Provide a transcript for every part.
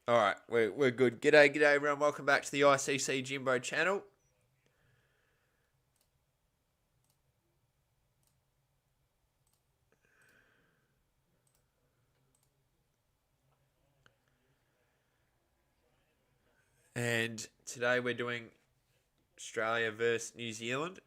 All right, we're good. G'day, everyone. Welcome back to the ICC Jimbo channel. And today we're doing Australia versus New Zealand.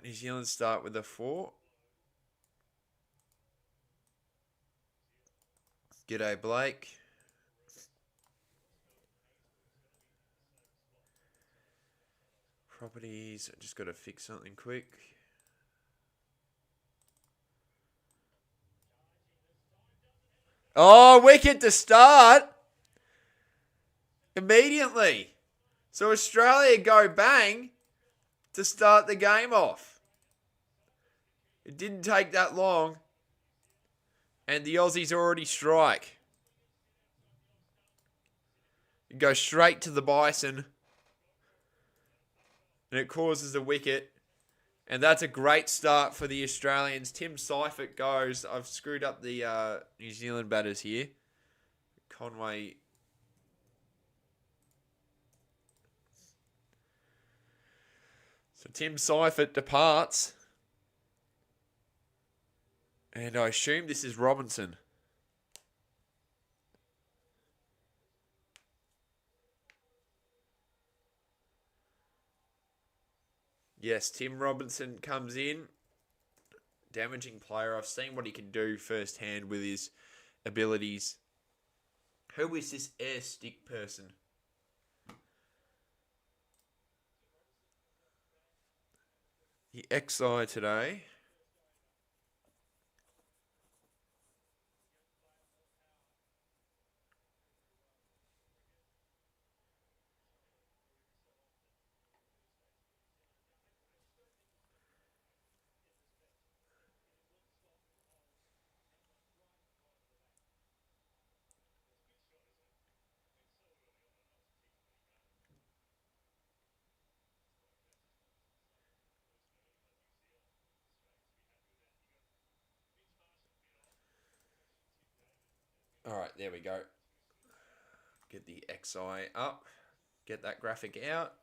New Zealand start with a 4. G'day, Blake. Properties. I just got to fix something quick. Oh, wicket to start immediately. So Australia go bang to start the game off. It didn't take that long, and the Aussies already strike. It goes straight to the Bison, and it causes a wicket. And that's a great start for the Australians. Tim Seifert goes. I've screwed up the New Zealand batters here. Conway. So Tim Seifert departs. And I assume this is Robinson. Yes, Tim Robinson comes in. Damaging player. I've seen what he can do firsthand with his abilities. Who is this air stick person? The XI today. All right, there we go. Get the XI up. Get that graphic out.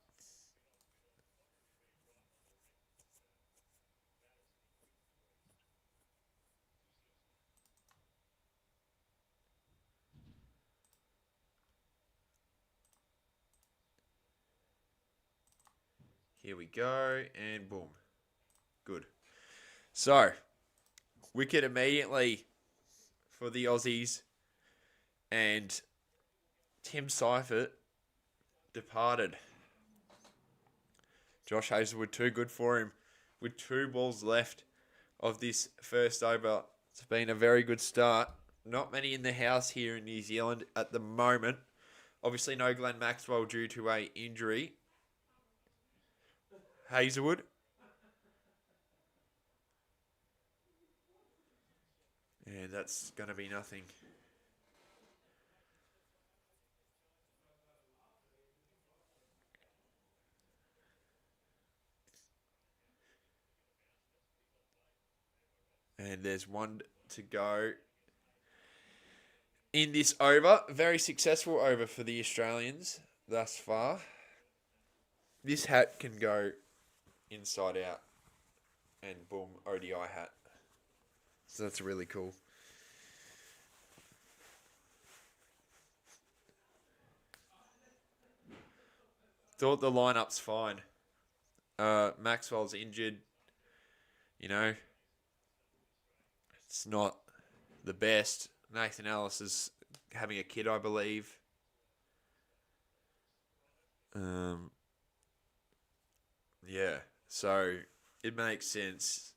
Here we go, and boom. Good. So, wicket immediately for the Aussies, and Tim Seifert departed. Josh Hazlewood too good for him with 2 balls left of this first over. It's been a very good start. Not many in the house here in New Zealand at the moment. Obviously, no Glenn Maxwell due to a injury. Hazlewood. And that's going to be nothing. And there's 1 to go in this over. Very successful over for the Australians thus far. This hat can go inside out. And boom, ODI hat. So that's really cool. Thought the lineup's fine. Maxwell's injured. You know, it's not the best. Nathan Ellis is having a kid, I believe. Yeah, so it makes sense.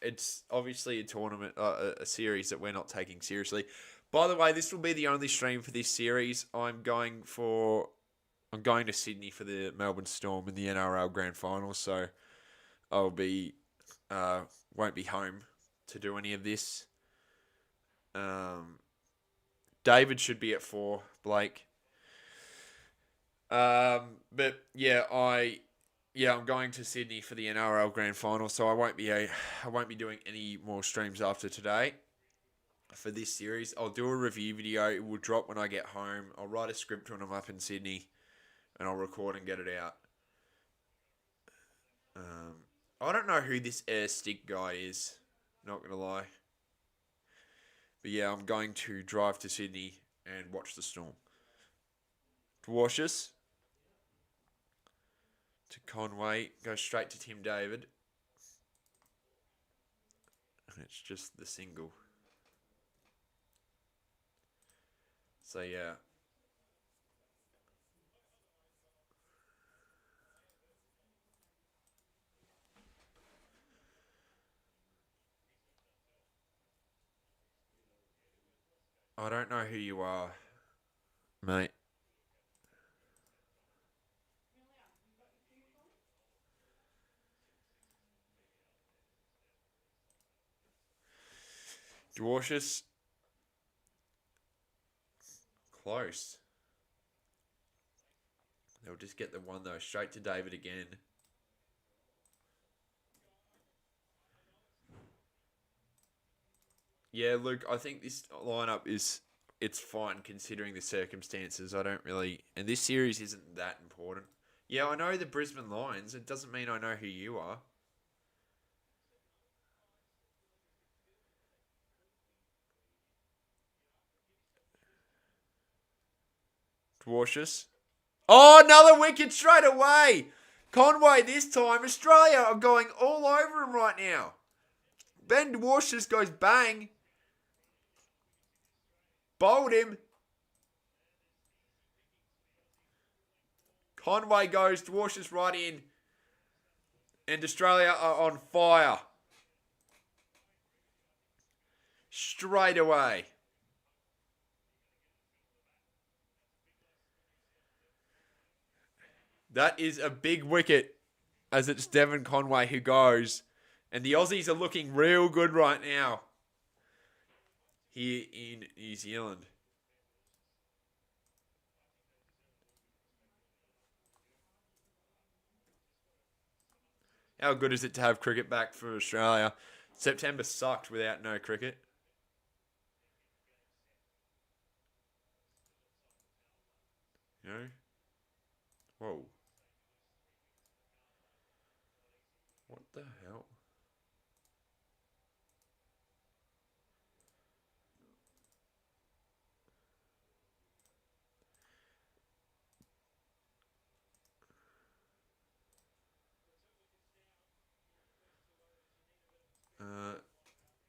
It's obviously a tournament, a series that we're not taking seriously. By the way, this will be the only stream for this series. I'm going to Sydney for the Melbourne Storm in the NRL Grand Final, so I'll be won't be home to do any of this. David should be at 4, Blake. But yeah, I Yeah, I'm going to Sydney for the NRL Grand Final, so I won't be doing any more streams after today for this series. I'll do a review video. It will drop when I get home. I'll write a script when I'm up in Sydney, and I'll record and get it out. Um, I don't know who this air stick guy is. Not gonna lie, but yeah, I'm going to drive to Sydney and watch the Storm. Dwarshus to Conway, go straight to Tim David, and it's just the single. So yeah. I don't know who you are, mate. Dwarshus, close. They'll just get the one though, straight to David again. Yeah, Luke, I think this lineup is it's fine considering the circumstances. I don't really, and this series isn't that important. Yeah, I know the Brisbane Lions. It doesn't mean I know who you are. Dwarshus. Oh, another wicket straight away. Conway this time. Australia are going all over him right now. Ben Dwarshus goes bang. Bowled him. Conway goes. Dwarshus right in. And Australia are on fire. Straight away. That is a big wicket as it's Devon Conway who goes. And the Aussies are looking real good right now here in New Zealand. How good is it to have cricket back for Australia? September sucked without no cricket. You know? Whoa. What the hell?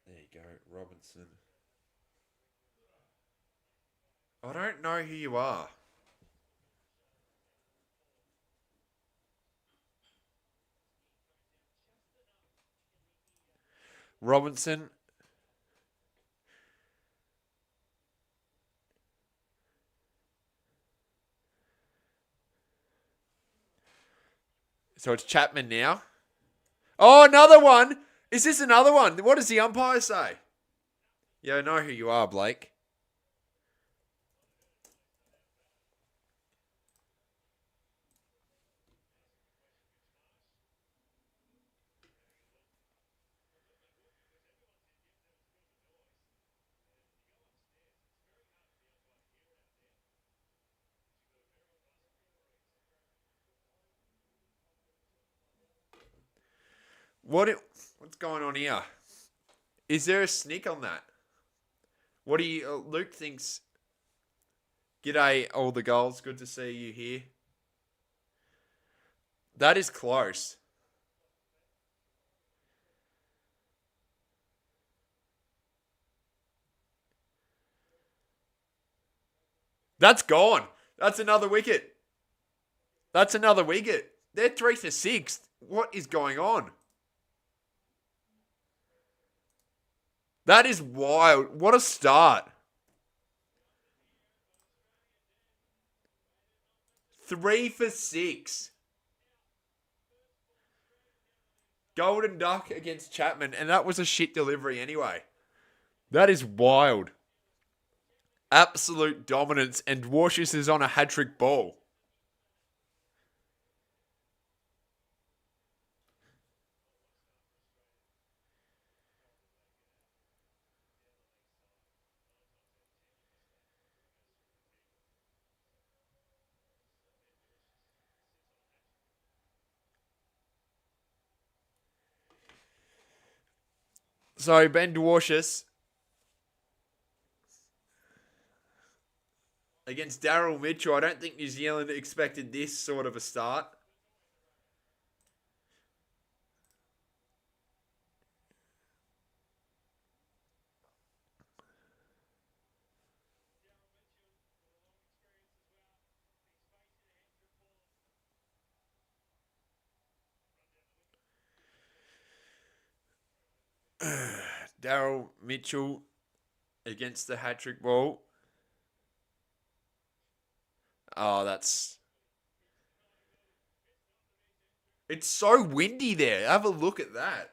There you go, Robinson. I don't know who you are. Robinson. So it's Chapman now. Oh, another one. Is this another one? What does the umpire say? Yeah, I know who you are, Blake. What's going on here? Is there a snick on that? What do you? Luke thinks. G'day, all the goals. Good to see you here. That is close. That's gone. That's another wicket. That's another wicket. They're 3 for 6. What is going on? That is wild. What a start. 3 for 6. Golden duck against Chapman, and that was a shit delivery anyway. That is wild. Absolute dominance, and Dwarshus is on a hat-trick ball. So Ben Dwarshuis against Daryl Mitchell. I don't think New Zealand expected this sort of a start. Daryl Mitchell against the hat trick ball. Oh, that's. It's so windy there. Have a look at that.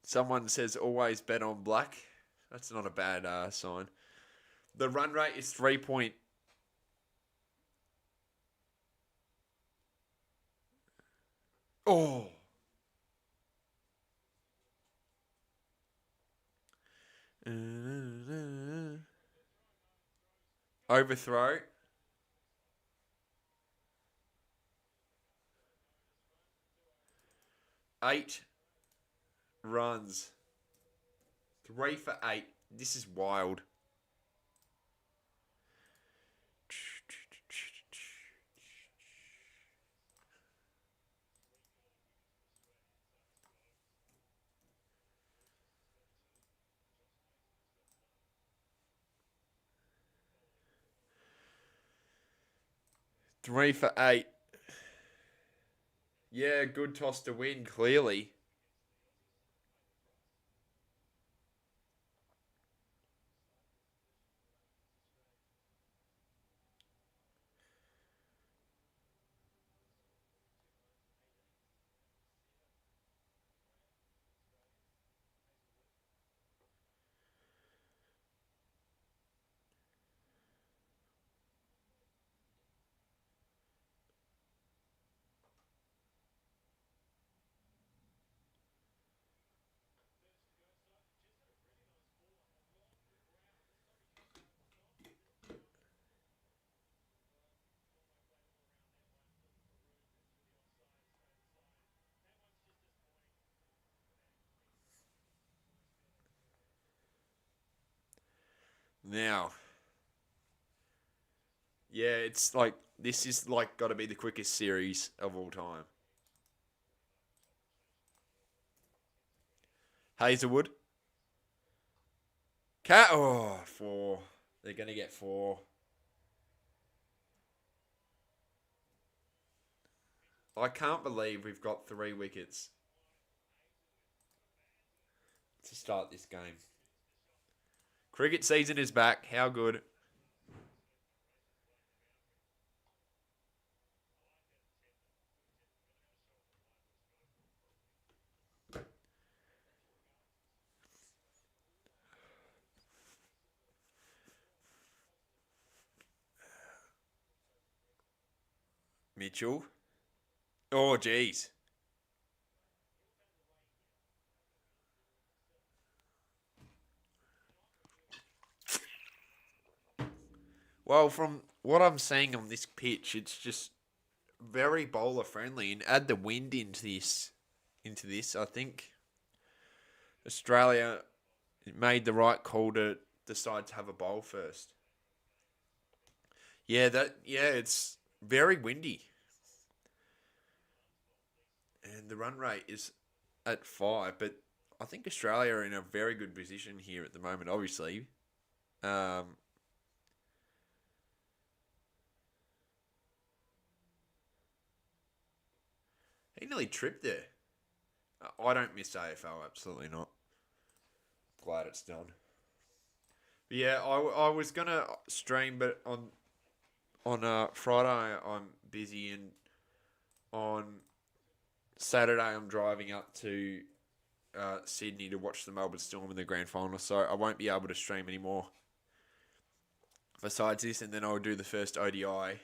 Someone says always bet on black. That's not a bad sign. The run rate is 3 point. Oh. Overthrow. 8 runs. 3 for 8. This is wild. 3 for 8. Yeah, good toss to win, clearly. Now, yeah, it's like this is like got to be the quickest series of all time. Hazelwood. Cat. Oh, 4. They're going to get 4. I can't believe we've got 3 wickets to start this game. Cricket season is back. How good? Mitchell. Oh, geez. Well, from what I'm seeing on this pitch, it's just very bowler friendly, and add the wind into this. I think Australia made the right call to decide to have a bowl first. Yeah, it's very windy, and the run rate is at 5. But I think Australia are in a very good position here at the moment. Obviously, um, he nearly tripped there. I don't miss AFL, absolutely not. Glad it's done. But yeah, I was gonna stream, but on Friday I'm busy, and on Saturday I'm driving up to Sydney to watch the Melbourne Storm in the grand final, so I won't be able to stream anymore. Besides this, and then I'll do the first ODI.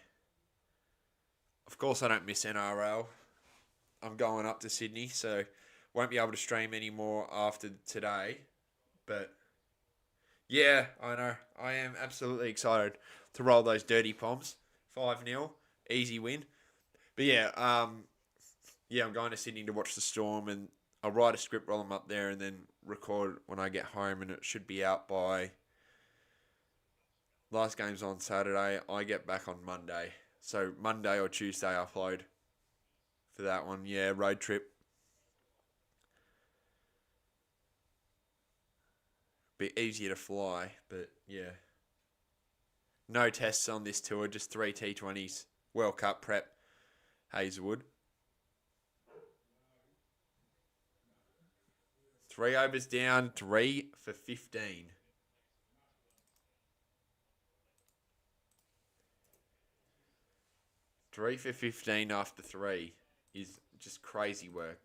Of course, I don't miss NRL. I'm going up to Sydney, so won't be able to stream anymore after today. But yeah, I know. I am absolutely excited to roll those dirty poms. 5-0, easy win. But yeah, I'm going to Sydney to watch the Storm, and I'll write a script while I'm up there, and then record when I get home, and it should be out by. Last game's on Saturday. I get back on Monday, so Monday or Tuesday I upload for that one. Yeah, road trip. Bit easier to fly, but yeah. No tests on this tour, just 3 T20s. World Cup prep, Hazelwood. 3 overs down, 3 for 15. Three for 15 after 3 is just crazy work.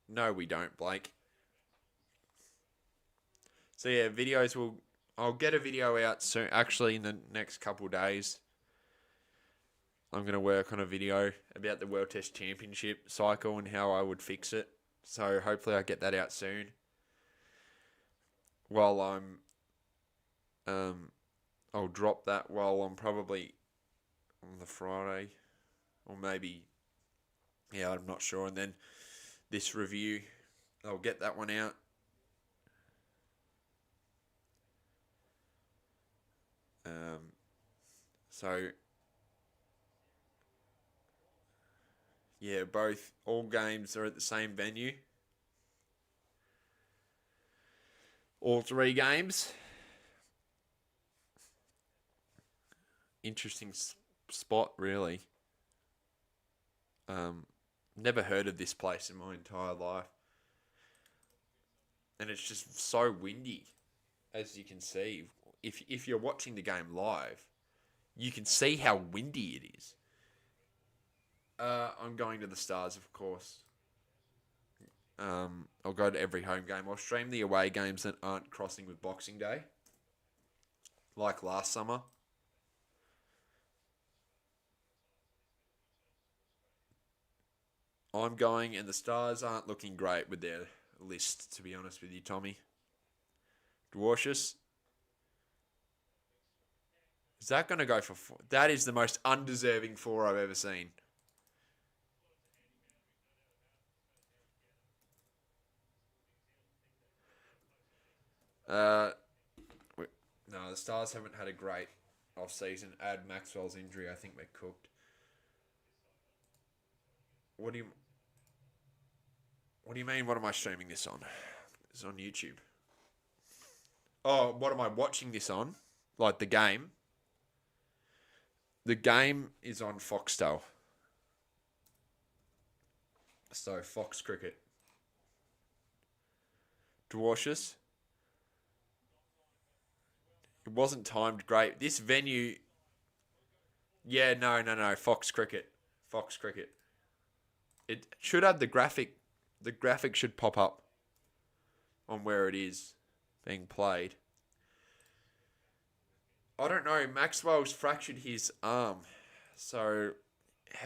No, we don't, Blake. So yeah, videos will. I'll get a video out soon. Actually, in the next couple of days, I'm going to work on a video about the World Test Championship cycle and how I would fix it. So hopefully I get that out soon. While I'll drop that while I'm probably on the Friday, or maybe, yeah, I'm not sure. And then this review, I'll get that one out. So yeah, all games are at the same venue. All 3 games. Interesting spot, really. Never heard of this place in my entire life, and it's just so windy, as you can see. If you're watching the game live, you can see how windy it is. I'm going to the Stars, of course. I'll go to every home game. I'll stream the away games that aren't crossing with Boxing Day, like last summer. I'm going, and the Stars aren't looking great with their list, to be honest with you, Tommy. Dwarcius. Is that going to go for 4? That is the most undeserving 4 I've ever seen. Uh, no, the Stars haven't had a great off-season. Add Maxwell's injury, I think we're cooked. What do you What do you mean? What am I streaming this on? It's on YouTube. Oh, what am I watching this on? Like the game? The game is on Foxtel. So Fox Cricket. Dwarcius. It wasn't timed great. This venue. Yeah, no. Fox Cricket. Fox Cricket. It should have the graphic. The graphic should pop up on where it is being played. I don't know. Maxwell's fractured his arm, so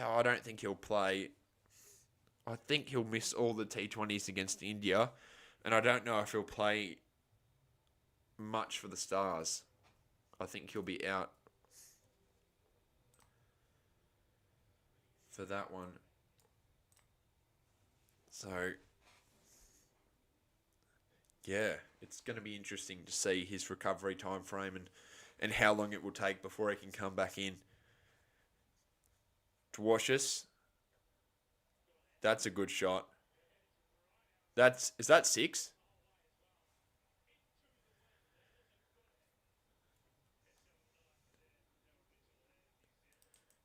I don't think he'll play. I think he'll miss all the T20s against India, and I don't know if he'll play much for the Stars. I think he'll be out for that one. So, yeah, it's going to be interesting to see his recovery time frame and how long it will take before he can come back in. Dwarcius, that's a good shot. Is that 6?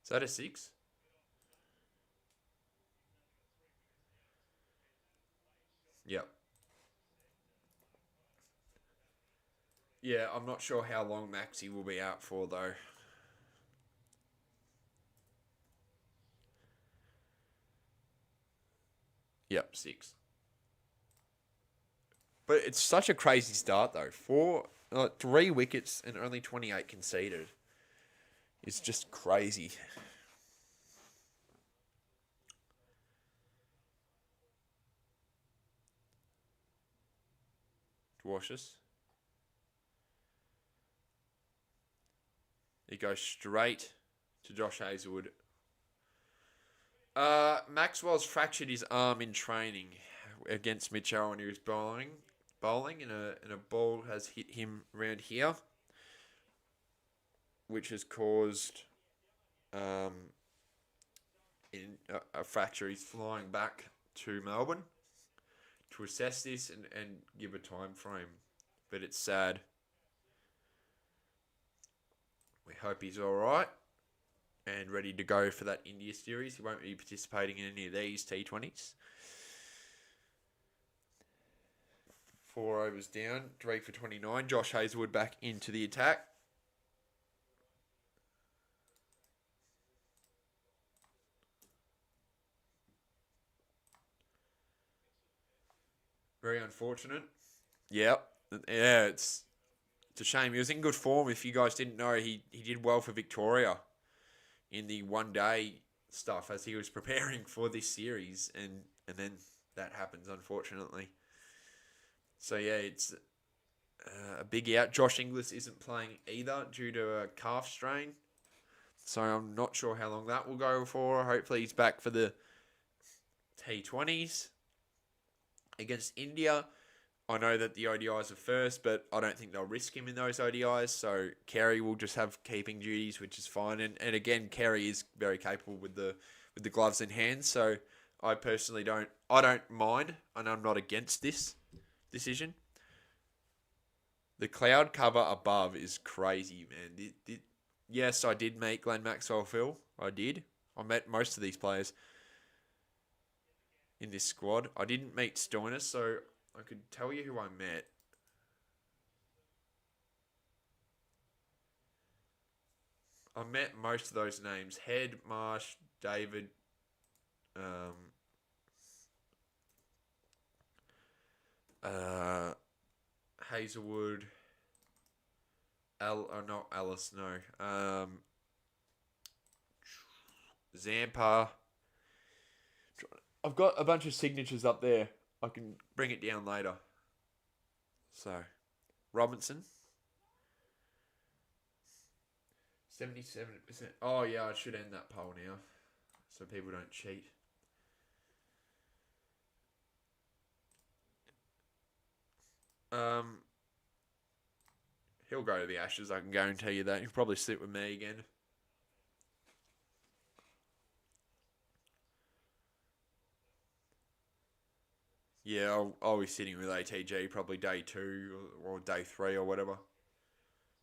Is that a 6? Yep. Yeah, I'm not sure how long Maxi will be out for though. Yep, 6. But it's such a crazy start though. 4 3 wickets and only 28 conceded. It's just crazy. Dwarshus. He goes straight to Josh Hazelwood. Maxwell's fractured his arm in training against Mitchell when he was bowling, and a ball has hit him around here, which has caused a fracture. He's flying back to Melbourne to assess this and give a time frame, but it's sad. We hope he's all right and ready to go for that India series. He won't be participating in any of these T20s. 4 overs down, 3 for 29. Josh Hazelwood back into the attack. Very unfortunate. Yep. Yeah, it's a shame. He was in good form. If you guys didn't know, he did well for Victoria in the one-day stuff as he was preparing for this series, and then that happens, unfortunately. So, yeah, it's a big out. Josh Inglis isn't playing either due to a calf strain. So I'm not sure how long that will go for. Hopefully he's back for the T20s against India. I know that the ODIs are first, but I don't think they'll risk him in those ODIs. So Carey will just have keeping duties, which is fine. And again, Carey is very capable with the gloves in hand. So I personally don't mind, and I'm not against this decision. The cloud cover above is crazy, man. Yes, I did meet Glenn Maxwell, Phil. I did. I met most of these players in this squad. I didn't meet Stoinis, so I could tell you who I met. I met most of those names. Head, Marsh, David, Hazelwood, not Alice, no. Zampa. I've got a bunch of signatures up there. I can bring it down later. So, Robinson. 77%. Oh, yeah, I should end that poll now so people don't cheat. He'll go to the Ashes, I can guarantee you that. He'll probably sit with me again. Yeah, I'll be sitting with ATG probably day 2 or day 3 or whatever.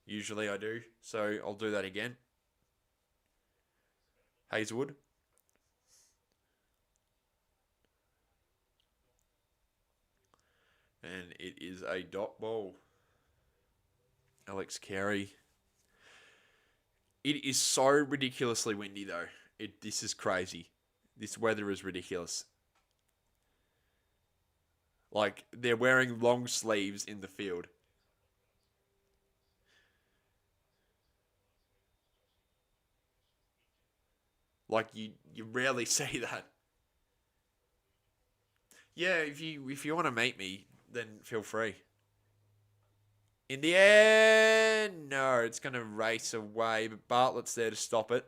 Usually I do. So I'll do that again. Hazelwood. And it is a dot ball. Alex Carey. It is so ridiculously windy though. This is crazy. This weather is ridiculous. Like, they're wearing long sleeves in the field. Like, you rarely see that. Yeah, if you want to meet me, then feel free. In the end, no, it's going to race away, but Bartlett's there to stop it,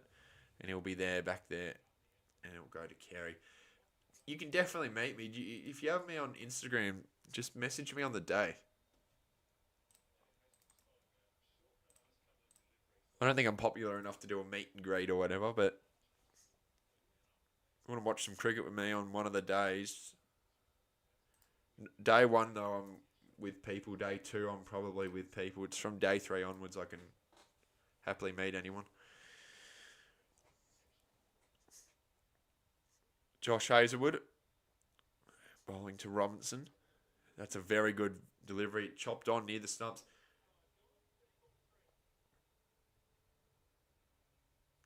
and he'll be there, back there, and it'll go to Carey. You can definitely meet me. If you have me on Instagram, just message me on the day. I don't think I'm popular enough to do a meet and greet or whatever, but if you want to watch some cricket with me on one of the days. Day 1, though, I'm with people. Day 2, I'm probably with people. It's from day 3 onwards I can happily meet anyone. Josh Hazelwood bowling to Robinson. That's a very good delivery. Chopped on near the stumps.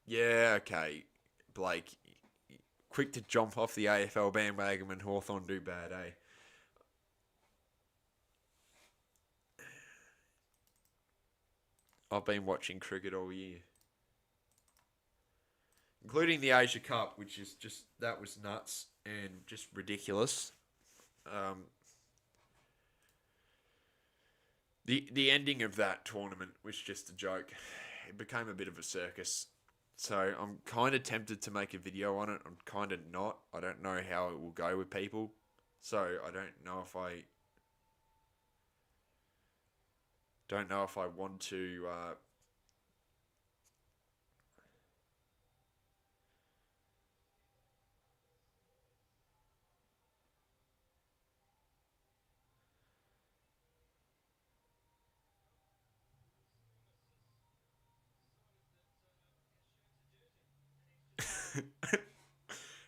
Yeah, okay. Blake, quick to jump off the AFL bandwagon when Hawthorn do bad, eh? I've been watching cricket all year, including the Asia Cup, which is just that was nuts and just ridiculous. Um, the ending of that tournament was just a joke. It became a bit of a circus. So I'm kind of tempted to make a video on it. I'm kind of not. I don't know how it will go with people. So I don't know if I want to.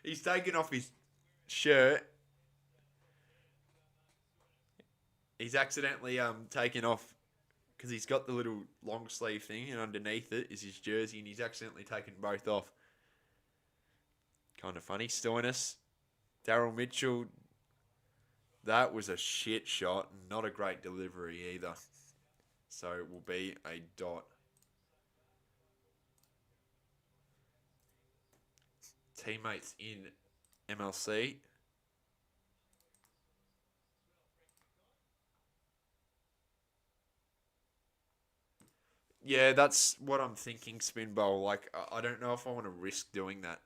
He's taken off his shirt. He's accidentally taken off because he's got the little long sleeve thing, and underneath it is his jersey, and he's accidentally taken both off. Kind of funny. Stoinis, Daryl Mitchell. That was a shit shot, not a great delivery either. So it will be a dot. Teammates in MLC. Yeah, that's what I'm thinking, spin bowl. Like, I don't know if I want to risk doing that.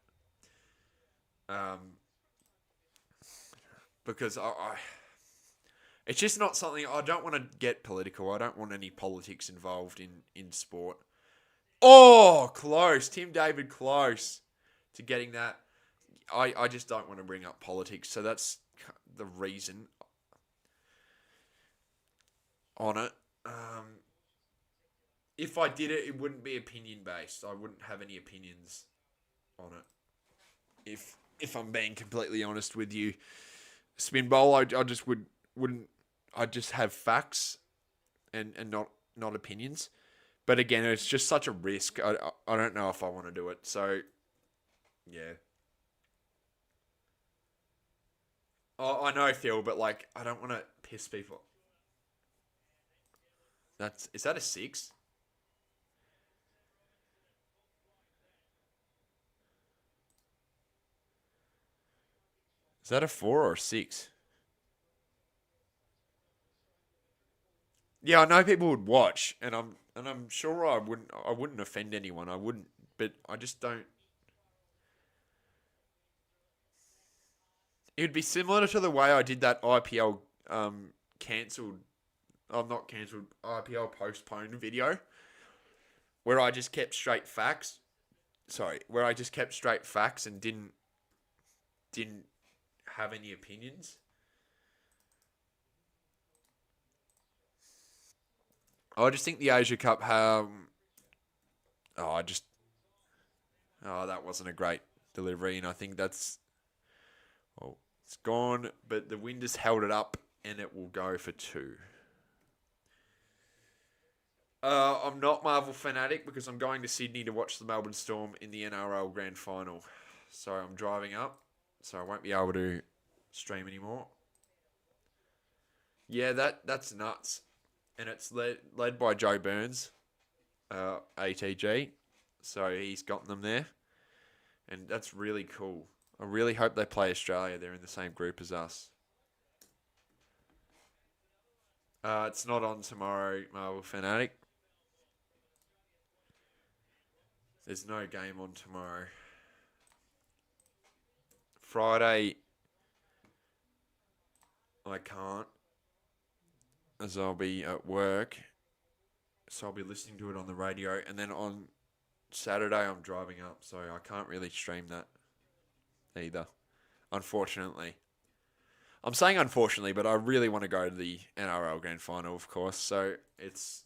Um, because it's just not something, I don't want to get political. I don't want any politics involved in sport. Oh, close. Tim David close to getting that. I just don't want to bring up politics. So that's the reason on it. If I did it, it wouldn't be opinion based. I wouldn't have any opinions on it. If I'm being completely honest with you, spin bowl, I just wouldn't. I just have facts and not opinions. But again, it's just such a risk. I don't know if I want to do it. So yeah. I know Phil, but like I don't want to piss people. Is that a six? Is that a four or a six? Yeah, I know people would watch, and I'm sure I wouldn't offend anyone. I wouldn't, but I just don't. It would be similar to the way I did that IPL cancelled. I'm not cancelled. IPL postponed video where I just kept straight facts. Sorry, where I just kept straight facts and didn't have any opinions. I just think the Asia Cup. Oh, I just. Oh, that wasn't a great delivery, and I think that's. Well, it's gone, but the wind has held it up, and it will go for two. I'm not Marvel fanatic because I'm going to Sydney to watch the Melbourne Storm in the NRL Grand Final. So I'm driving up, so I won't be able to stream anymore. Yeah, that's nuts, and it's led by Joe Burns, ATG. So he's gotten them there, and that's really cool. I really hope they play Australia. They're in the same group as us. It's not on tomorrow, Marvel Fanatic. There's no game on tomorrow. Friday, I can't, as I'll be at work. So I'll be listening to it on the radio. And then on Saturday, I'm driving up. So I can't really stream that either, unfortunately. I'm saying unfortunately, but I really want to go to the NRL Grand Final, of course. So it's,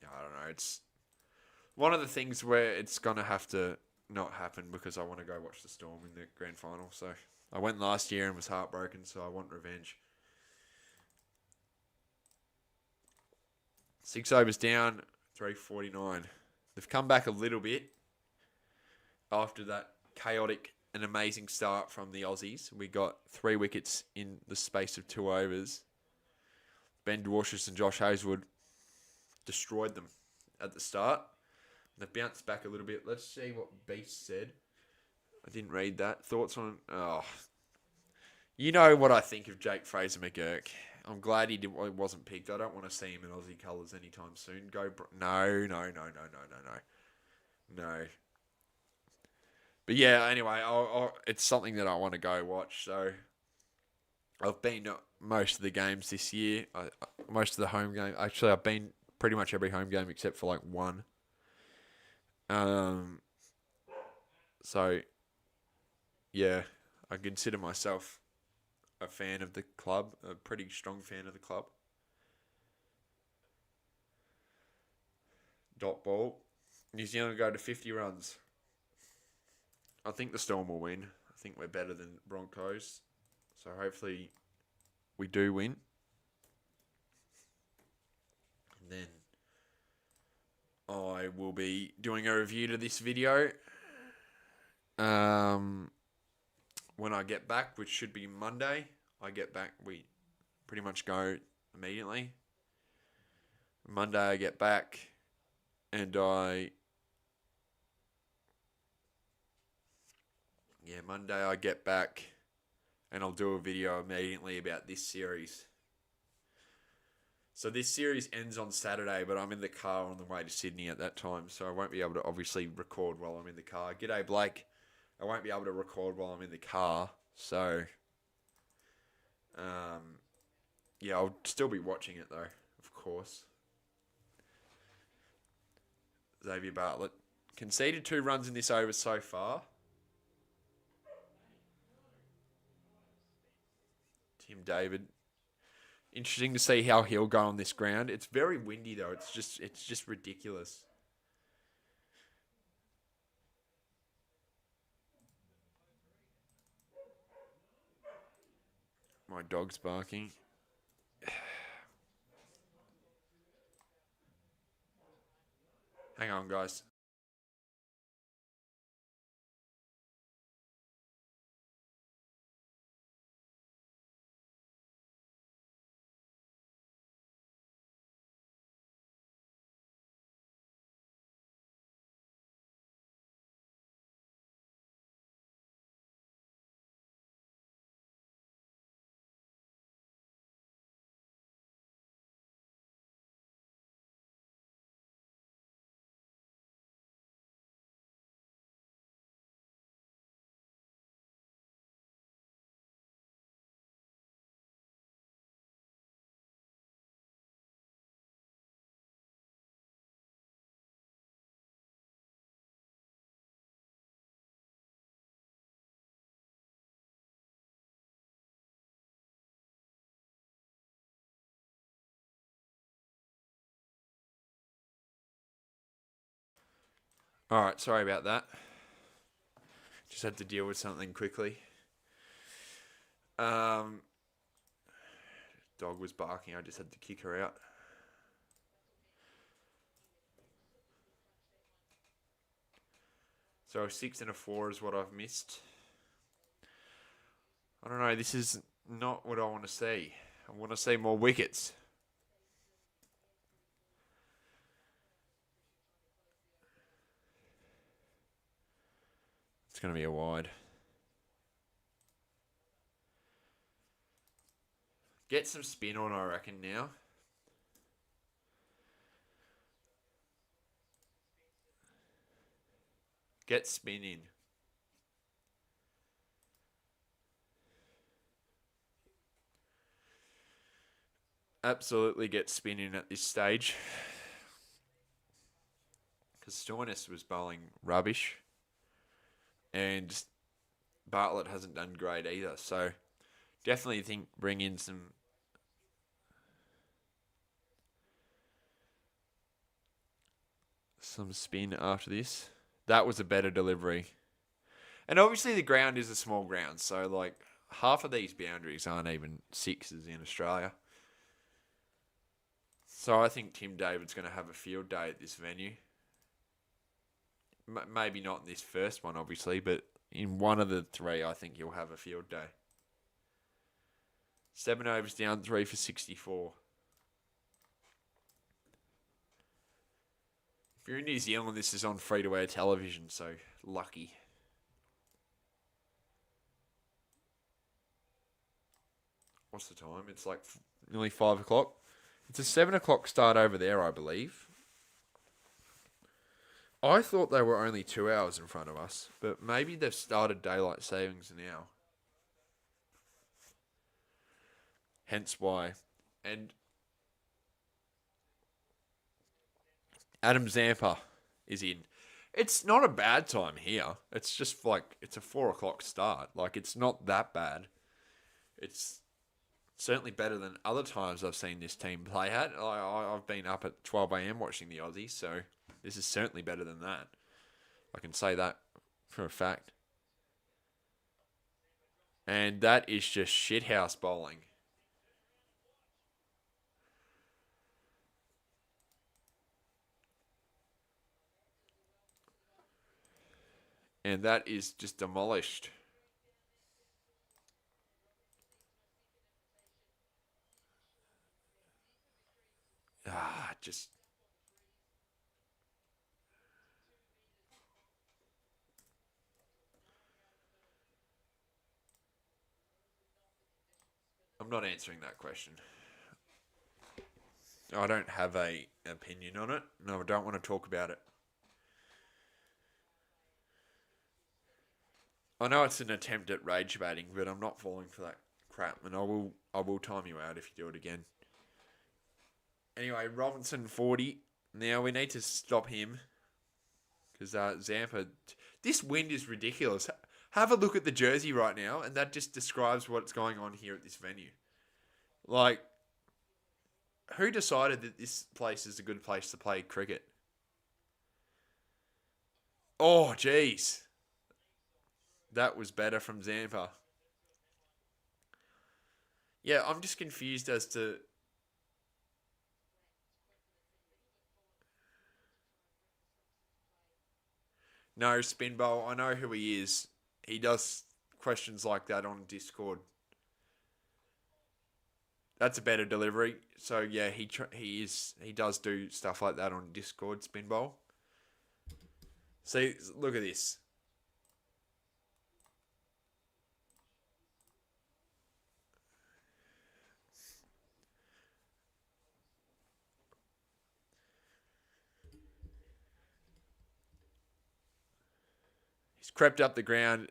yeah, I don't know. It's one of the things where it's going to have to not happen because I want to go watch the Storm in the Grand Final. So I went last year and was heartbroken, so I want revenge. 6 overs down, 349. They've come back a little bit after that chaotic and amazing start from the Aussies. We got 3 wickets in the space of 2 overs. Ben Dwarshuis and Josh Hazelwood destroyed them. at the start. They've bounced back a little bit. Let's see what Beast said. I didn't read that. Thoughts on... Oh, you know what I think of Jake Fraser McGurk. I'm glad he wasn't picked. I don't want to see him in Aussie colours anytime soon. No. No. But yeah, anyway, it's something that I want to go watch. So I've been to most of the games this year. Most of the home game. Actually, I've been pretty much every home game except for like one. So yeah, I consider myself a fan of the club, a pretty strong fan of the club. Dot ball. New Zealand go to 50 runs. I think the Storm will win. I think we're better than Broncos. So hopefully we do win. And then I will be doing a review to this video when I get back, which should be Monday. I get back, we pretty much go immediately. Monday I get back and Monday I get back and I'll do a video immediately about this series. So this series ends on Saturday, but I'm in the car on the way to Sydney at that time, so I won't be able to obviously record while I'm in the car. G'day, Blake. I won't be able to record while I'm in the car, so yeah, I'll still be watching it though, of course. Xavier Bartlett conceded 2 runs in this over so far. Tim David. Interesting to see how he'll go on this ground. It's very windy though. It's just ridiculous. My dog's barking. Hang on, guys. All right, sorry about that. Just had to deal with something quickly. Dog was barking. I just had to kick her out. So a 6 and a 4 is what I've missed. I don't know. This is not what I want to see. I want to see more wickets. It's going to be a wide. Get some spin on, I reckon, now. Get spin in. Absolutely get spin in at this stage. Because Stoinis was bowling rubbish. And Bartlett hasn't done great either. So definitely think bring in some spin after this. That was a better delivery. And obviously the ground is a small ground. So like half of these boundaries aren't even 6s in Australia. So I think Tim David's going to have a field day at this venue. Maybe not in this first one, obviously, but in one of the 3, I think he'll have a field day. 7 overs down, 3 for 64. If you're in New Zealand, this is on free-to-air television, so lucky. What's the time? It's like nearly 5 o'clock. It's a 7 o'clock start over there, I believe. I thought they were only 2 hours in front of us, but maybe they've started daylight savings now. Hence why. And Adam Zampa is in. It's not a bad time here. It's just like it's a 4 o'clock start. Like it's not that bad. It's certainly better than other times I've seen this team play at. I've been up at 12 a.m. watching the Aussies, so this is certainly better than that. I can say that for a fact. And that is just shithouse bowling. And that is just demolished. Just. I'm not answering that question. I don't have a opinion on it. No, I don't want to talk about it. I know it's an attempt at rage baiting, but I'm not falling for that crap, and I will time you out if you do it again. Anyway, Robinson 40. Now we need to stop him because Zampa. This wind is ridiculous. Have a look at the jersey right now, and that just describes what's going on here at this venue. Like, who decided that this place is a good place to play cricket? Oh, jeez. That was better from Zampa. Yeah, I'm just confused as to. No, Spin Bowl, I know who he is. He does questions like that on Discord. That's a better delivery. So yeah, he does do stuff like that on Discord, Spin Bowl. See, look at this. He's crept up the ground,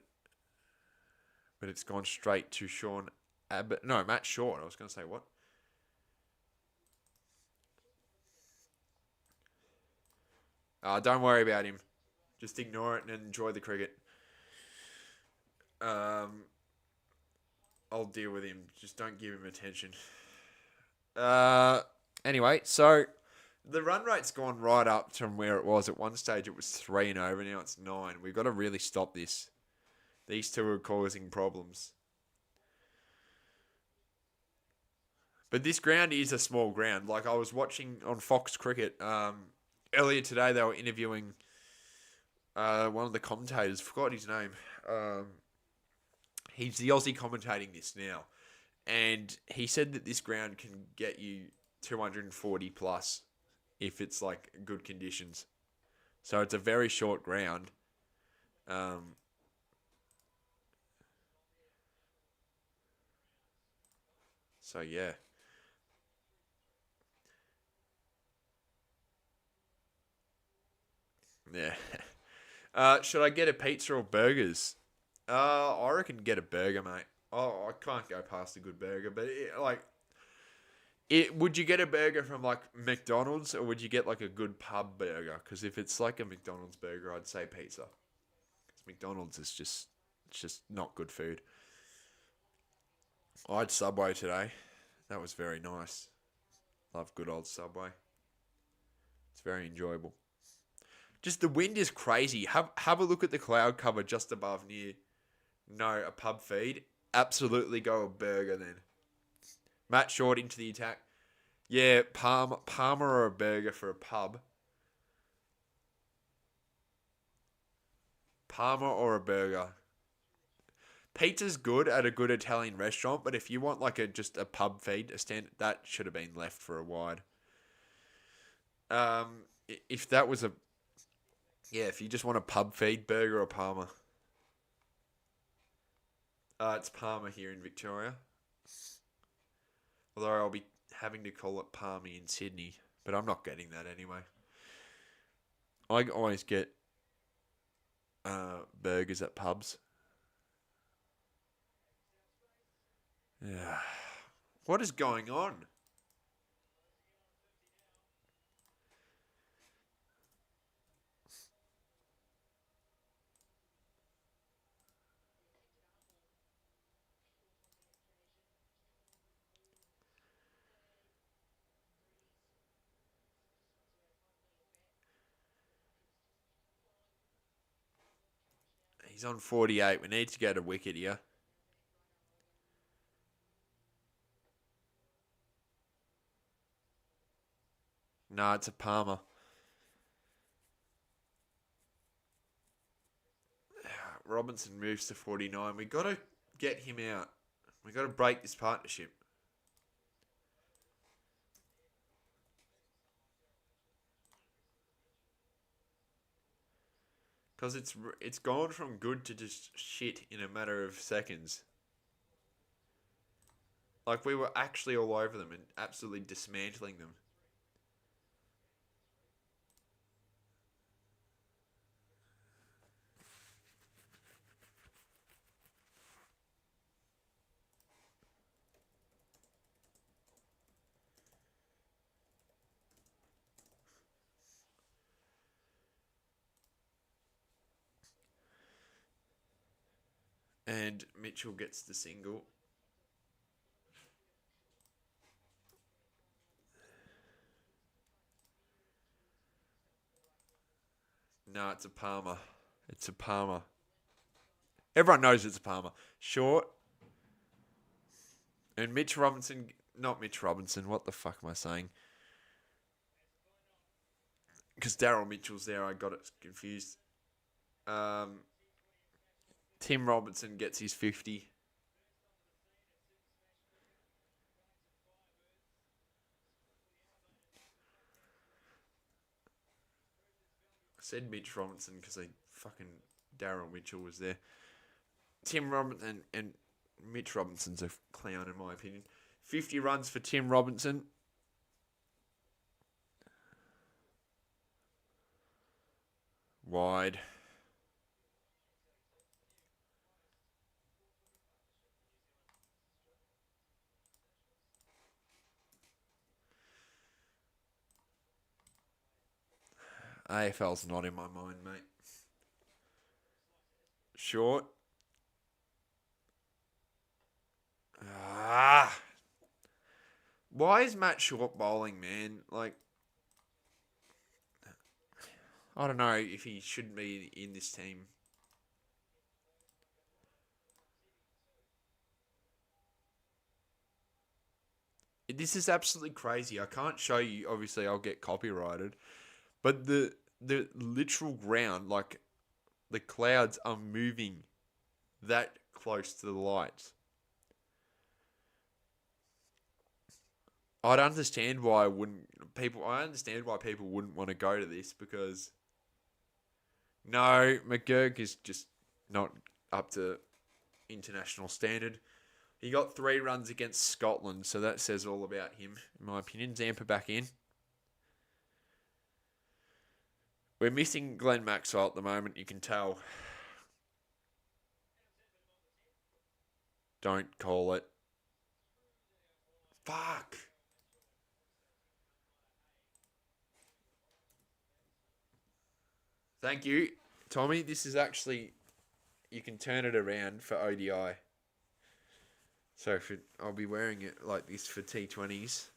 but it's gone straight to Sean Abbott. No, Matt Short. I was going to say what? Don't worry about him. Just ignore it and enjoy the cricket. Um, I'll deal with him. Just don't give him attention. Uh, anyway, so the run rate's gone right up from where it was. At one stage, it was 3 and over. Now it's 9. We've got to really stop this. These two are causing problems. But this ground is a small ground. Like I was watching on Fox Cricket earlier today, they were interviewing one of the commentators. Forgot his name. He's the Aussie commentating this now, and he said that this ground can get you 240 plus if it's like good conditions. So it's a very short ground. Um, so yeah. Yeah. Should I get a pizza or burgers? I reckon get a burger, mate. Oh, I can't go past a good burger, but would you get a burger from like McDonald's or would you get like a good pub burger? Because if it's like a McDonald's burger, I'd say pizza. Because McDonald's is just not good food. I had Subway today. That was very nice. Love good old Subway. It's very enjoyable. Just the wind is crazy. Have a look at the cloud cover just above near a pub feed. Absolutely go a burger then. Matt Short into the attack. Yeah, Palmer or a burger for a pub. Palmer or a burger. Pizza's good at a good Italian restaurant, but if you want like just a pub feed, that should have been left for a wide. If that was a if you just want a pub feed, Burger or Palmer. It's Palmer here in Victoria. Although I'll be having to call it Palmy in Sydney, but I'm not getting that anyway. I always get burgers at pubs. Yeah. What is going on? He's on 48. We need to go to wicket here. No, it's a Palmer. Robinson moves to 49. We got to get him out. We got to break this partnership. Because it's gone from good to just shit in a matter of seconds. Like, we were actually all over them and absolutely dismantling them. And Mitchell gets the single. No, it's a Palmer. It's a Palmer. Everyone knows it's a Palmer. Short. And Mitch Robinson, not Mitch Robinson, what the fuck am I saying? Because Daryl Mitchell's there, I got it confused. Tim Robinson gets his 50. I said Mitch Robinson because Daryl Mitchell was there. Tim Robinson and Mitch Robinson's a clown in my opinion. 50 runs for Tim Robinson. Wide. AFL's not in my mind, mate. Short. Why is Matt Short bowling, man? Like, I don't know if he shouldn't be in this team. This is absolutely crazy. I can't show you. Obviously, I'll get copyrighted. But the literal ground, like the clouds, are moving that close to the lights. I'd understand why I understand why people wouldn't want to go to this because no, McGurk is just not up to international standard. He got 3 runs against Scotland, so that says all about him, in my opinion. Zampa back in. We're missing Glenn Maxwell at the moment, you can tell. Don't call it. Fuck. Thank you, Tommy. This is actually, you can turn it around for ODI. So I'll be wearing it like this for T20s,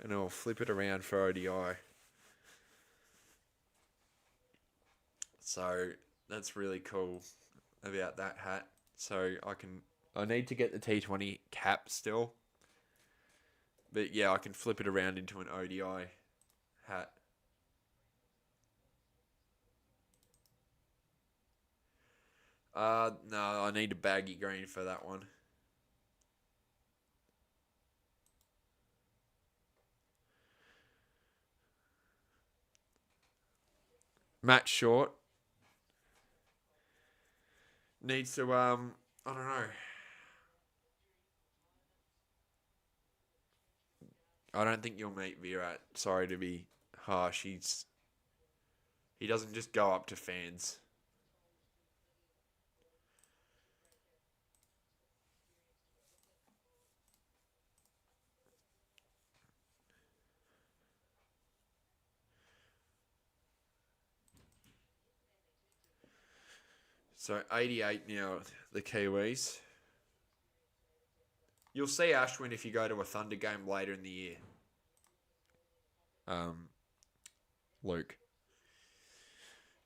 and I'll flip it around for ODI. So that's really cool about that hat. So I need to get the T20 cap still. But yeah, I can flip it around into an ODI hat. No, I need a baggy green for that one. Matt Short needs to I don't know. I don't think you'll meet Virat. Sorry to be harsh. He doesn't just go up to fans. So 88 now, the Kiwis. You'll see Ashwin if you go to a Thunder game later in the year. Um, Luke.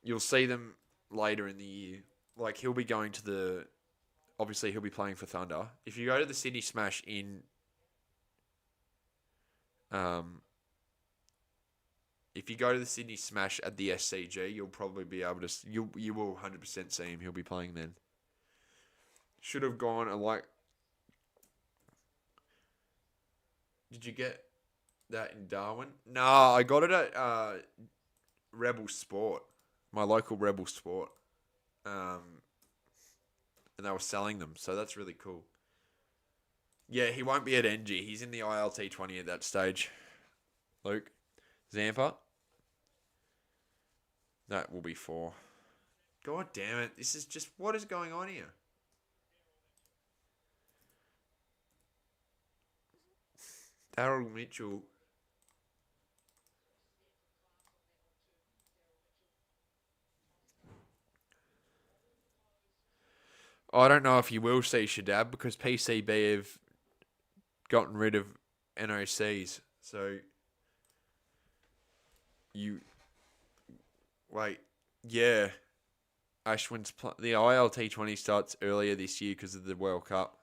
You'll see them later in the year. Like he'll be going to the. Obviously, he'll be playing for Thunder. If you go to the Sydney Smash in. Um, if you go to the Sydney Smash at the SCG, you'll probably be able to. You will 100% see him. He'll be playing then. Should have gone and like. Did you get that in Darwin? No, I got it at Rebel Sport, my local Rebel Sport, and they were selling them, so that's really cool. Yeah, he won't be at NG. He's in the ILT20 at that stage. Luke, Zampa, that will be 4. God damn it! This is just what is going on here. Daryl Mitchell. I don't know if you will see Shadab because PCB have gotten rid of NOCs. So you wait, yeah. The ILT20 starts earlier this year because of the World Cup.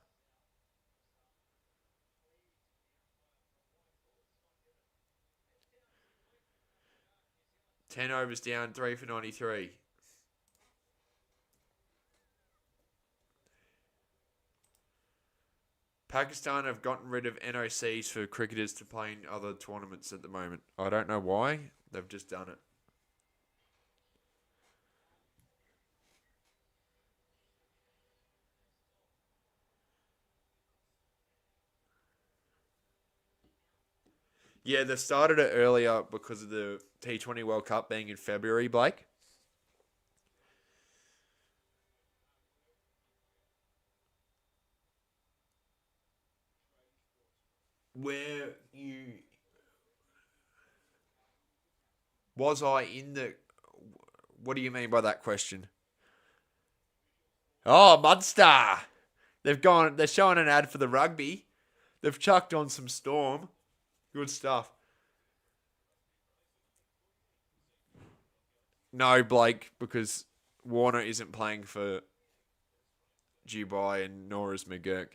10 overs down, 3 for 93. Pakistan have gotten rid of NOCs for cricketers to play in other tournaments at the moment. I don't know why. They've just done it. Yeah, they started it earlier because of the T20 World Cup being in February, Blake. Where you. Was I in the. What do you mean by that question? Oh, Munster! They're showing an ad for the rugby. They've chucked on some Storm. Good stuff. No, Blake, because Warner isn't playing for Dubai and nor is McGurk.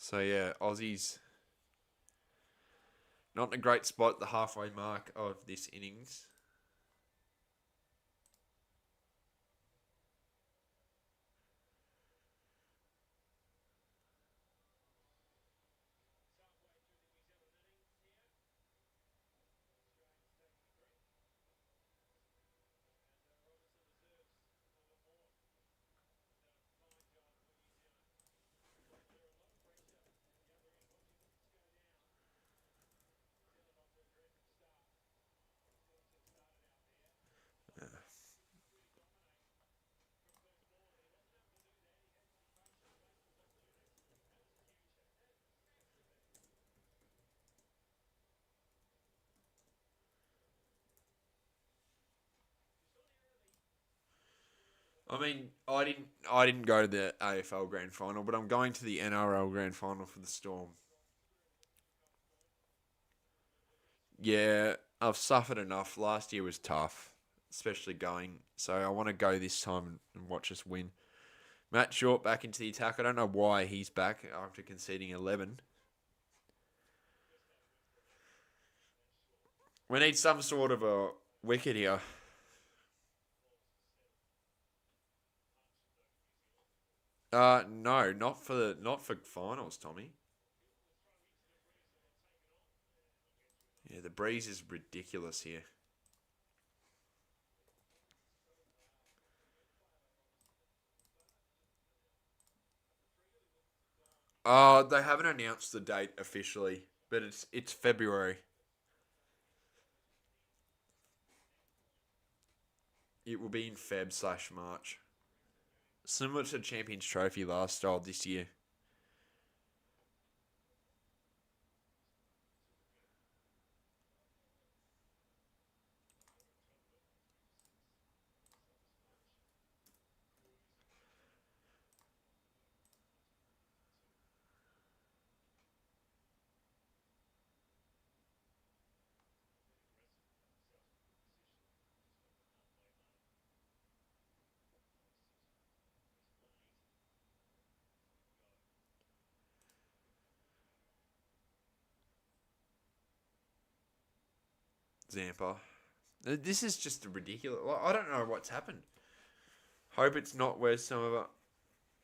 So yeah, Aussies not in a great spot at the halfway mark of this innings. I mean, I didn't go to the AFL Grand Final, but I'm going to the NRL Grand Final for the Storm. Yeah, I've suffered enough. Last year was tough, especially going. So I want to go this time and watch us win. Matt Short back into the attack. I don't know why he's back after conceding 11. We need some sort of a wicket here. No, not for finals, Tommy. Yeah, the breeze is ridiculous here. They haven't announced the date officially, but it's February. It will be in Feb/March. Similar to Champions Trophy last style this year. Zampa. This is just ridiculous. I don't know what's happened. Hope it's not where some of it.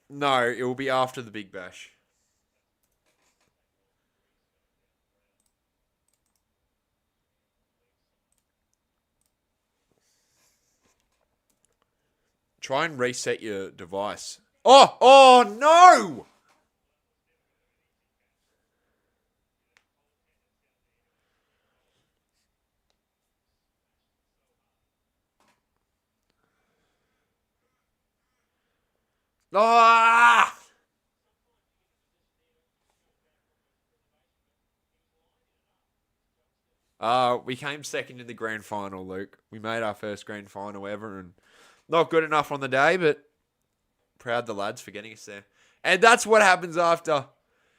No, it will be after the Big Bash. Try and reset your device. Oh no! Ah! We came second in the grand final, Luke. We made our first grand final ever, and not good enough on the day, but proud the lads for getting us there. And that's what happens after.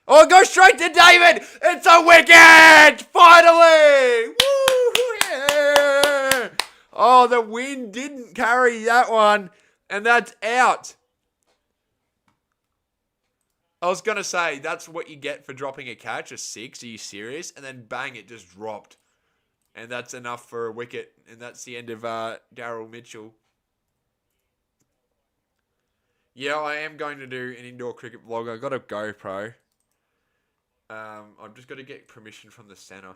Oh, go straight to David! It's a wicket! Finally! Woo! Yeah! Oh, the wind didn't carry that one, and that's out. I was gonna say that's what you get for dropping a catch, a six. Are you serious? And then bang, it just dropped, and that's enough for a wicket, and that's the end of Daryl Mitchell. Yeah, I am going to do an indoor cricket vlog. I got a GoPro. I've just got to get permission from the centre.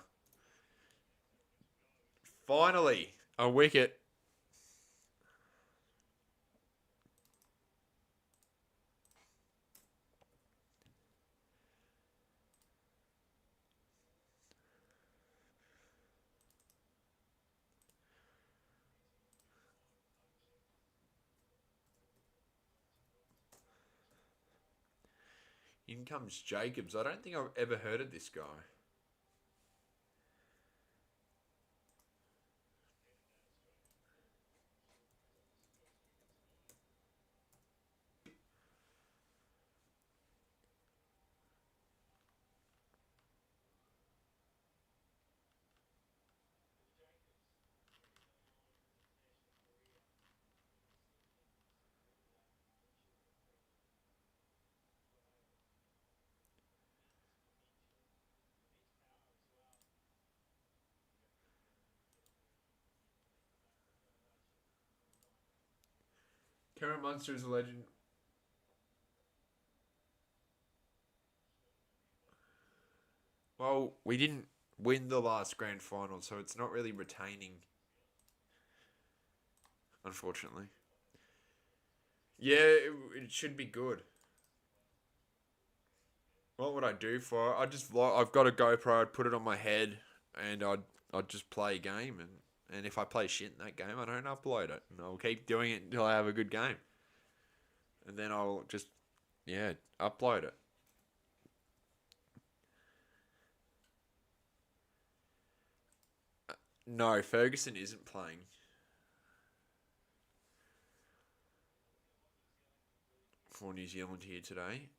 Finally, a wicket. In comes Jacobs. I don't think I've ever heard of this guy. Karen Munster is a legend. Well, we didn't win the last grand final, so it's not really retaining, unfortunately. Yeah, it should be good. What would I do for it? I've got a GoPro. I'd put it on my head, and I'd just play a game, and if I play shit in that game, I don't upload it, and I'll keep doing it until I have a good game, and then I'll just upload it. No, Ferguson isn't playing for New Zealand here today,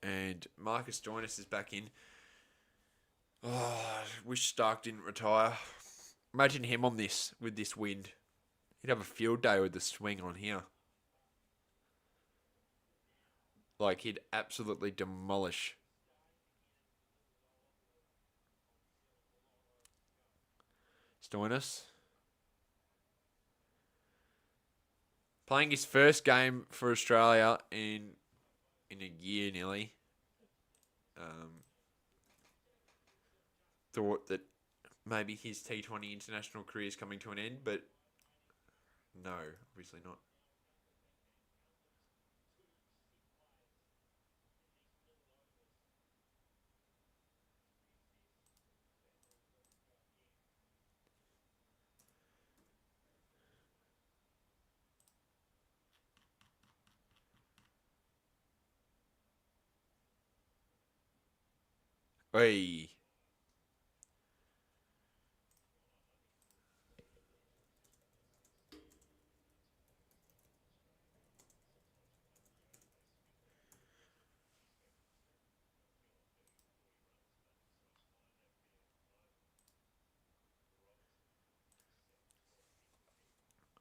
and Marcus Joyner is back in. Oh, I wish Stark didn't retire. Imagine him on this with this wind. He'd have a field day with the swing on here. Like he'd absolutely demolish. Stoinis. Playing his first game for Australia in a year nearly. Um, thought that maybe his T20 international career is coming to an end, but no, obviously not. Hey,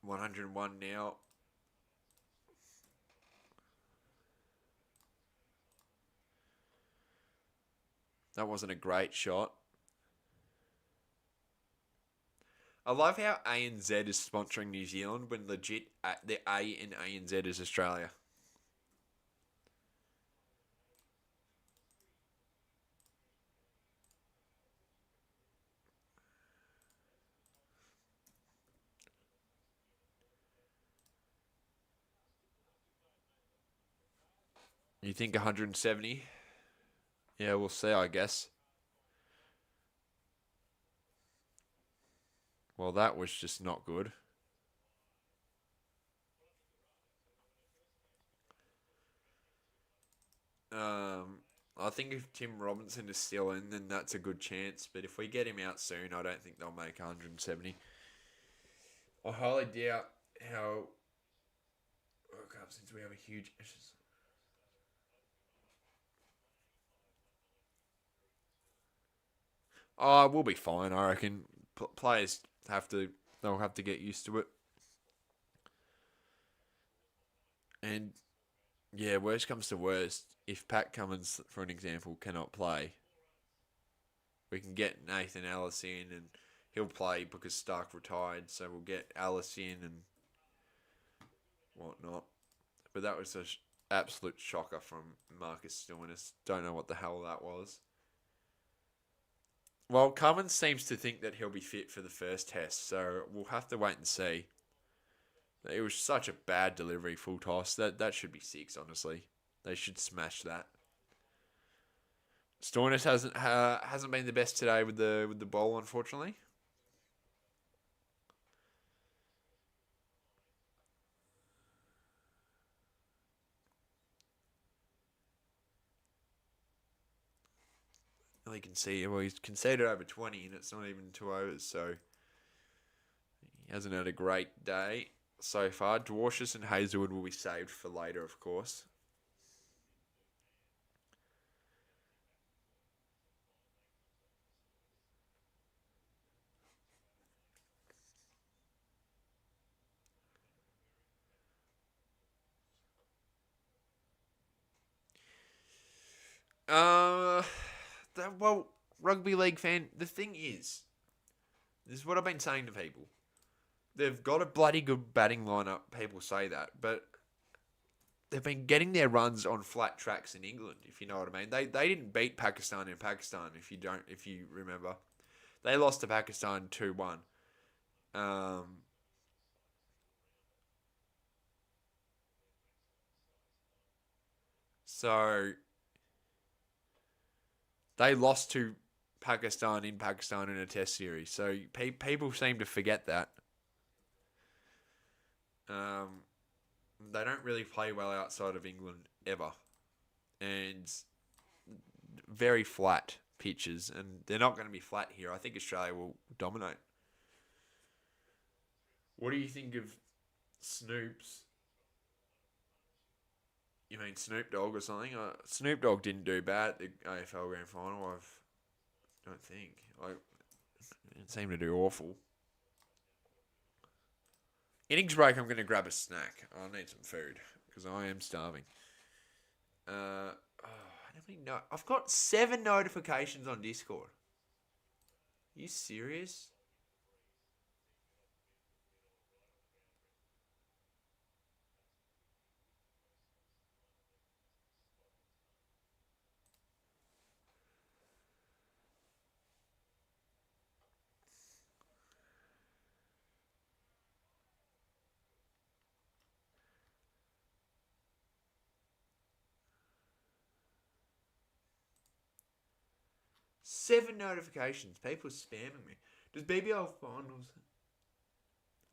101 now. That wasn't a great shot. I love how ANZ is sponsoring New Zealand when legit the A in ANZ is Australia. You think 170? Yeah, we'll see, I guess. Well, that was just not good. I think if Tim Robinson is still in, then that's a good chance. But if we get him out soon, I don't think they'll make 170. I highly doubt how World Cup since we have a huge. Oh, we'll be fine. I reckon players have to. They'll have to get used to it. And yeah, worst comes to worst, if Pat Cummins, for an example, cannot play, we can get Nathan Ellis in, and he'll play because Stark retired. So we'll get Ellis in and whatnot. But that was an absolute shocker from Marcus Stoinis. Don't know what the hell that was. Well, Cummins seems to think that he'll be fit for the first test, so we'll have to wait and see. It was such a bad delivery, full toss. That should be six, honestly. They should smash that. Stoinis hasn't been the best today with the ball, unfortunately. You can see, well, he's conceded over 20, and it's not even 2 overs, so he hasn't had a great day so far. Dwarshuis and Hazelwood will be saved for later, of course. Uh, well, rugby league fan, the thing is, this is what I've been saying to people. They've got a bloody good batting lineup. People say that, but they've been getting their runs on flat tracks in England. If you know what I mean, they didn't beat Pakistan in Pakistan. If you remember, they lost to Pakistan 2-1. Um, so they lost to Pakistan in a Test series. So people seem to forget that. Um, they don't really play well outside of England ever, and very flat pitches, and they're not going to be flat here. I think Australia will dominate. What do you think of Snoop's? You mean Snoop Dogg or something? Snoop Dogg didn't do bad at the AFL Grand Final. Don't think. It seemed to do awful. Innings break. I'm going to grab a snack. I need some food because I am starving. I don't even know. I've got 7 notifications on Discord. Are you serious? 7 notifications. People spamming me. Does BBL finals?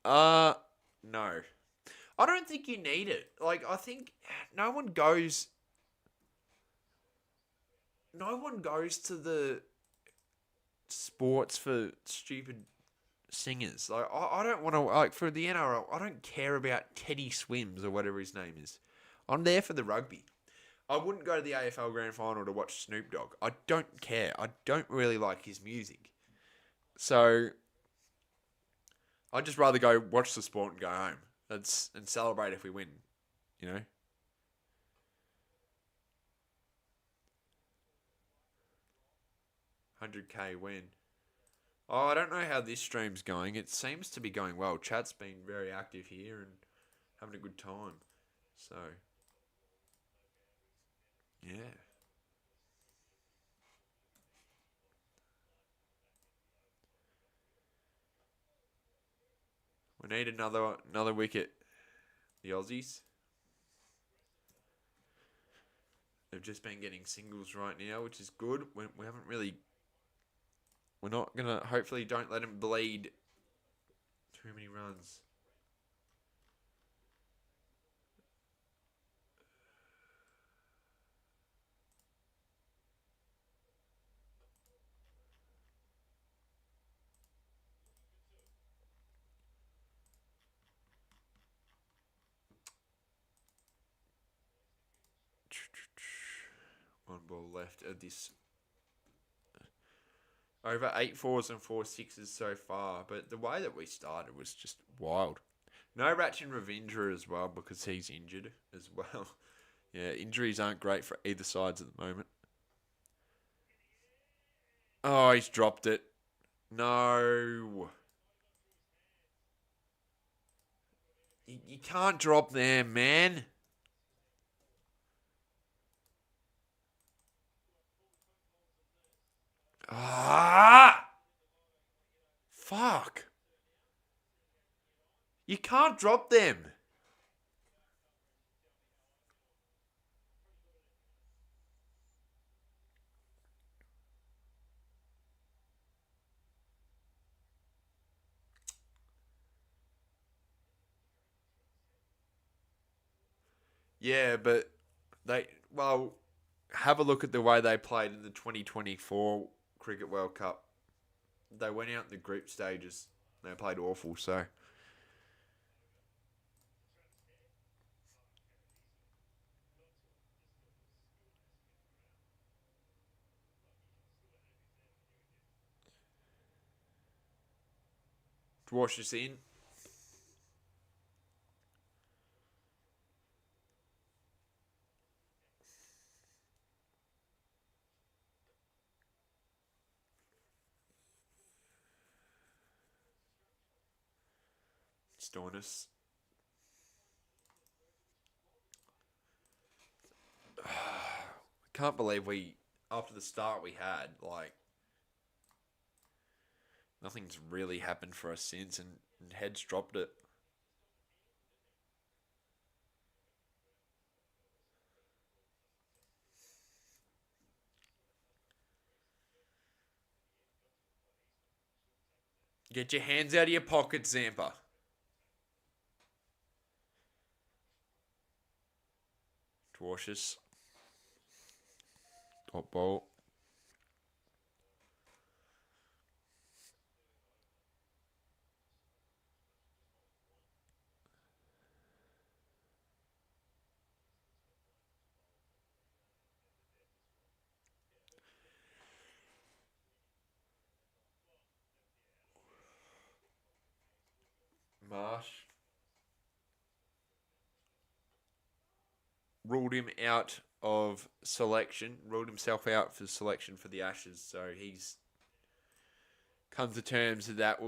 Uh, no. I don't think you need it. Like, I think no one goes. No one goes to the sports for stupid singers. Like, I don't want to, like, for the NRL, I don't care about Teddy Swims or whatever his name is. I'm there for the rugby. I wouldn't go to the AFL Grand Final to watch Snoop Dogg. I don't care. I don't really like his music. So, I'd just rather go watch the sport and go home. And celebrate if we win, you know? 100k win. Oh, I don't know how this stream's going. It seems to be going well. Chat's been very active here and having a good time. So, yeah. We need another wicket. The Aussies. They've just been getting singles right now, which is good. We haven't really. We're not gonna. Hopefully, don't let them bleed too many runs. One ball left of this. Over 8 4s and 4 6s so far, but the way that we started was just wild. No Ratchin Ravindra's as well because he's injured as well. Yeah, injuries aren't great for either sides at the moment. Oh, he's dropped it. No. You can't drop there, man. Ah! Fuck. You can't drop them. Yeah, but well, have a look at the way they played in the 2024 Cricket World Cup. They went out in the group stages. They played awful, so. Wash this in. Stornus. Can't believe after the start we had, like, nothing's really happened for us since, and Heads dropped it. Get your hands out of your pockets, Zampa. Dwarshus. Top ball. Marsh. Ruled him out of selection. Ruled himself out for selection for the Ashes. So he's come to terms that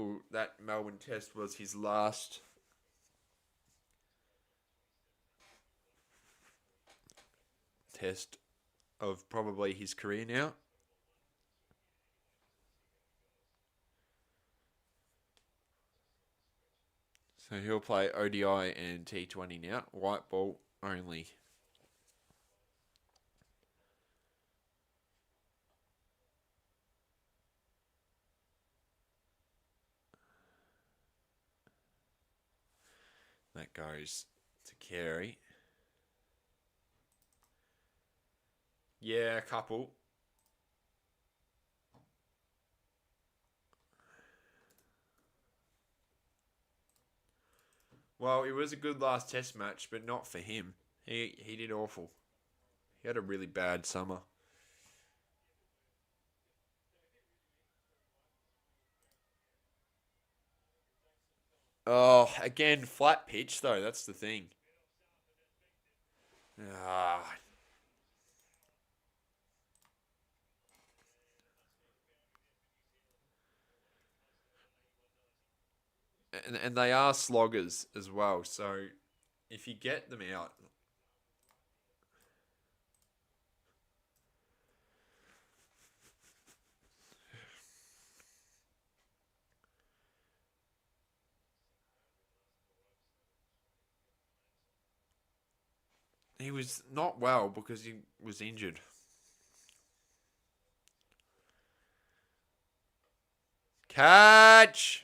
Melbourne Test was his last test of probably his career now. So he'll play ODI and T20 now. White ball only. That goes to Carey. Yeah, a couple. Well, it was a good last test match, but not for him. He did awful. He had a really bad summer. Oh, again, flat pitch though. That's the thing. Ah, and they are sloggers as well. So if you get them out, he was not well because he was injured. Catch.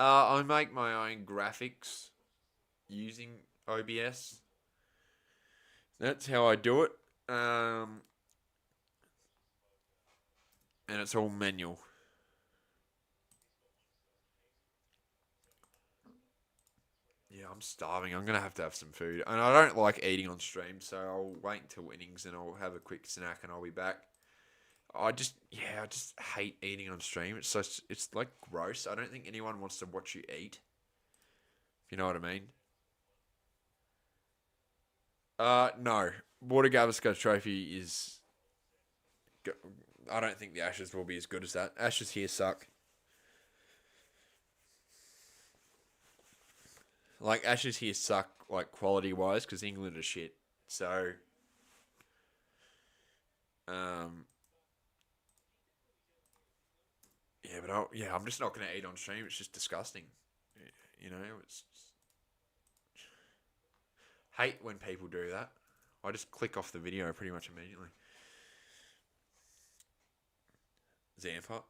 I make my own graphics using OBS. That's how I do it. And it's all manual. Yeah, I'm starving. I'm gonna have to have some food, and I don't like eating on stream, so I'll wait until innings and I'll have a quick snack and I'll be back. I just hate eating on stream. It's like gross. I don't think anyone wants to watch you eat. If you know what I mean. No. Water Gavaskar Trophy is. I don't think the Ashes will be as good as that. Ashes here suck. Like Ashes here suck, like quality wise, because England are shit. So, um, yeah, I'm just not gonna eat on stream. It's just disgusting. You know, it's hate when people do that. I just click off the video pretty much immediately. Zampa.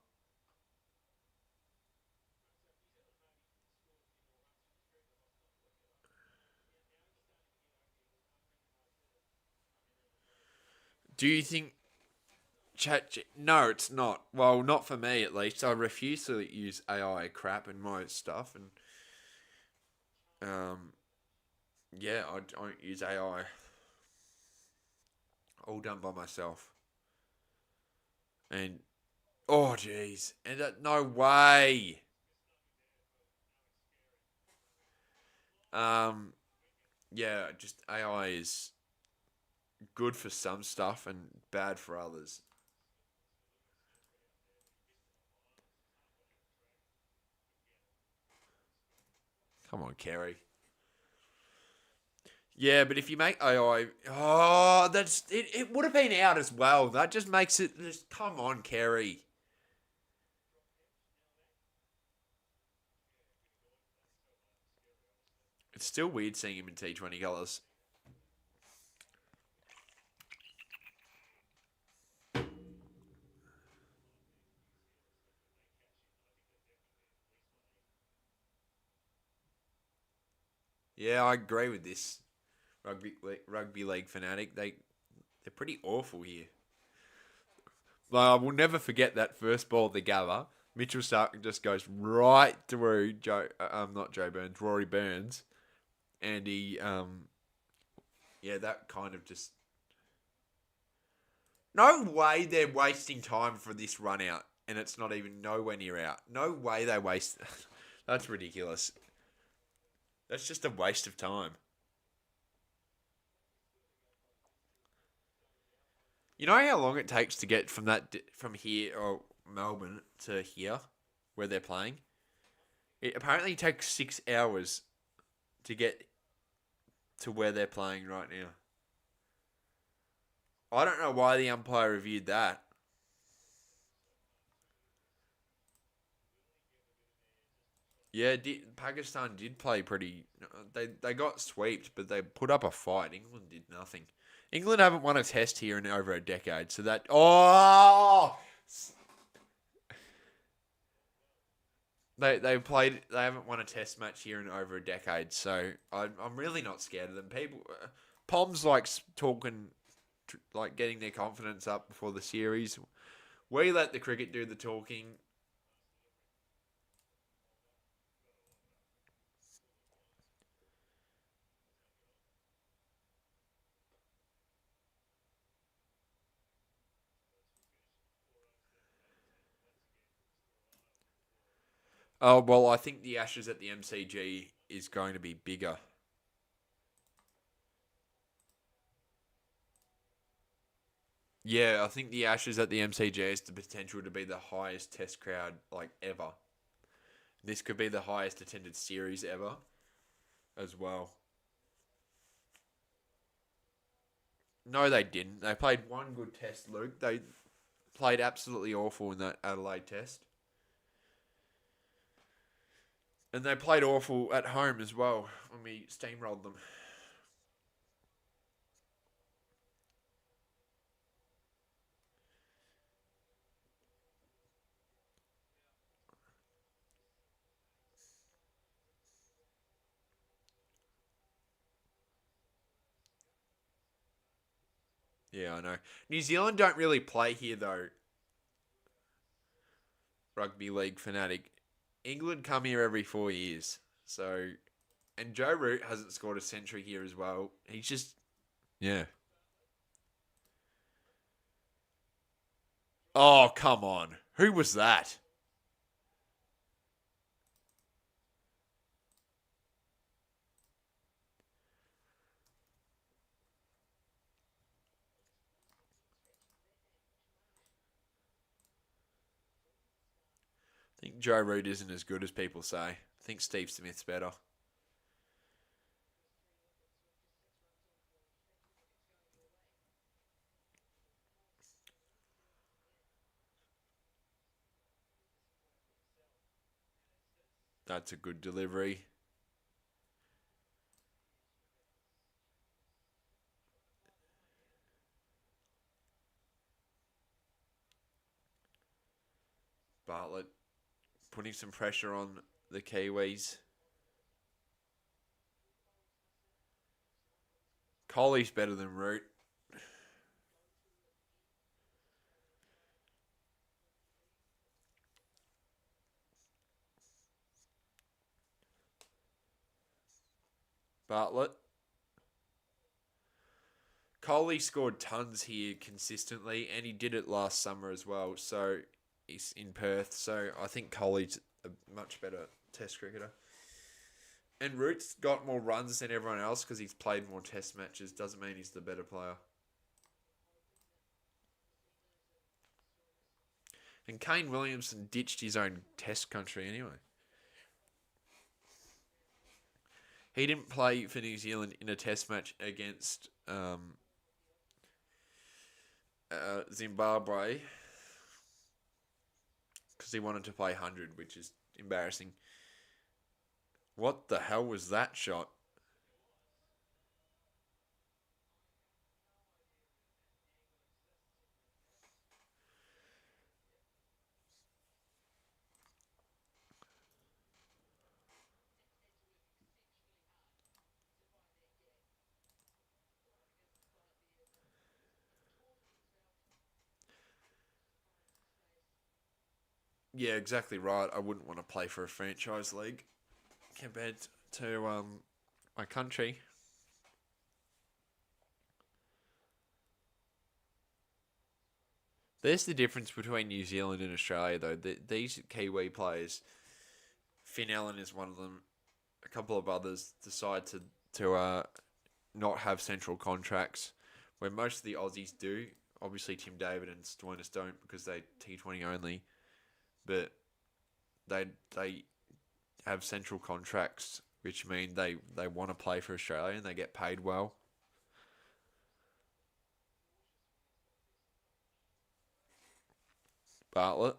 Do you think No, it's not. Well, not for me at least. I refuse to use AI crap in my stuff, and um, yeah, I don't use AI. All done by myself. And oh, jeez, and no way. Um, yeah, just AI is good for some stuff and bad for others. Come on, Kerry. Yeah, but if you make AI, oh, that's it. It would have been out as well. That just makes it. Just, come on, Kerry. It's still weird seeing him in T20 colours. Yeah, I agree with this. Rugby league fanatic. They're pretty awful here. Like, I will never forget that first ball of the Gabba. Mitchell Stark just goes right through not Joe Burns, Rory Burns, and yeah, that kind of just. No way they're wasting time for this run out, and it's not even nowhere near out. No way they waste. That's ridiculous. That's just a waste of time. You know how long it takes to get from here or Melbourne to here, where they're playing. It apparently takes 6 hours to get to where they're playing right now. I don't know why the umpire reviewed that. Yeah, Pakistan did play pretty. They got swept, but they put up a fight. England did nothing. England haven't won a test here in over a decade, so that They haven't won a test match here in over a decade, so I'm really not scared of them. People, Pom's like talking, like getting their confidence up before the series. We let the cricket do the talking. Oh well, I think the Ashes at the MCG is going to be bigger. Yeah, I think the Ashes at the MCG has the potential to be the highest test crowd like ever. This could be the highest attended series ever as well. No, they didn't. They played one good test, Luke. They played absolutely awful in that Adelaide test. And they played awful at home as well when we steamrolled them. Yeah, I know. New Zealand don't really play here though, rugby league fanatic. England come here every 4 years. So and Joe Root hasn't scored a century here as well. He's just yeah. Oh, come on. Who was that? I think Joe Root isn't as good as people say. I think Steve Smith's better. That's a good delivery. Bartlett putting some pressure on the Kiwis. Coley's better than Root. Bartlett. Coley scored tons here consistently, and he did it last summer as well. So he's in Perth. So I think Coley's a much better Test cricketer. And Root's got more runs than everyone else because he's played more Test matches. Doesn't mean he's the better player. And Kane Williamson ditched his own Test country anyway. He didn't play for New Zealand in a Test match against Zimbabwe because he wanted to play 100, which is embarrassing. What the hell was that shot? Yeah, exactly right. I wouldn't want to play for a franchise league compared to my country. There's the difference between New Zealand and Australia, though. These Kiwi players, Finn Allen is one of them. A couple of others decide to not have central contracts, where most of the Aussies do. Obviously, Tim David and Stoinis don't because they T20 only, but they they have central contracts, which mean they want to play for Australia and they get paid well. Bartlett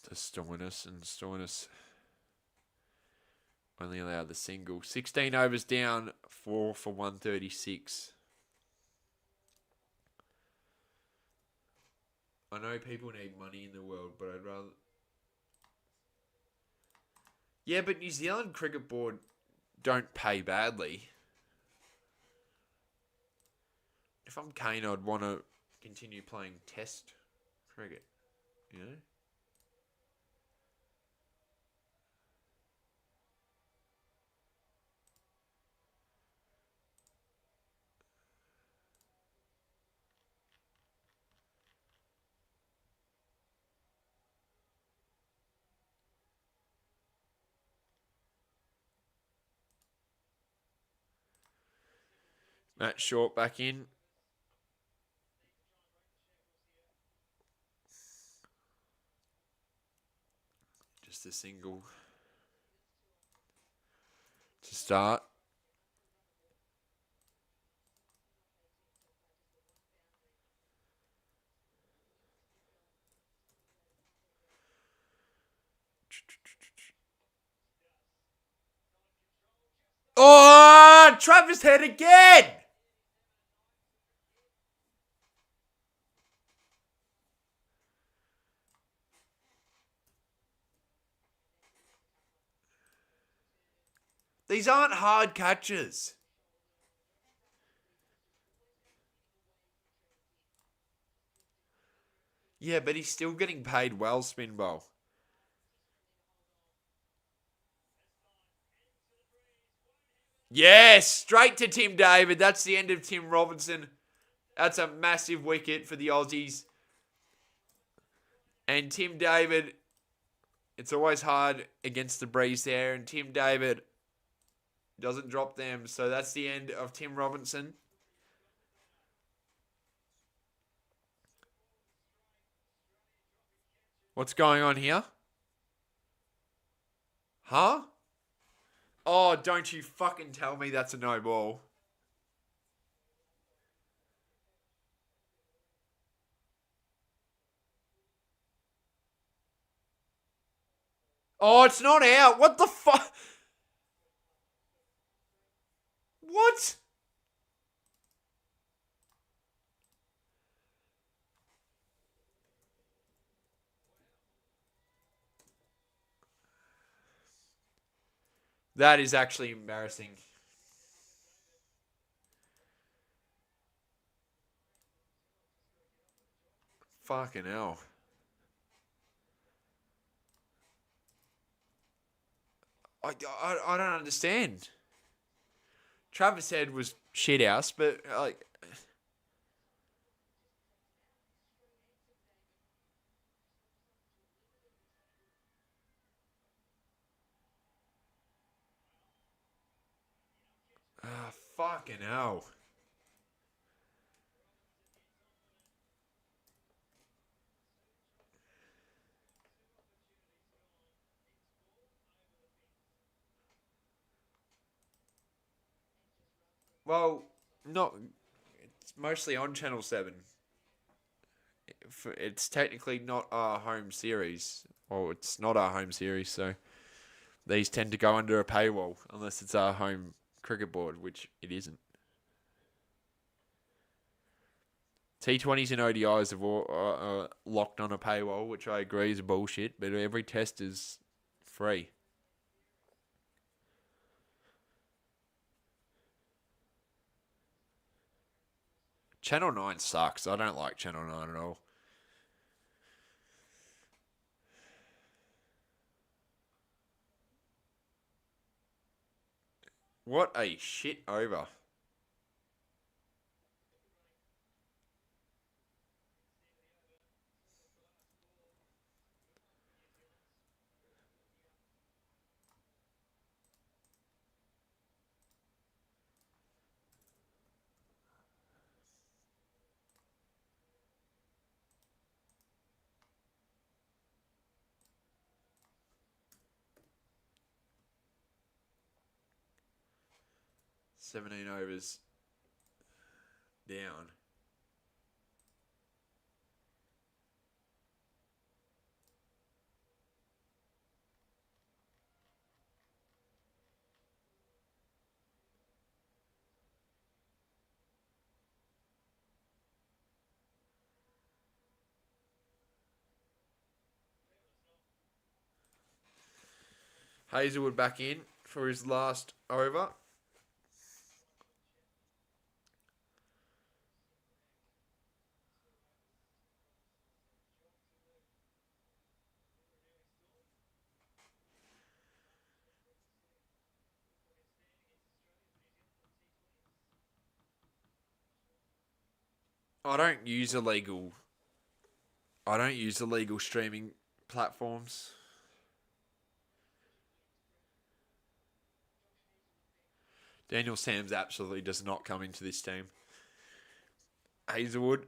to Stoinis, and Stoinis only allowed the single. 16 overs down, 4 for 136. I know people need money in the world, but I'd rather. Yeah, but New Zealand Cricket Board don't pay badly. If I'm Kane, I'd want to continue playing Test cricket. You know. Matt Short back in. Just a single to start. Oh, Travis Head again! These aren't hard catches. Yeah, but he's still getting paid well, Spin Bowl. Yes, straight to Tim David. That's the end of Tim Robinson. That's a massive wicket for the Aussies. And Tim David, it's always hard against the breeze there. And Tim David doesn't drop them. So that's the end of Tim Robinson. What's going on here? Huh? Oh, don't you fucking tell me that's a no ball. Oh, it's not out. What the fuck? What? That is actually embarrassing. Fucking hell. I don't understand. Travis Head was shit house, but like, fucking hell. Well, not. It's mostly on Channel 7. It's technically not our home series. Well, it's not our home series, so these tend to go under a paywall unless it's our home cricket board, which it isn't. T20s and ODIs have all locked on a paywall, which I agree is bullshit, but every test is free. Channel 9 sucks. I don't like Channel 9 at all. What a shit over. Seventeen overs down. Hazelwood back in for his last over. I don't use illegal. I don't use illegal streaming platforms. Daniel Sams absolutely does not come into this team. Hazelwood.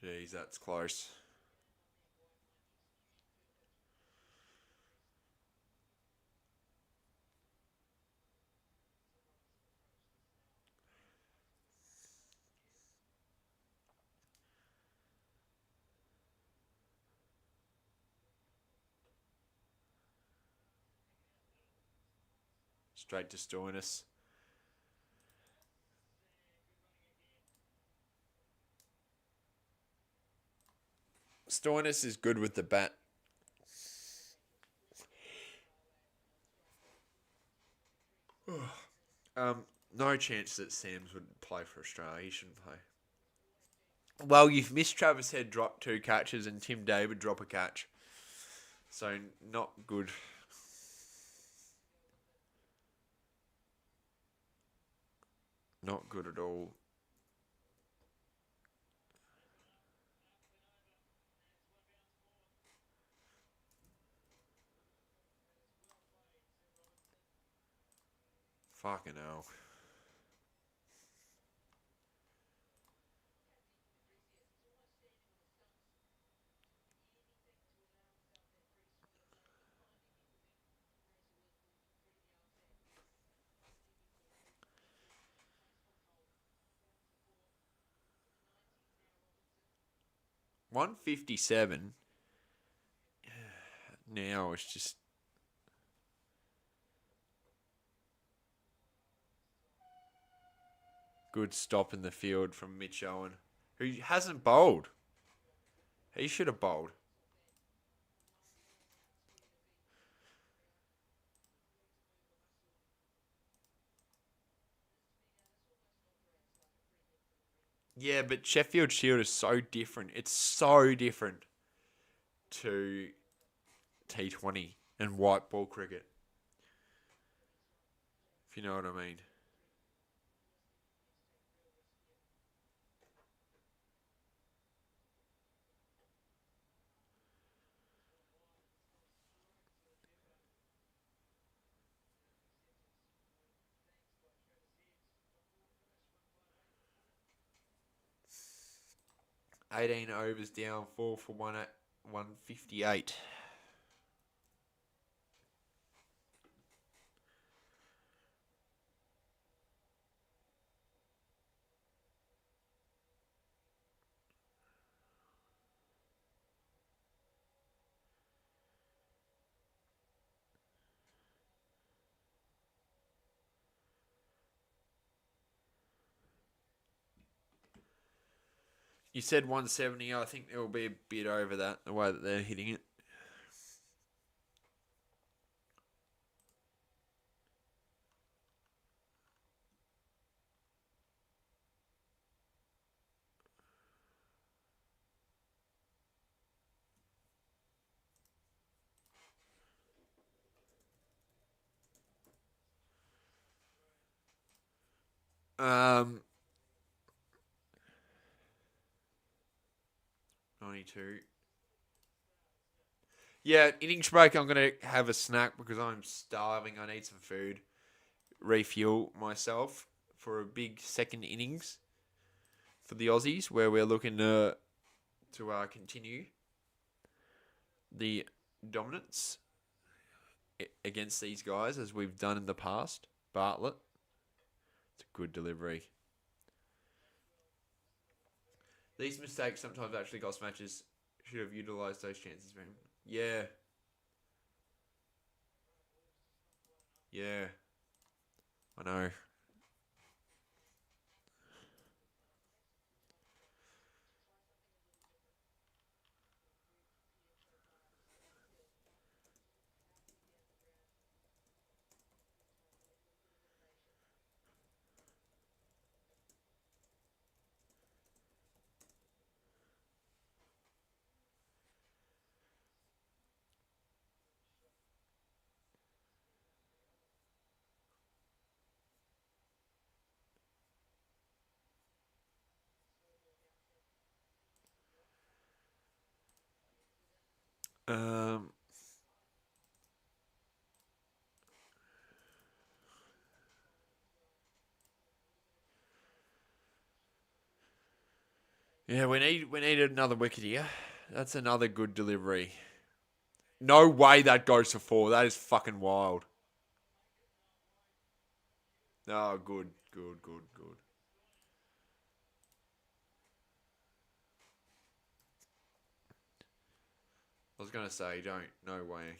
Jeez, that's close. Straight to Stoinis. Stoinis is good with the bat. No chance that Sams would play for Australia. He shouldn't play. Well, you've missed Travis Head drop 2 catches and Tim David drop a catch. So, not good. Not good at all. Fucking hell. $157. Now it's just good stop in the field from Mitch Owen, who hasn't bowled. He should have bowled. Yeah, but Sheffield Shield is so different. It's so different to T20 and white ball cricket, if you know what I mean. 18 overs down, 4 for 1 at 158. You said 170. I think it will be a bit over that, the way that they're hitting it. Um, 92. Yeah, innings break. I'm going to have a snack because I'm starving. I need some food. Refuel myself for a big second innings for the Aussies, where we're looking to continue the dominance against these guys as we've done in the past. Bartlett, it's a good delivery. These mistakes sometimes actually cost matches. Should have utilised those chances, man. Yeah. Yeah, I know. Um, yeah, we need another wicket here. That's another good delivery. No way that goes for four. That is fucking wild. Oh, good, good, good, good. I was gonna say, don't. No way.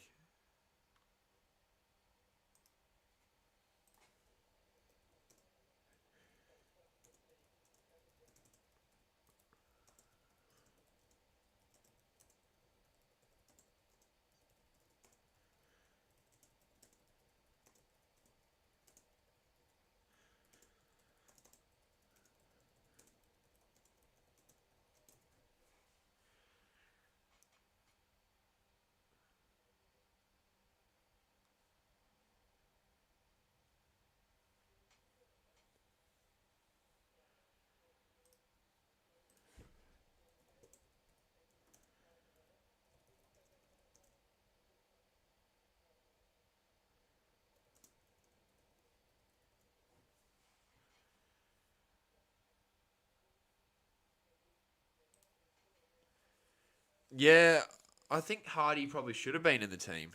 Yeah, I think Hardy probably should have been in the team.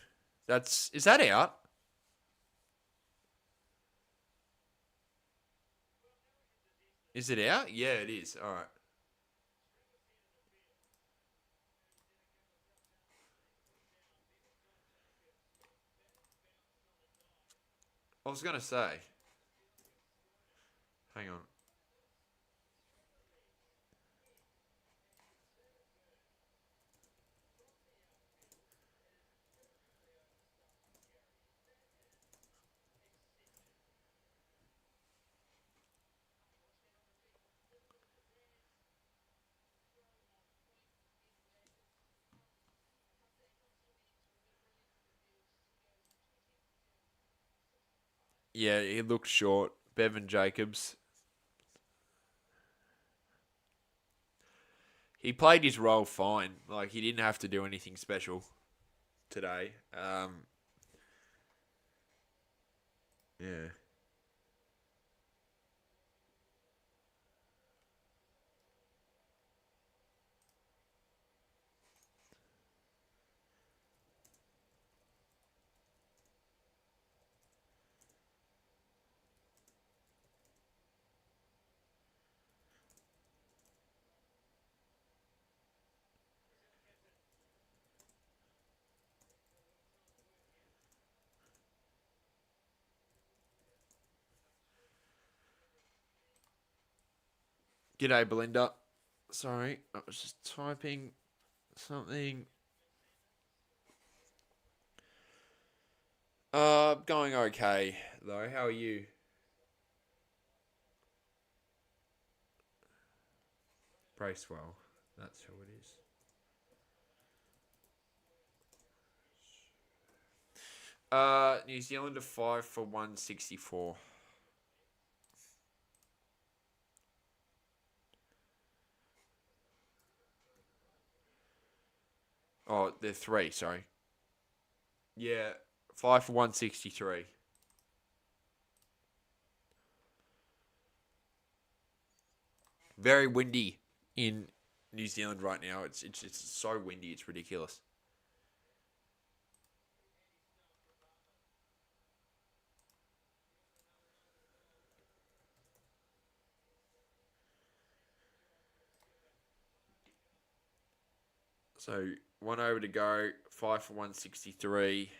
Is that out? Is it out? Yeah, it is. All right. I was gonna say. Hang on. Yeah, he looked short. Bevan Jacobs. He played his role fine. Like he didn't have to do anything special today. Yeah. G'day, Belinda. Sorry, I was just typing something. Going okay though. How are you? Bracewell. That's who it is. New Zealand are 5 for 164. Oh, they're three. Sorry. Yeah, 5 for 163. Very windy in New Zealand right now. It's so windy. It's ridiculous. So 1 over to go. 5 for 163.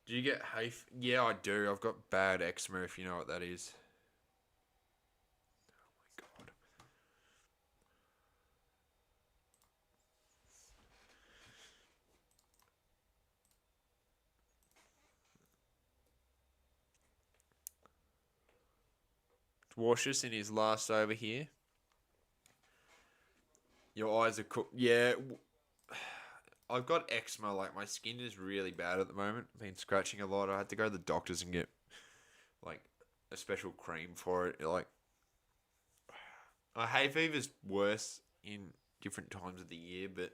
Do you get hay? Yeah, I do. I've got bad eczema, if you know what that is. God. Dwarshus in his last over here. Your eyes are cooked. Yeah, I've got eczema. Like my skin is really bad at the moment. I've been scratching a lot. I had to go to the doctors and get like a special cream for it. Like hay fever's worse in different times of the year, but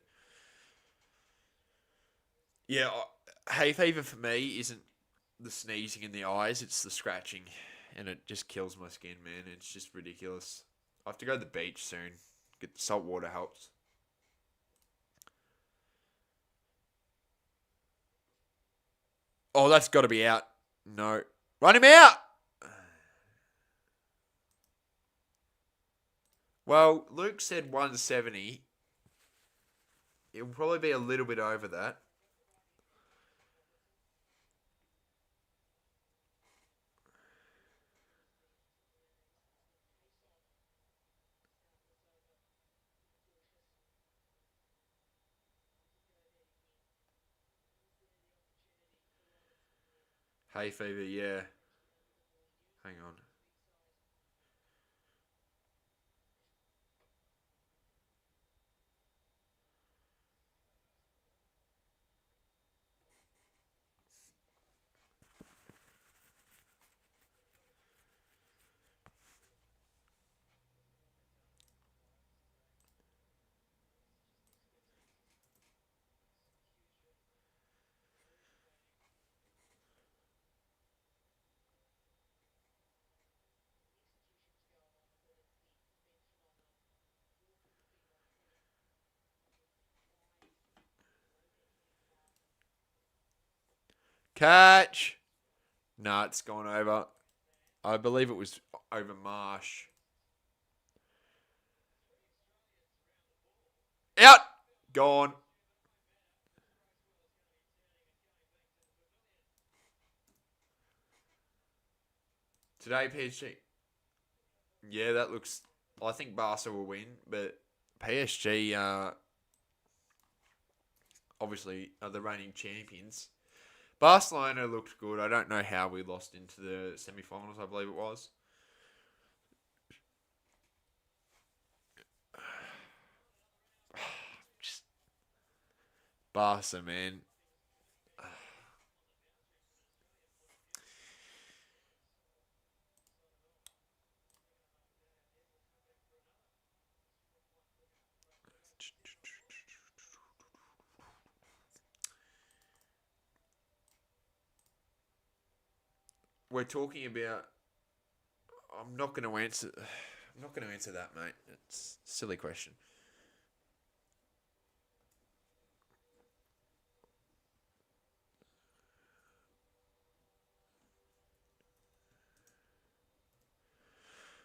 yeah, hay fever for me isn't the sneezing in the eyes; it's the scratching, and it just kills my skin, man. It's just ridiculous. I have to go to the beach soon. Get salt water helps. Oh, that's got to be out. No, run him out. Well, Luke said 170. It'll probably be a little bit over that. Hay fever, yeah. Hang on. Catch. Nah, it's gone over. I believe it was over Marsh. Out. Gone. Today, PSG. Yeah, that looks. I think Barca will win, but PSG, obviously, are the reigning champions. Barcelona looked good. I don't know how we lost into the semi-finals. I believe it was. Just Barca, man. We're talking about. I'm not going to answer. I'm not going to answer that, mate. It's a silly question.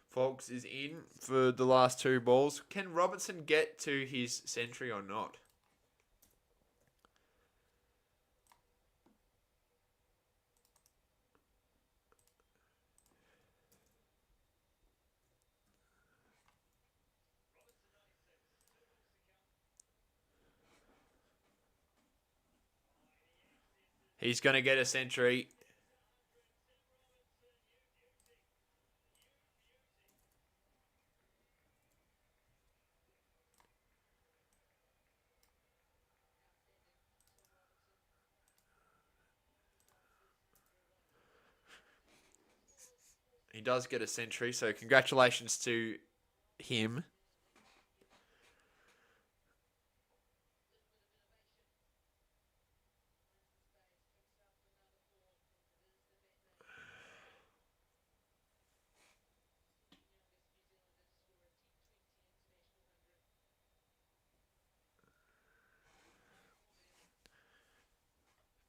Fox is in for the last two balls. Can Robertson get to his century or not? He's going to get a century. He does get a century, so congratulations to him.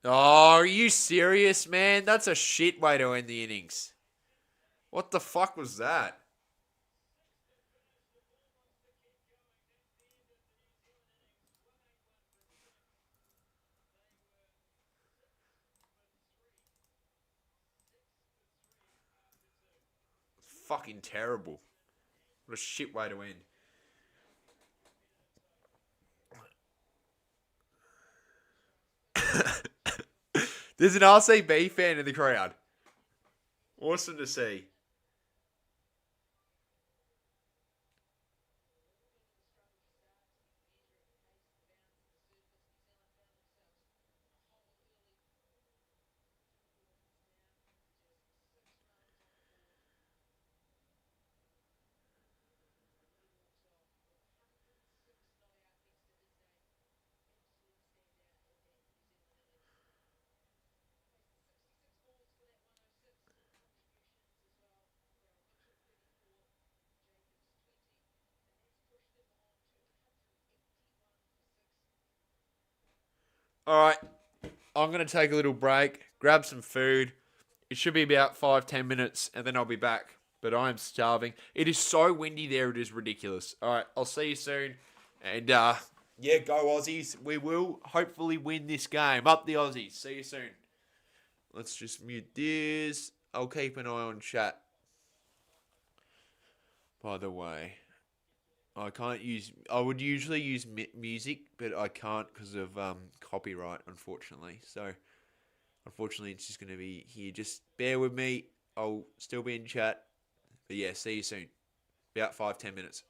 Oh, are you serious, man? That's a shit way to end the innings. What the fuck was that? fucking terrible. What a shit way to end. There's an RCB fan in the crowd. Awesome to see. All right, I'm going to take a little break, grab some food. It should be about 5-10 minutes, and then I'll be back. But I am starving. It is so windy there, it is ridiculous. All right, I'll see you soon. And yeah, go Aussies. We will hopefully win this game. Up the Aussies. See you soon. Let's just mute this. I'll keep an eye on chat. By the way, I can't use. I would usually use music, but I can't because of copyright, unfortunately. So, unfortunately, it's just going to be here. Just bear with me. I'll still be in chat. But yeah, see you soon. About 5-10 minutes.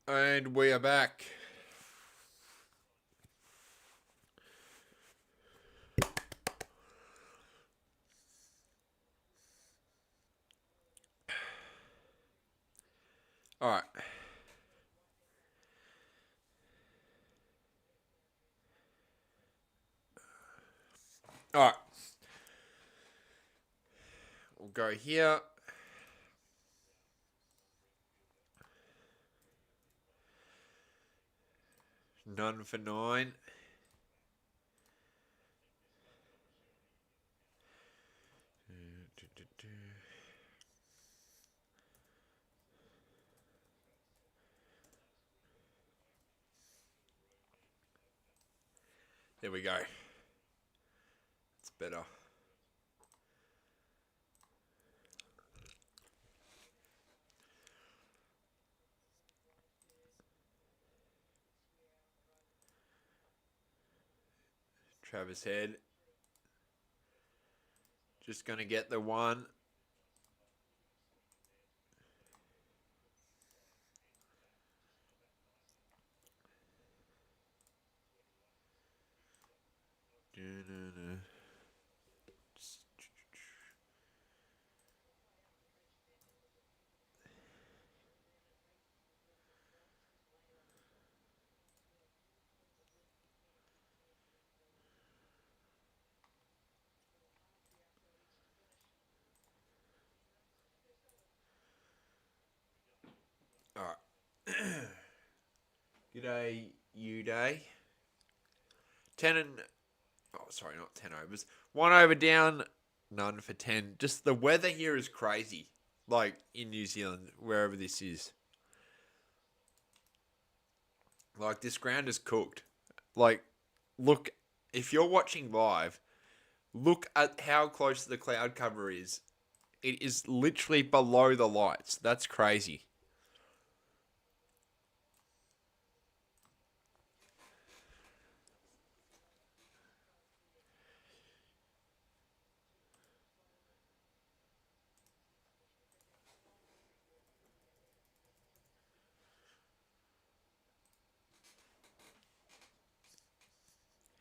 And we are back. All right. All right. We'll go here. None for 9. There we go. It's better. Travis Head. Just going to get the 1. All right. G'day, you day. 10 and... Oh, sorry, not 10 overs. 1 over down, none for 10. Just the weather here is crazy. Like, in New Zealand, wherever this is. Like, this ground is cooked. Like, look, if you're watching live, look at how close the cloud cover is. It is literally below the lights. That's crazy.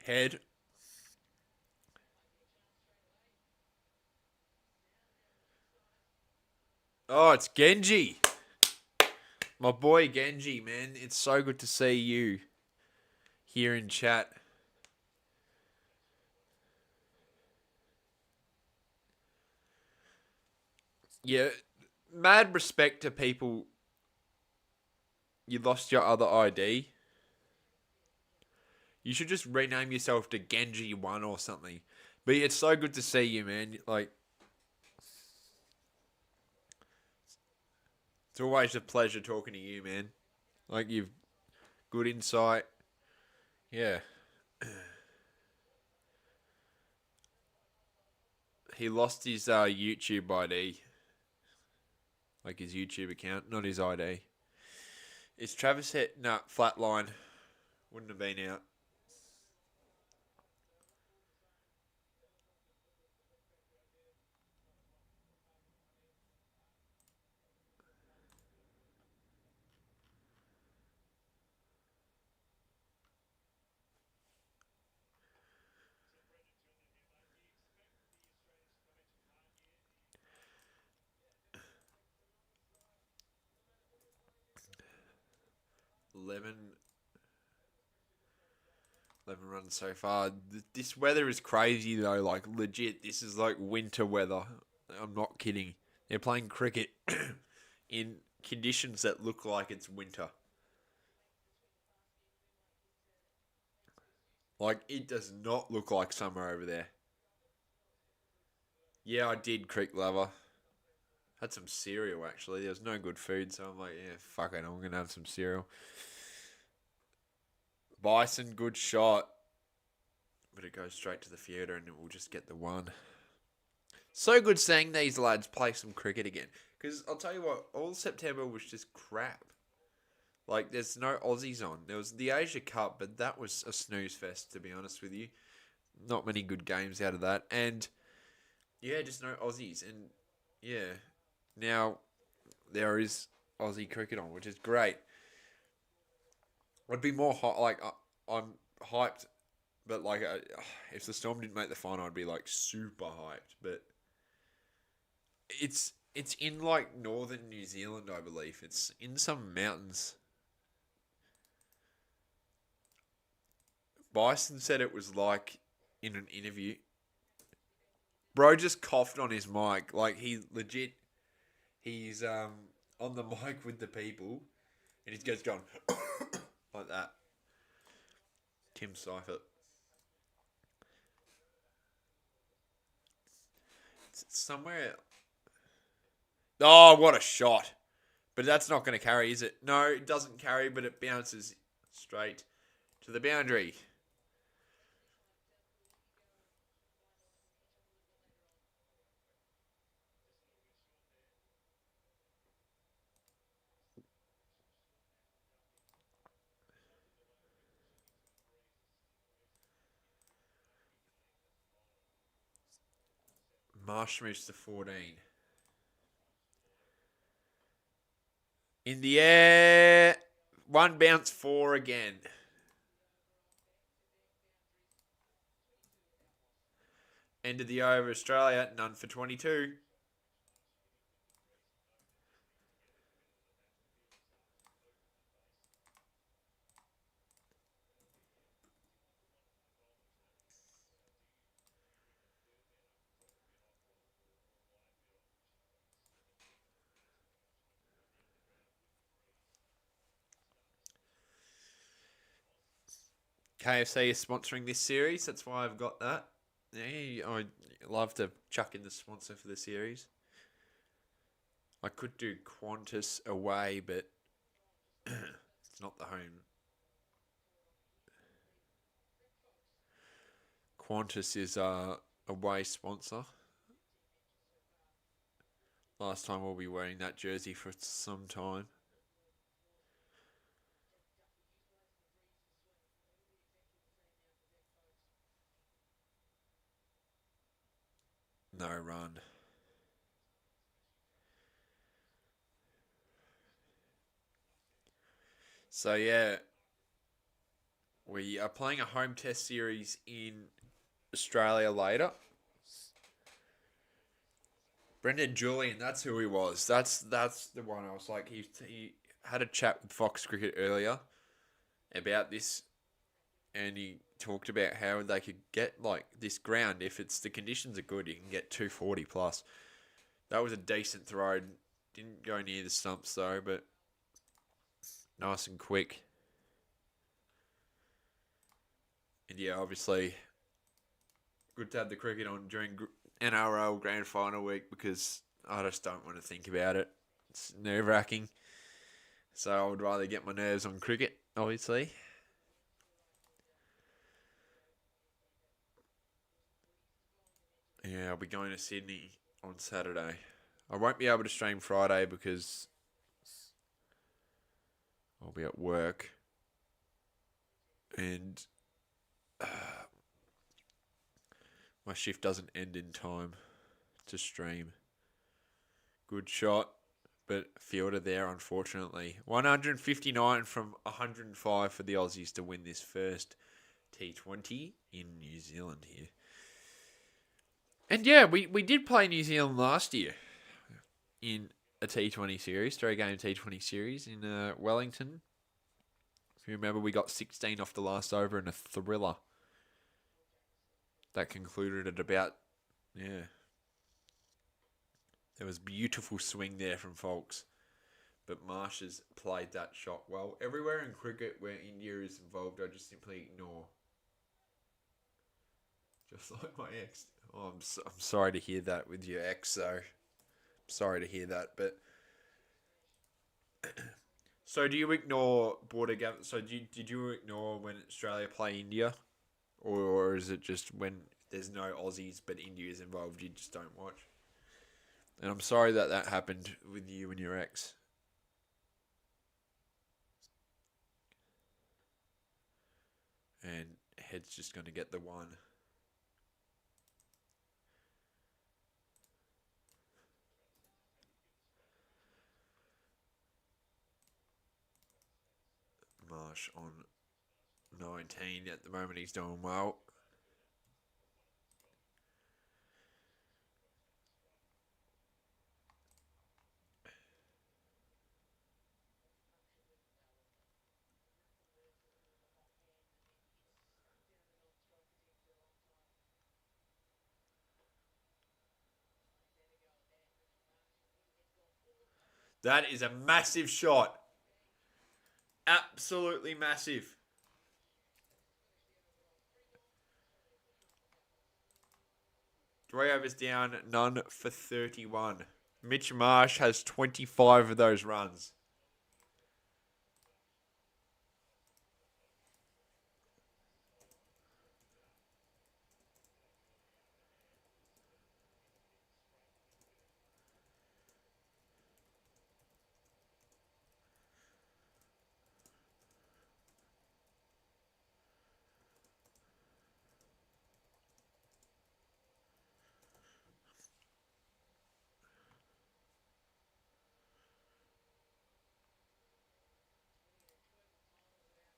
Head. Oh, it's Genji. My boy Genji, man. It's so good to see you here in chat. Yeah, mad respect to people. You lost your other ID. You should just rename yourself to Genji One or something. But it's so good to see you, man. Like, it's always a pleasure talking to you, man. Like, you've good insight. Yeah. He lost his YouTube ID. Like his YouTube account, not his ID. Is Travis hit? Nah, flatline. Wouldn't have been out. Eleven 11 runs so far. This weather is crazy though. Like legit, this is like winter weather. I'm not kidding. They're playing cricket in conditions that look like it's winter. Like it does not look like summer over there. Yeah, I did, Creek Lover. Had some cereal actually. There was no good food, so I'm like, yeah, fuck it. I'm gonna have some cereal. Bison, good shot, but it goes straight to the fielder, and it will just get the 1. So good seeing these lads play some cricket again. Because I'll tell you what, all September was just crap. Like, there's no Aussies on. There was the Asia Cup, but that was a snooze fest, to be honest with you. Not many good games out of that. And, yeah, just no Aussies. And, yeah, now there is Aussie cricket on, which is great. I'd be more hot. Like I'm hyped, but like if the Storm didn't make the final, I'd be like super hyped. But it's in like northern New Zealand, I believe. It's in some mountains. Bison said it was like in an interview. Bro just coughed on his mic. Like he legit he's on the mic with the people and he goes going like that. Tim Seifert. It's somewhere. Oh, what a shot. But that's not going to carry, is it? No, it doesn't carry, but it bounces straight to the boundary. Marsh moves to 14. In the air. One bounce, four again. End of the over, Australia. None for 22. KFC is sponsoring this series. That's why I've got that. Yeah, I'd love to chuck in the sponsor for the series. I could do Qantas away, but it's not the home. Qantas is a away sponsor. Last time we'll be wearing that jersey for some time. No run. So yeah, we are playing a home test series in Australia later. Brendan Julian, that's who he was. That's the one. I was like, he had a chat with Fox Cricket earlier about this, and he talked about how they could get like this ground if it's the conditions are good, you can get 240 plus. That was a decent throw. Didn't go near the stumps though, but nice and quick. And yeah, obviously, good to have the cricket on during NRL Grand Final week because I just don't want to think about it. It's nerve wracking. So I would rather get my nerves on cricket, obviously. Yeah, I'll be going to Sydney on Saturday. I won't be able to stream Friday because I'll be at work. And my shift doesn't end in time to stream. Good shot, but fielder there, unfortunately. 159 from 105 for the Aussies to win this first T20 in New Zealand here. And yeah, we did play New Zealand last year in a T20 series, 3-game T20 series in Wellington. If you remember, we got 16 off the last over in a thriller. That concluded at about, yeah. There was beautiful swing there from Folks. But Marsh has played that shot well. Everywhere in cricket where India is involved, I just simply ignore. Just like my ex. Oh, I'm sorry to hear that with your ex, though. Sorry to hear that, but so do you ignore border gap? So did you ignore when Australia play India, or is it just when there's no Aussies but India is involved, you just don't watch? And I'm sorry that happened with you and your ex. And Head's just going to get the one. Marsh on 19 at the moment. He's doing well. That is a massive shot. Absolutely massive. 3 overs down, none for 31. Mitch Marsh has 25 of those runs.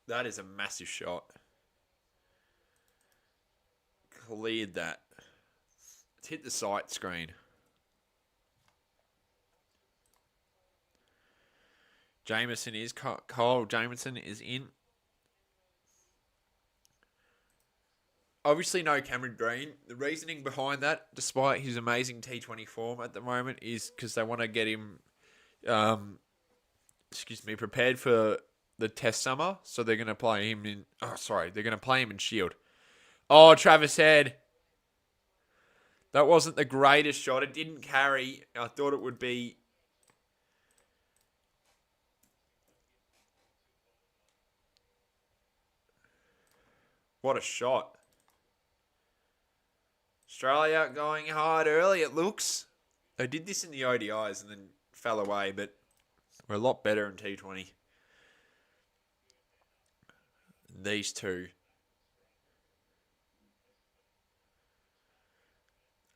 That is a massive shot. Cleared that. It's hit the sight screen. Jameson is Kyle Jameson is in. Obviously, no Cameron Green. The reasoning behind that, despite his amazing T20 form at the moment, is because they want to get him, prepared for the Test summer. So they're going to play him in. Oh, sorry, they're going to play him in Shield. Oh, Travis Head. That wasn't the greatest shot. It didn't carry. I thought it would be. What a shot. Australia going hard early, it looks. They did this in the ODIs and then fell away, but we're a lot better in T20. These two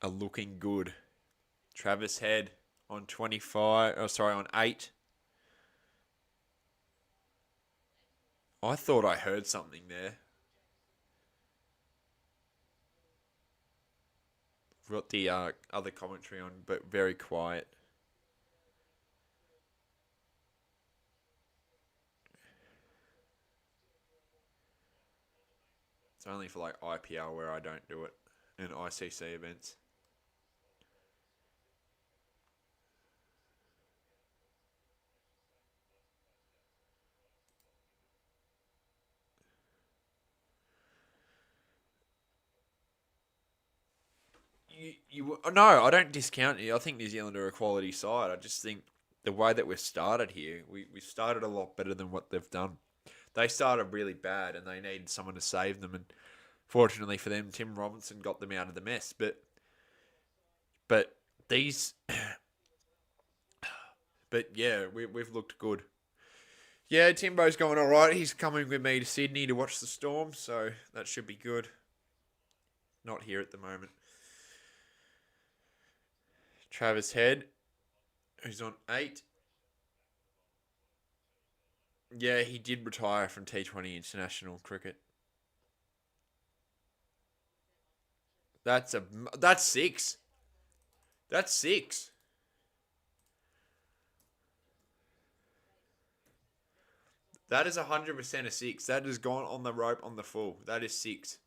are looking good. Travis Head on 25. Oh, sorry, on 8. I thought I heard something there. I've got the other commentary on, but very quiet. It's only for like IPL where I don't do it, and ICC events. No, I don't discount it. I think New Zealand are a quality side. I just think the way that we've started here, we started a lot better than what they've done. They started really bad and they needed someone to save them. And fortunately for them, Tim Robinson got them out of the mess. But these, but yeah, we've looked good. Yeah, Timbo's going all right. He's coming with me to Sydney to watch the Storm, so that should be good. Not here at the moment. Travis Head, who's on 8. Yeah, he did retire from T20 international cricket. That's 6. That's 6. That is 100% a 6. That has gone on the rope on the full. That is 6.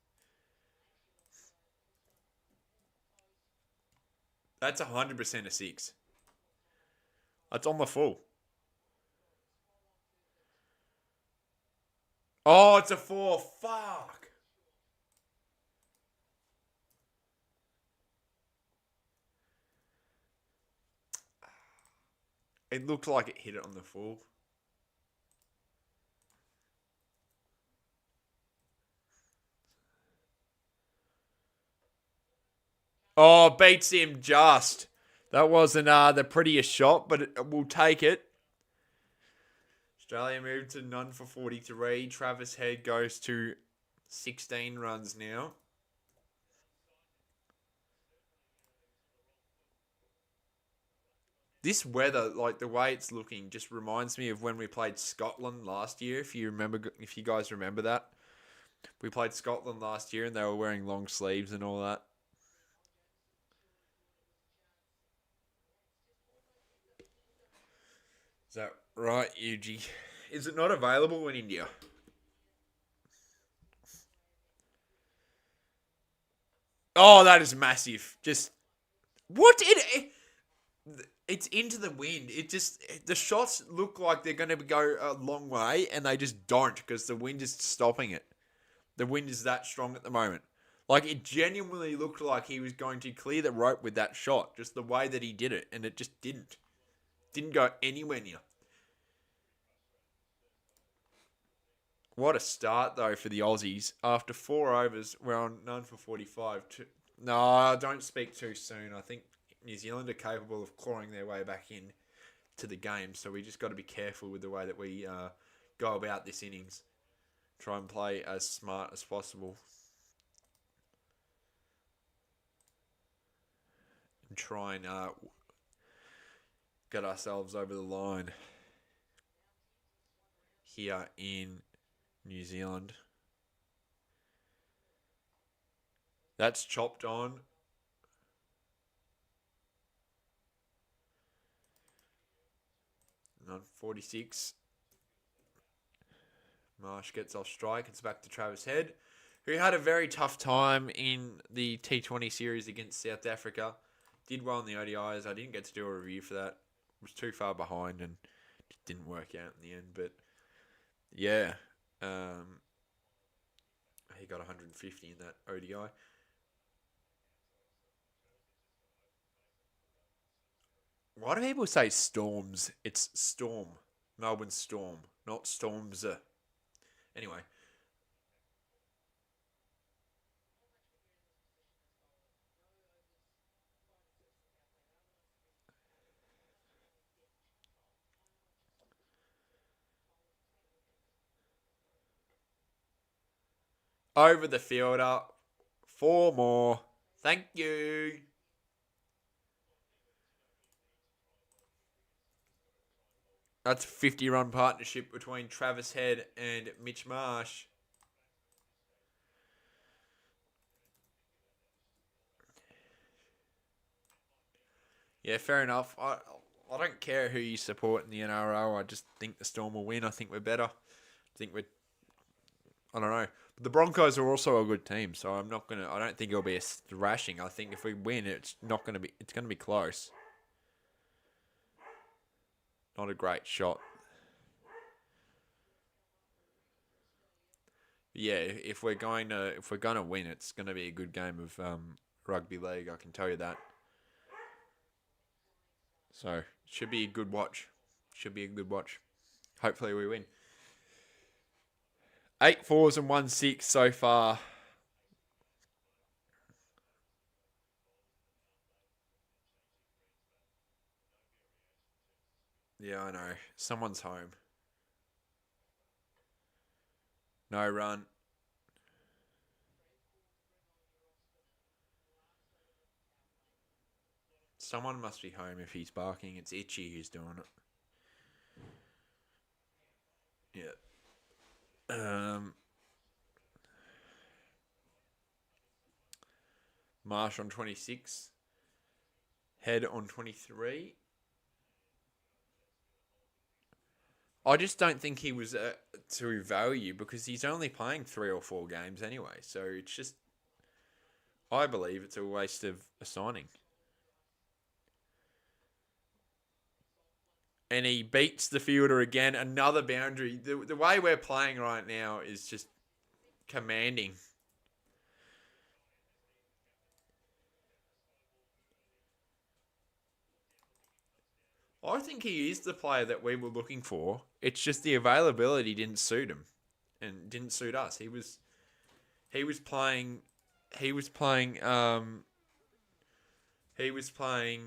That's 100% a 6. That's on the full. Oh, it's a 4. Fuck. It looked like it hit it on the full. Oh, beats him just. That wasn't the prettiest shot, but we'll take it. Australia moved to none for 43. Travis Head goes to 16 runs now. This weather, like the way it's looking, just reminds me of when we played Scotland last year. If you guys remember that, we played Scotland last year and they were wearing long sleeves and all that. Is that right, Yuji? Is it not available in India? Oh, that is massive. Just what it's into the wind. It just the shots look like they're going to go a long way, and they just don't because the wind is stopping it. The wind is that strong at the moment. Like it genuinely looked like he was going to clear the rope with that shot, just the way that he did it, and it just didn't. Didn't go anywhere near. What a start though for the Aussies. After 4 overs, we're on none for 45. No, don't speak too soon. I think New Zealand are capable of clawing their way back in to the game, so we just got to be careful with the way that we go about this innings. Try and play as smart as possible. And try and get ourselves over the line here in New Zealand. That's chopped on. On 46. Marsh gets off strike. It's back to Travis Head, who had a very tough time in the T20 series against South Africa. Did well in the ODIs. I didn't get to do a review for that. Was too far behind and just didn't work out in the end. But yeah, he got 150 in that ODI. Why do people say Storms? It's Storm. Melbourne Storm, not Storms. Anyway, over the fielder. 4 more. Thank you. That's a 50-run partnership between Travis Head and Mitch Marsh. Yeah, fair enough. I don't care who you support in the NRL. I just think the Storm will win. I think we're better. I think we're. I don't know. But the Broncos are also a good team, so I'm not gonna. I don't think it'll be a thrashing. I think if we win, it's not gonna be. It's gonna be close. Not a great shot. Yeah, if we're gonna win, it's gonna be a good game of rugby league. I can tell you that. So it should be a good watch. Should be a good watch. Hopefully we win. 8 4s and 1 6 so far. Yeah, I know. Someone's home. No run. Someone must be home if he's barking. It's Itchy who's doing it. Yeah. Marsh on 26. Head on 23. I just don't think he was to value because he's only playing 3 or 4 games anyway. So it's just, I believe it's a waste of a signing. And he beats the fielder again. Another boundary. The way we're playing right now is just commanding. I think he is the player that we were looking for. It's just the availability didn't suit him, and didn't suit us. He was playing he was playing he was playing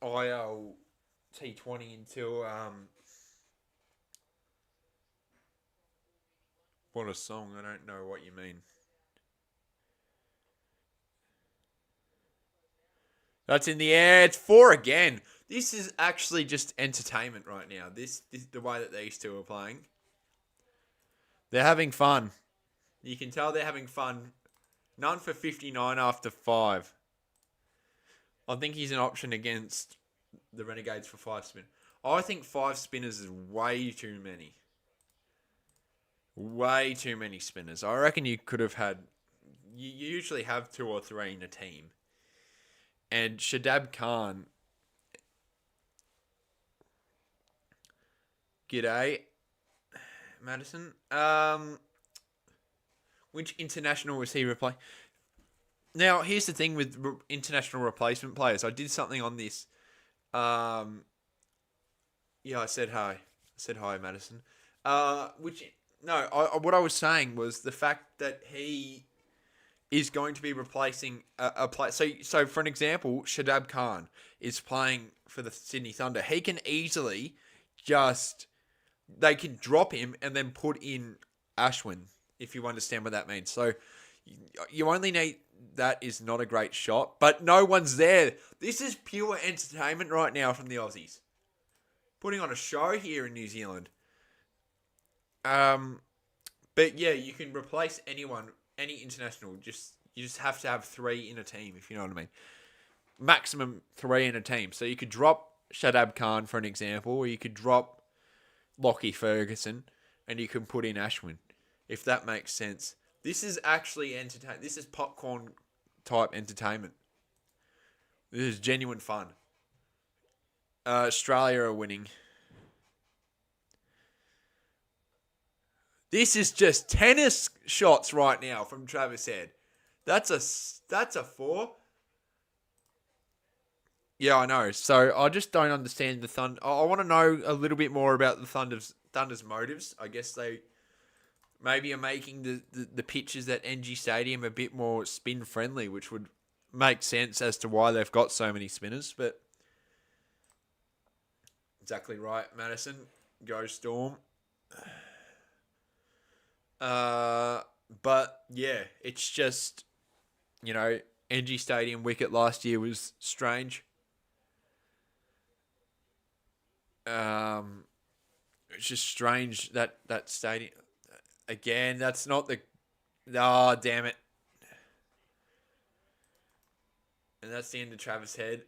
IL T20 until what a song. I don't know what you mean. That's in the air. It's 4 again. This is actually just entertainment right now. This the way that these two are playing. They're having fun. You can tell they're having fun. None for 59 after 5. I think he's an option against the Renegades for 5 spin. I think 5 spinners is way too many. Way too many spinners. I reckon you could have had. You usually have 2 or 3 in a team. And Shadab Khan. G'day, Madison. Which international was he replacing? Now, here's the thing with international replacement players. I did something on this. Yeah, I said hi. I said hi, Madison. What I was saying was the fact that he is going to be replacing a player. So for an example, Shadab Khan is playing for the Sydney Thunder. He can easily just they can drop him and then put in Ashwin, if you understand what that means. So you only need that is not a great shot, but no one's there. This is pure entertainment right now from the Aussies. Putting on a show here in New Zealand. But yeah, you can replace anyone, any international. You just have to have 3 in a team, if you know what I mean. Maximum 3 in a team. So you could drop Shadab Khan for an example, or you could drop Lockie Ferguson, and you can put in Ashwin, if that makes sense. This is actually entertain. This is popcorn type entertainment. This is genuine fun. Australia are winning. This is just tennis shots right now from Travis Head. That's a 4. Yeah, I know. So I just don't understand the Thunder. I want to know a little bit more about the Thunder's motives. I guess they maybe are making the pitches at NG Stadium a bit more spin friendly, which would make sense as to why they've got so many spinners. But exactly right, Madison. Go Storm. But yeah, it's just, NG Stadium wicket last year was strange. It's just strange that stadium. Again, that's not the. Oh, damn it. And that's the end of Travis Head.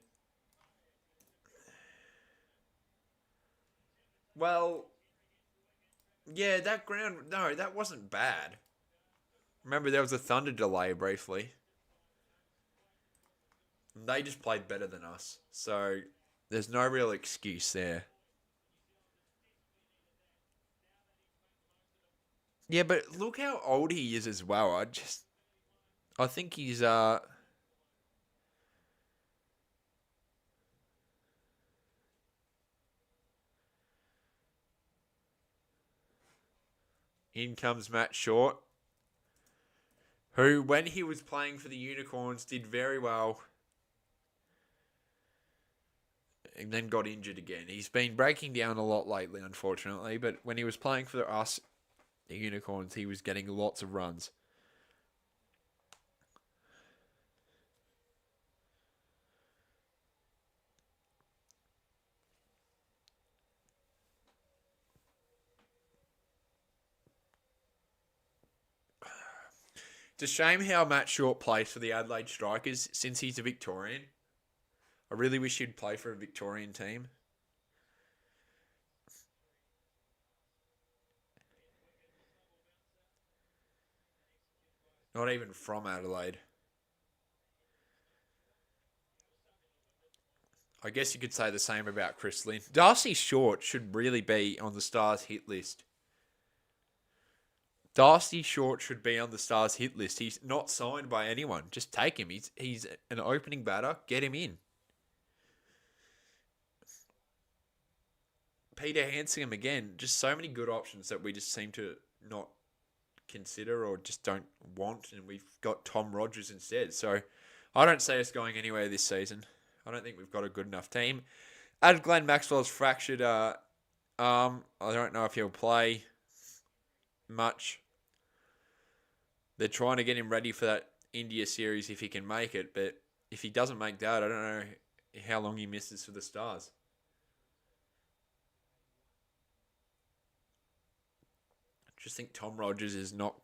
Well, yeah, that ground. No, that wasn't bad. Remember, there was a thunder delay briefly. They just played better than us. So, there's no real excuse there. Yeah, but look how old he is as well. I think he's in comes Matt Short, who when he was playing for the Unicorns did very well and then got injured again. He's been breaking down a lot lately, unfortunately, but when he was playing for us, the Unicorns, he was getting lots of runs. It's a shame how Matt Short plays for the Adelaide Strikers since he's a Victorian. I really wish he'd play for a Victorian team. Not even from Adelaide. I guess you could say the same about Chris Lynn. Darcy Short should really be on the Stars hit list. Darcy Short should be on the Stars hit list. He's not signed by anyone. Just take him. He's an opening batter. Get him in. Peter Handscomb again. Just so many good options that we just seem to not consider or just don't want, and we've got Tom Rogers instead. So I don't see us going anywhere this season. I don't think we've got a good enough team. As Glenn Maxwell's fractured arm, I don't know if he'll play much. They're trying to get him ready for that India series if he can make it, but if he doesn't make that, I don't know how long he misses for the Stars. I just think Tom Rogers is not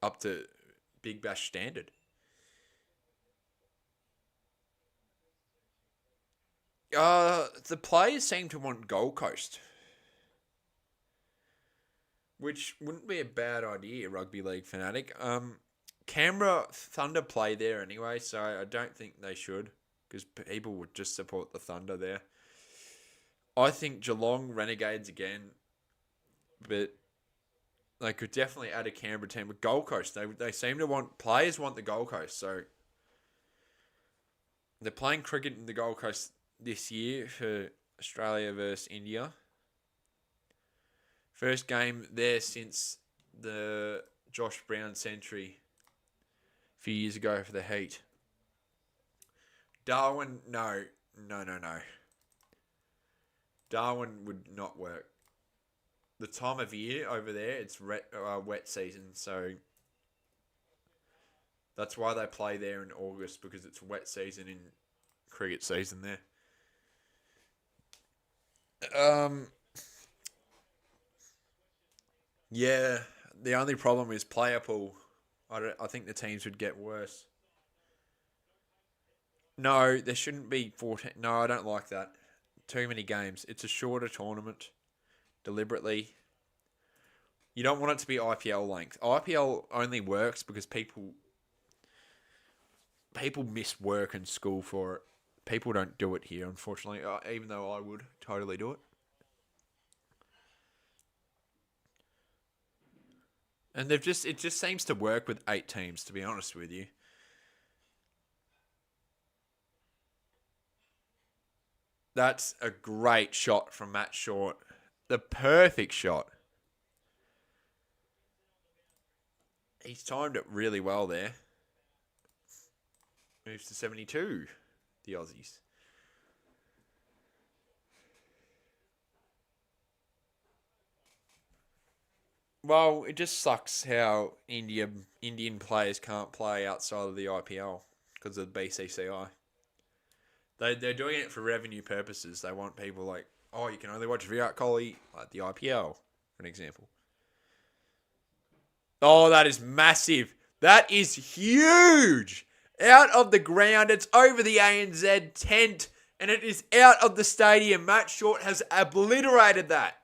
up to Big Bash standard. The players seem to want Gold Coast, which wouldn't be a bad idea, rugby league fanatic. Canberra Thunder play there anyway, so I don't think they should, because people would just support the Thunder there. I think Geelong Renegades again, but they could definitely add a Canberra team. But Gold Coast, they seem to want the Gold Coast, so they're playing cricket in the Gold Coast this year for Australia versus India. First game there since the Josh Brown century a few years ago for the Heat. Darwin, no. Darwin would not work. The time of year over there, it's wet season, so that's why they play there in August, because it's wet season in cricket season there. Yeah, the only problem is player pool. I think the teams would get worse. No, there shouldn't be 14. No, I don't like that. Too many games. It's a shorter tournament, deliberately. You don't want it to be IPL length. IPL only works because people miss work and school for it. People don't do it here, unfortunately, even though I would totally do it. And it just seems to work with 8 teams, to be honest with you. That's a great shot from Matt Short. The perfect shot. He's timed it really well there. Moves to 72, the Aussies. Well, it just sucks how Indian players can't play outside of the IPL because of the BCCI. They're doing it for revenue purposes. They want people like, oh, you can only watch Virat Kohli at the IPL, for an example. Oh, that is massive. That is huge. Out of the ground. It's over the ANZ tent. And it is out of the stadium. Matt Short has obliterated that.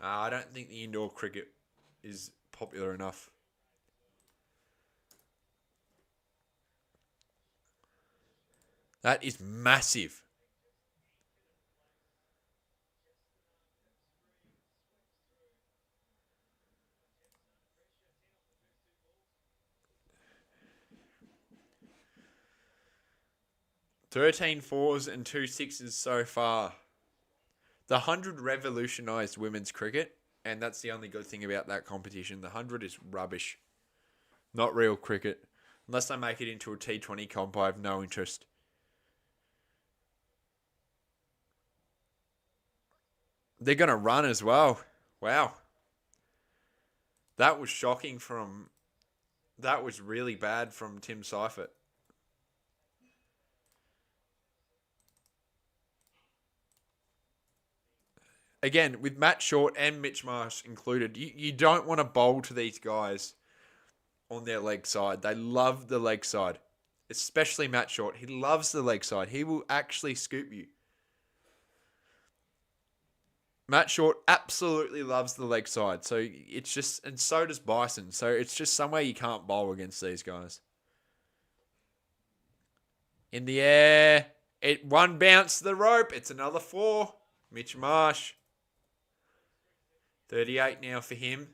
I don't think the indoor cricket is popular enough. That is massive. Thirteen fours and 2 6s so far. The 100 revolutionised women's cricket, and that's the only good thing about that competition. The 100 is rubbish. Not real cricket. Unless they make it into a T20 comp, I have no interest. They're going to run as well. Wow. That was shocking from... That was really bad from Tim Seifert. Again, with Matt Short and Mitch Marsh included, you don't want to bowl to these guys on their leg side. They love the leg side. Especially Matt Short. He loves the leg side. He will actually scoop you. Matt Short absolutely loves the leg side. So it's just, and so does Bison. So it's just somewhere you can't bowl against these guys. In the air. It one bounce to the rope. It's another 4. Mitch Marsh. 38 now for him.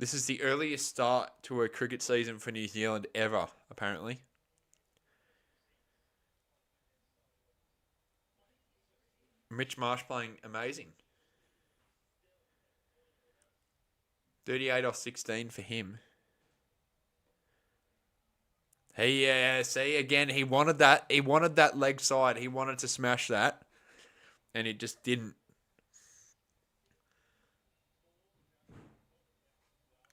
This is the earliest start to a cricket season for New Zealand ever, apparently. Mitch Marsh playing amazing. 38 off 16 for him. See again. He wanted that. He wanted that leg side. He wanted to smash that, and it just didn't.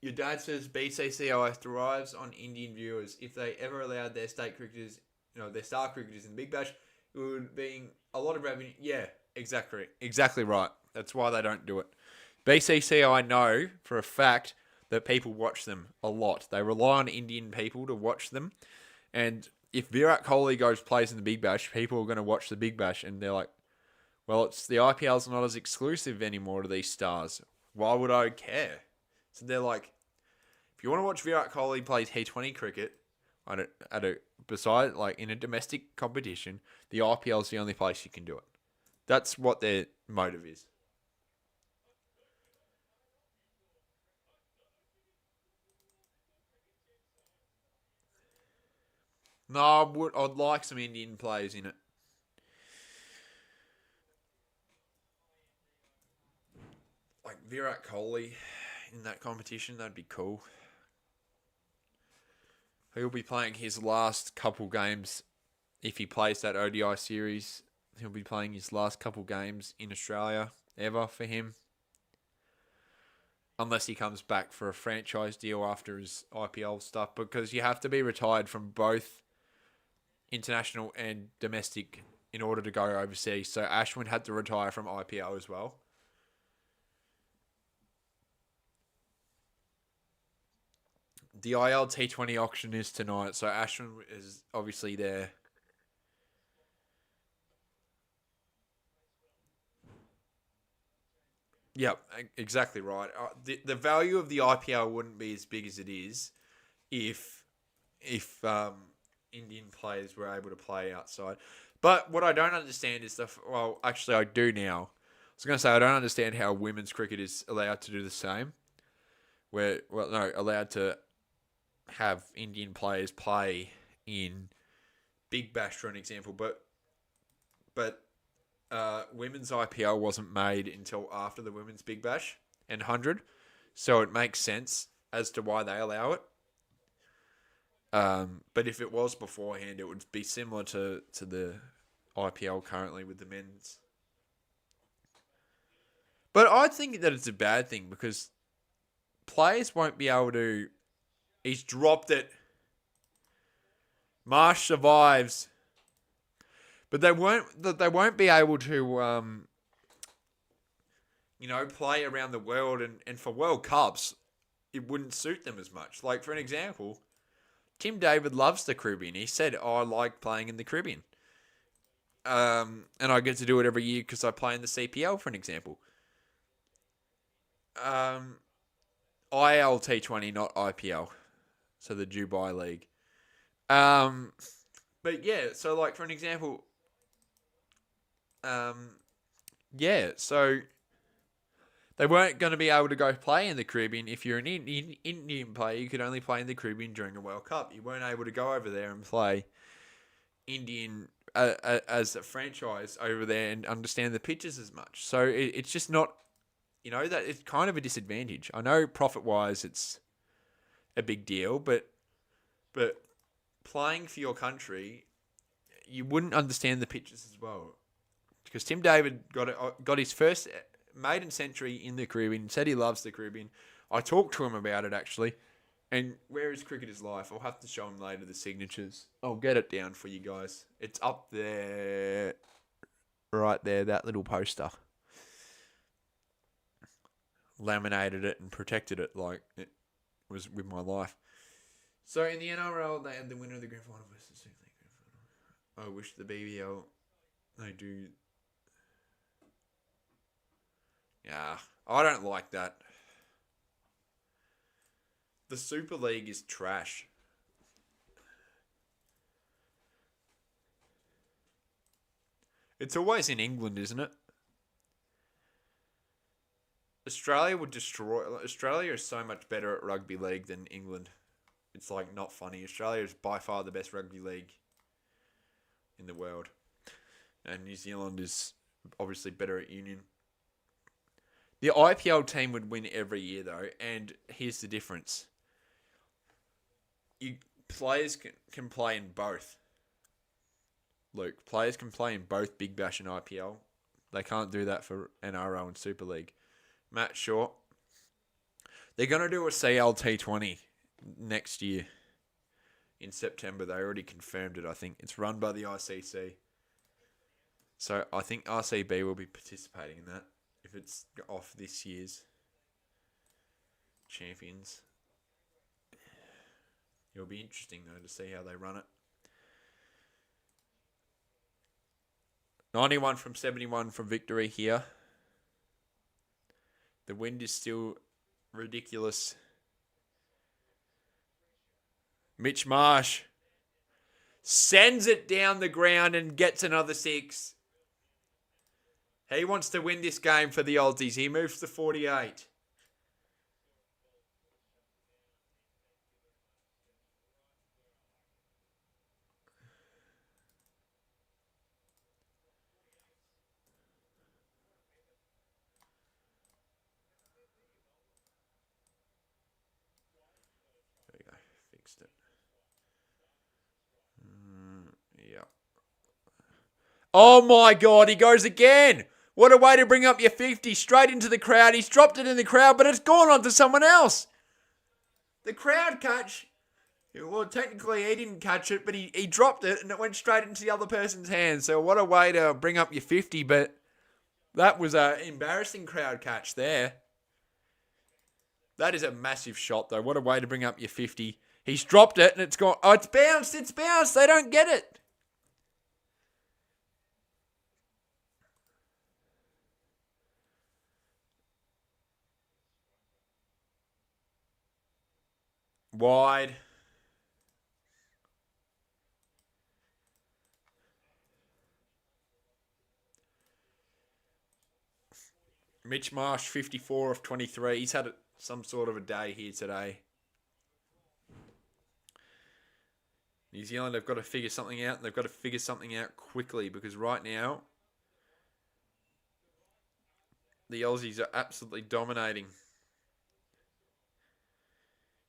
Your dad says BCCI thrives on Indian viewers. If they ever allowed their state cricketers, their star cricketers in the Big Bash, it would be a lot of revenue. Yeah, exactly right. That's why they don't do it. BCCI know for a fact that people watch them a lot. They rely on Indian people to watch them, and if Virat Kohli goes plays in the Big Bash, people are going to watch the Big Bash, and they're like, well, it's the IPL's not as exclusive anymore to these stars. Why would I care? So they're like, if you want to watch Virat Kohli play T20 cricket beside like in a domestic competition, the IPL is the only place you can do it. That's what their motive is. No, I'd like some Indian players in it. Like Virat Kohli in that competition, that'd be cool. He'll be playing his last couple games if he plays that ODI series. He'll be playing his last couple games in Australia ever for him, unless he comes back for a franchise deal after his IPL stuff. Because you have to be retired from both international and domestic in order to go overseas. So Ashwin had to retire from IPL as well. The IL T20 auction is tonight, so Ashwin is obviously there. Yep, exactly right. The value of the IPL wouldn't be as big as it is if if Indian players were able to play outside. But what I don't understand is well, actually I do now. I was going to say I don't understand how women's cricket is allowed to do the same. Where well, no, allowed to have Indian players play in Big Bash for an example, but women's IPL wasn't made until after the women's Big Bash and 100, so it makes sense as to why they allow it. But if it was beforehand, it would be similar to the IPL currently with the men's. But I think that it's a bad thing because players won't be able to. He's dropped it. Marsh survives, but they won't be able to play around the world and for World Cups, it wouldn't suit them as much. Like for an example, Tim David loves the Caribbean. He said, oh, I like playing in the Caribbean. And I get to do it every year because I play in the CPL, for an example. Um, ILT20, not IPL. So the Dubai League. Um, but yeah, so like for an example, um, yeah, so they weren't going to be able to go play in the Caribbean. If you're an Indian player, you could only play in the Caribbean during a World Cup. You weren't able to go over there and play Indian as a franchise over there and understand the pitches as much. So it's just not, that it's kind of a disadvantage. I know profit wise, it's a big deal, but playing for your country, you wouldn't understand the pitches as well. Because Tim David got his first maiden century in the Caribbean. Said he loves the Caribbean. I talked to him about it actually. And where is Cricketer's Life? I'll have to show him later the signatures. I'll get it down for you guys. It's up there, right there, that little poster. Laminated it and protected it like it was with my life. So in the NRL, they had the winner of the grand final versus Super League grand final. I wish the BBL they do. Yeah, I don't like that. The Super League is trash. It's always in England, isn't it? Australia would destroy. Australia is so much better at rugby league than England. It's like not funny. Australia is by far the best rugby league in the world, and New Zealand is obviously better at union. The IPL team would win every year though, and here's the difference: you players can play in both. Luke, players can play in both Big Bash and IPL. They can't do that for NRL and Super League. Matt Short. They're going to do a CLT20 next year in September. They already confirmed it, I think. It's run by the ICC. So I think RCB will be participating in that if it's off this year's champions. It'll be interesting, though, to see how they run it. 91 from 71 from victory here. The wind is still ridiculous. Mitch Marsh sends it down the ground and gets another 6. He wants to win this game for the Aussies. He moves to 48. There we go. Fixed it. Yeah. Oh my God, he goes again. What a way to bring up your 50 straight into the crowd. He's dropped it in the crowd, but it's gone on to someone else. The crowd catch. Well, technically he didn't catch it, but he dropped it and it went straight into the other person's hands. So what a way to bring up your 50, but that was an embarrassing crowd catch there. That is a massive shot, though. What a way to bring up your 50. He's dropped it and it's gone. Oh, it's bounced. It's bounced. They don't get it. Wide. Mitch Marsh, 54 of 23. He's had some sort of a day here today. New Zealand have got to figure something out. They've got to figure something out quickly because right now, the Aussies are absolutely dominating.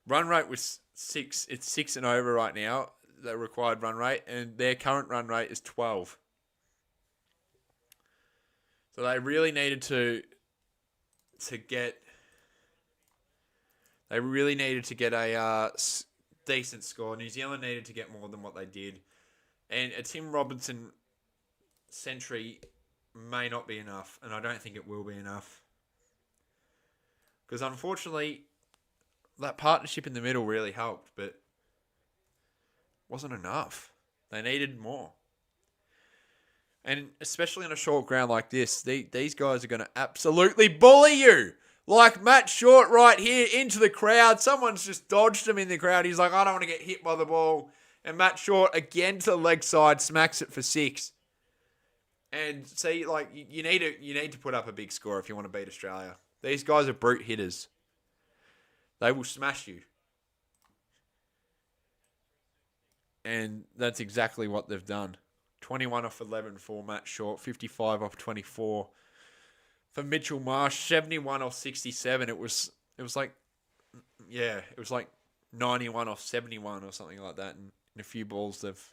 Run rate was 6. It's 6 and over right now, the required run rate, and their current run rate is 12. So they really needed to get. They really needed to get a decent score. New Zealand needed to get more than what they did, and a Tim Robinson century may not be enough, and I don't think it will be enough. Because unfortunately, that partnership in the middle really helped, but wasn't enough. They needed more. And especially on a short ground like this, these guys are going to absolutely bully you. Like Matt Short right here into the crowd. Someone's just dodged him in the crowd. He's like, I don't want to get hit by the ball. And Matt Short again to the leg side, smacks it for 6. And see, like you need to put up a big score if you want to beat Australia. These guys are brute hitters. They will smash you. And that's exactly what they've done. 21 off 11 for Matt Short, 55 off 24 for Mitchell Marsh, 71 off 67. It was like 91 off 71 or something like that. And in a few balls they've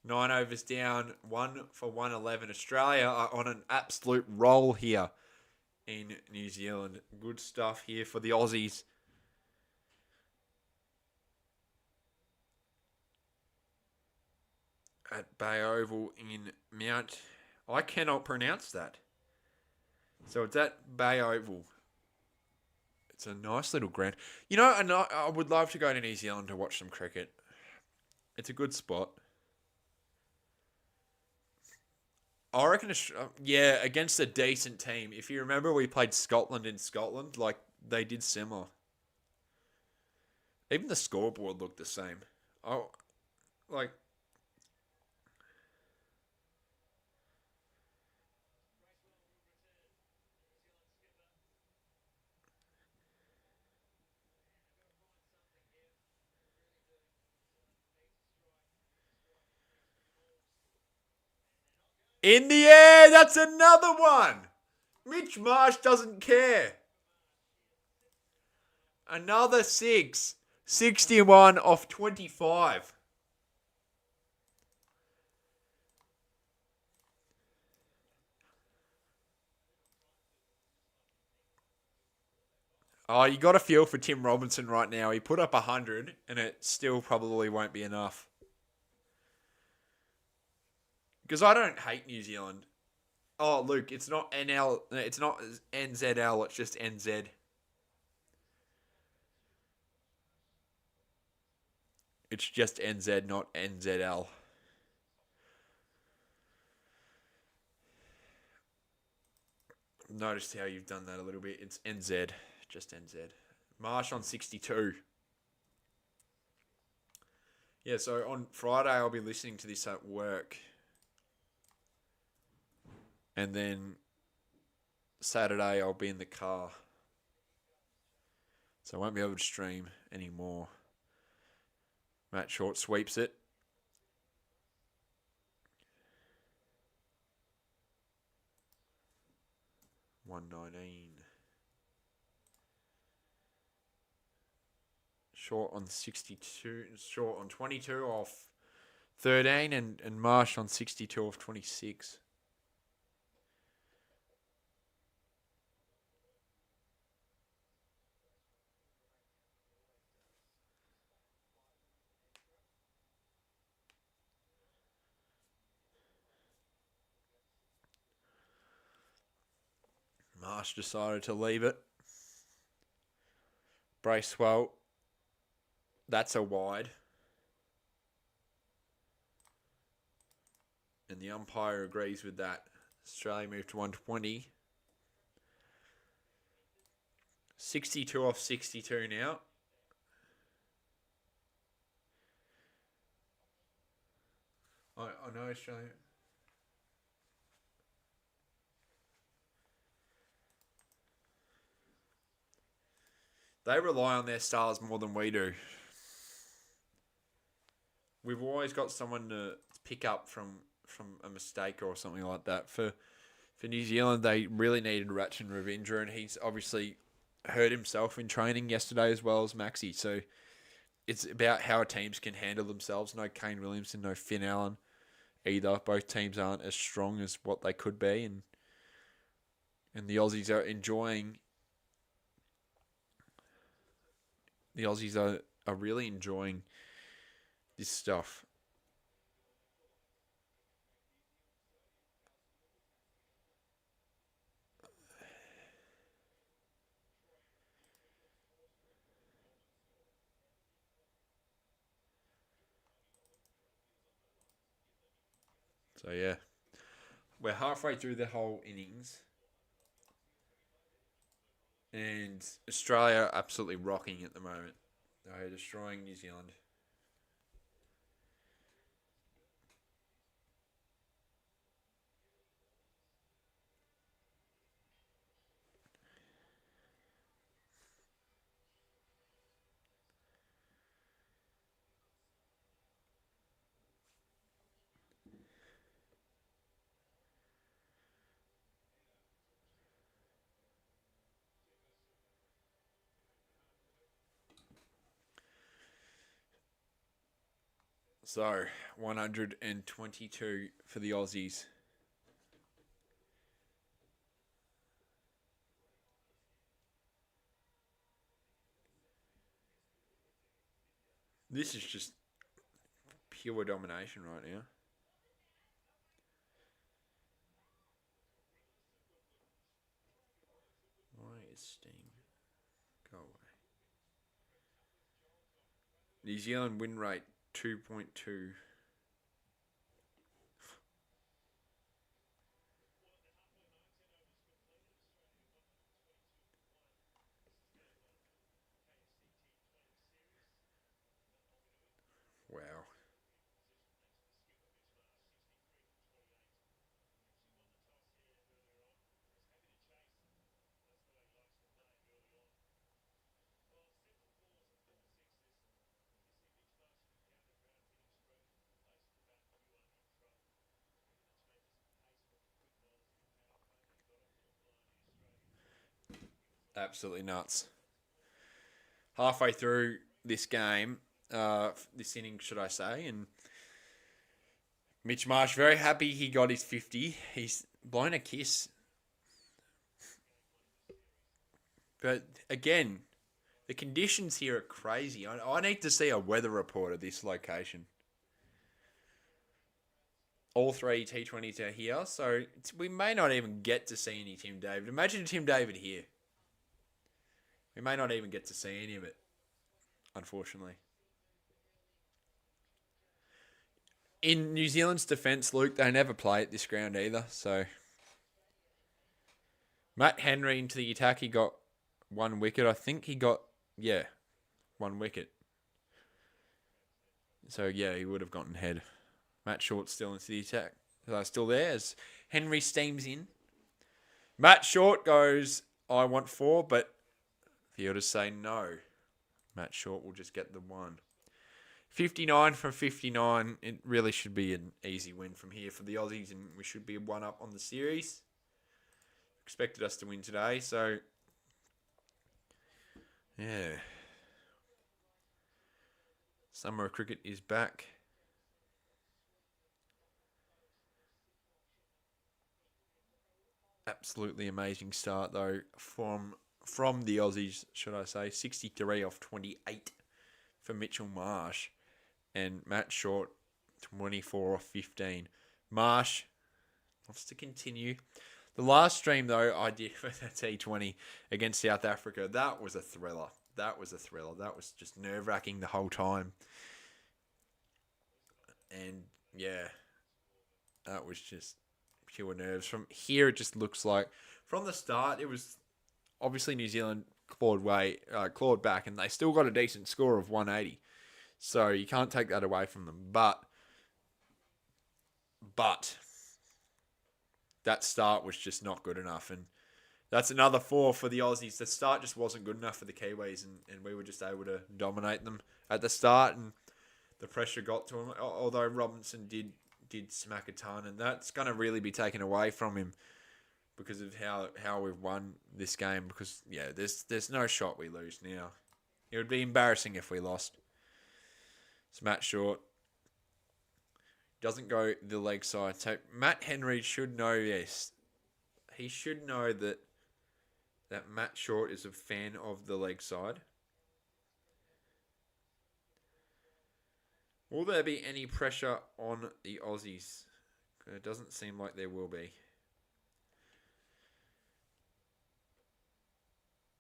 9 overs down, 1 for 111. Australia are on an absolute roll here in New Zealand. Good stuff here for the Aussies. At Bay Oval in Mount... I cannot pronounce that. So it's at Bay Oval. It's a nice little ground. You know, and I would love to go to New Zealand to watch some cricket. It's a good spot. I reckon, against a decent team. If you remember, we played Scotland in Scotland. Like, they did similar. Even the scoreboard looked the same. In the air, that's another one. Mitch Marsh doesn't care. Another six. 61 off 25. Oh, you got to feel for Tim Robinson right now. He put up 100, and it still probably won't be enough. Because I don't hate New Zealand. Oh, Luke, it's not NL. It's not NZL. It's just NZ. It's just NZ, not NZL. Noticed how you've done that a little bit. It's NZ, just NZ. Marsh on 62. Yeah, so on Friday I'll be listening to this at work. And then Saturday I'll be in the car. So I won't be able to stream anymore. Matt Short sweeps it. $1.19. Short on 62. Short on 22 off 13. And Marsh on 62 off 26. Marsh decided to leave it. Bracewell. That's a wide. And the umpire agrees with that. Australia moved to 120. 62 off 62 now. I know Australia. They rely on their stars more than we do. We've always got someone to pick up from a mistake or something like that. For New Zealand, they really needed Ratchin Ravinder, and he's obviously hurt himself in training yesterday as well as Maxi. So it's about how teams can handle themselves. No Kane Williamson, no Finn Allen either. Both teams aren't as strong as what they could be, and the Aussies are enjoying. The Aussies are really enjoying this stuff. So yeah, we're halfway through the whole innings, and Australia absolutely rocking at the moment. They're destroying New Zealand. So 122 for the Aussies. This is just pure domination right now. Why is Steam? Go away. New Zealand win rate 2.2. Wow. Absolutely nuts. halfway through this game, this inning, should I say, and Mitch Marsh very happy he got his 50. He's blown a kiss. But again, the conditions here are crazy. I need to see a weather report of this location. All three T20s are here, so we may not even get to see any Tim David. Imagine Tim David here. We may not even get to see any of it, unfortunately. In New Zealand's defence, Luke, they never play at this ground either, so... Matt Henry into the attack, he got 1 wicket. I think he got, 1 wicket. So, yeah, he would have gotten head. Matt Short still into the attack. Still there as Henry steams in. Matt Short goes, I want 4, but fielders say no. Matt Short will just get the 1. 59 from 59. It really should be an easy win from here for the Aussies, and we should be 1 up on the series. Expected us to win today, so yeah. Summer of cricket is back. Absolutely amazing start though from the Aussies, should I say. 63 off 28 for Mitchell Marsh, and Matt Short 24 off 15. Marsh wants to continue. The last stream, though, I did for the T20 against South Africa, that was a thriller. That was just nerve-wracking the whole time. And, yeah, that was just pure nerves. From here, it just looks like, from the start, it was obviously New Zealand clawed back, and they still got a decent score of 180. So you can't take that away from them. But that start was just not good enough, and that's another 4 for the Aussies. The start just wasn't good enough for the Kiwis, and we were just able to dominate them at the start, and the pressure got to him. Although Robinson did smack a ton, and that's going to really be taken away from him because of how we've won this game. Because there's no shot we lose now. It would be embarrassing if we lost. It's Matt Short. Doesn't go the leg side. So Matt Henry should know this. He should know that Matt Short is a fan of the leg side. Will there be any pressure on the Aussies? It doesn't seem like there will be.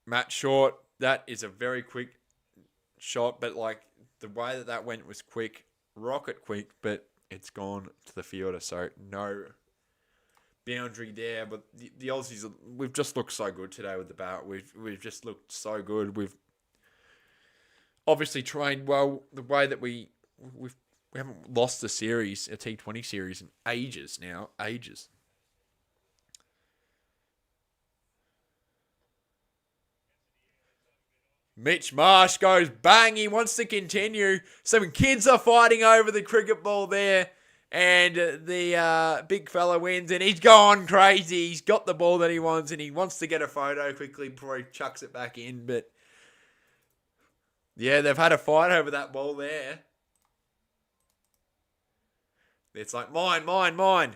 Matt Short, that is a very quick shot, but like the way that went was quick, rocket quick, but it's gone to the fielder, so no boundary there. But the Aussies, we've just looked so good today with the bat. We've just looked so good. We've obviously trained well. The way that we haven't lost a T20 series in ages now. Ages. Mitch Marsh goes bang. He wants to continue. Some kids are fighting over the cricket ball there. And the big fella wins. And he's gone crazy. He's got the ball that he wants. And he wants to get a photo quickly before he chucks it back in. But yeah, they've had a fight over that ball there. It's like, mine, mine, mine.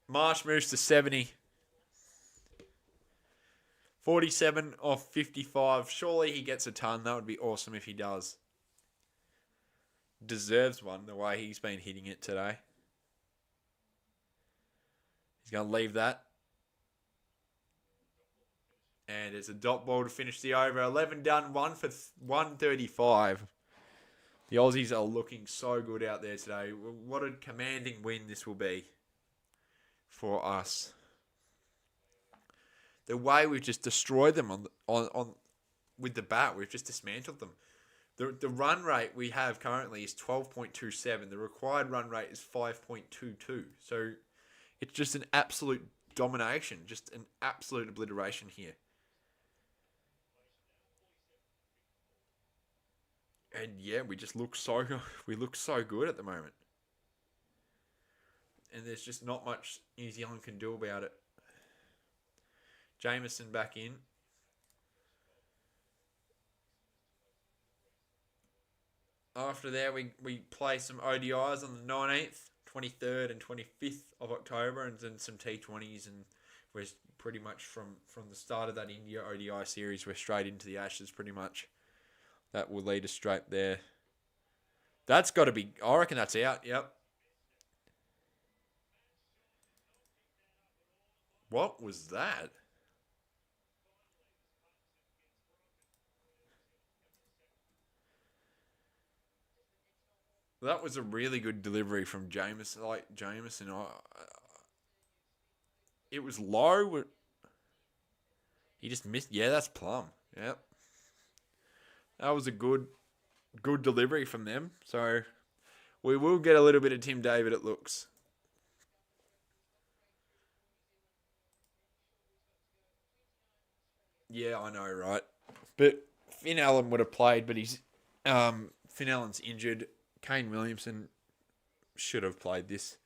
Marsh moves to 70. 47 off 55. Surely he gets a ton. That would be awesome if he does. Deserves one the way he's been hitting it today. He's going to leave that. And it's a dot ball to finish the over. 11 done, 1 for 135. The Aussies are looking so good out there today. What a commanding win this will be for us. The way we've just destroyed them on with the bat, we've just dismantled them. The run rate we have currently is 12.27. The required run rate is 5.22. So it's just an absolute domination, just an absolute obliteration here. And yeah, we look so good at the moment. and there's just not much New Zealand can do about it. Jameson back in. After that, we play some ODIs on the 19th, 23rd, and 25th of October, and then some T20s, and we're pretty much from the start of that India ODI series, we're straight into the Ashes pretty much. That will lead us straight there. That's got to be, I reckon that's out, yep. What was that? That was a really good delivery from Jameson. It was low. He just missed. Yeah, that's plum. Yep, that was a good delivery from them. So we will get a little bit of Tim David. It looks. Yeah, I know, right? But Finn Allen would have played, but Finn Allen's injured. Kane Williamson should have played this.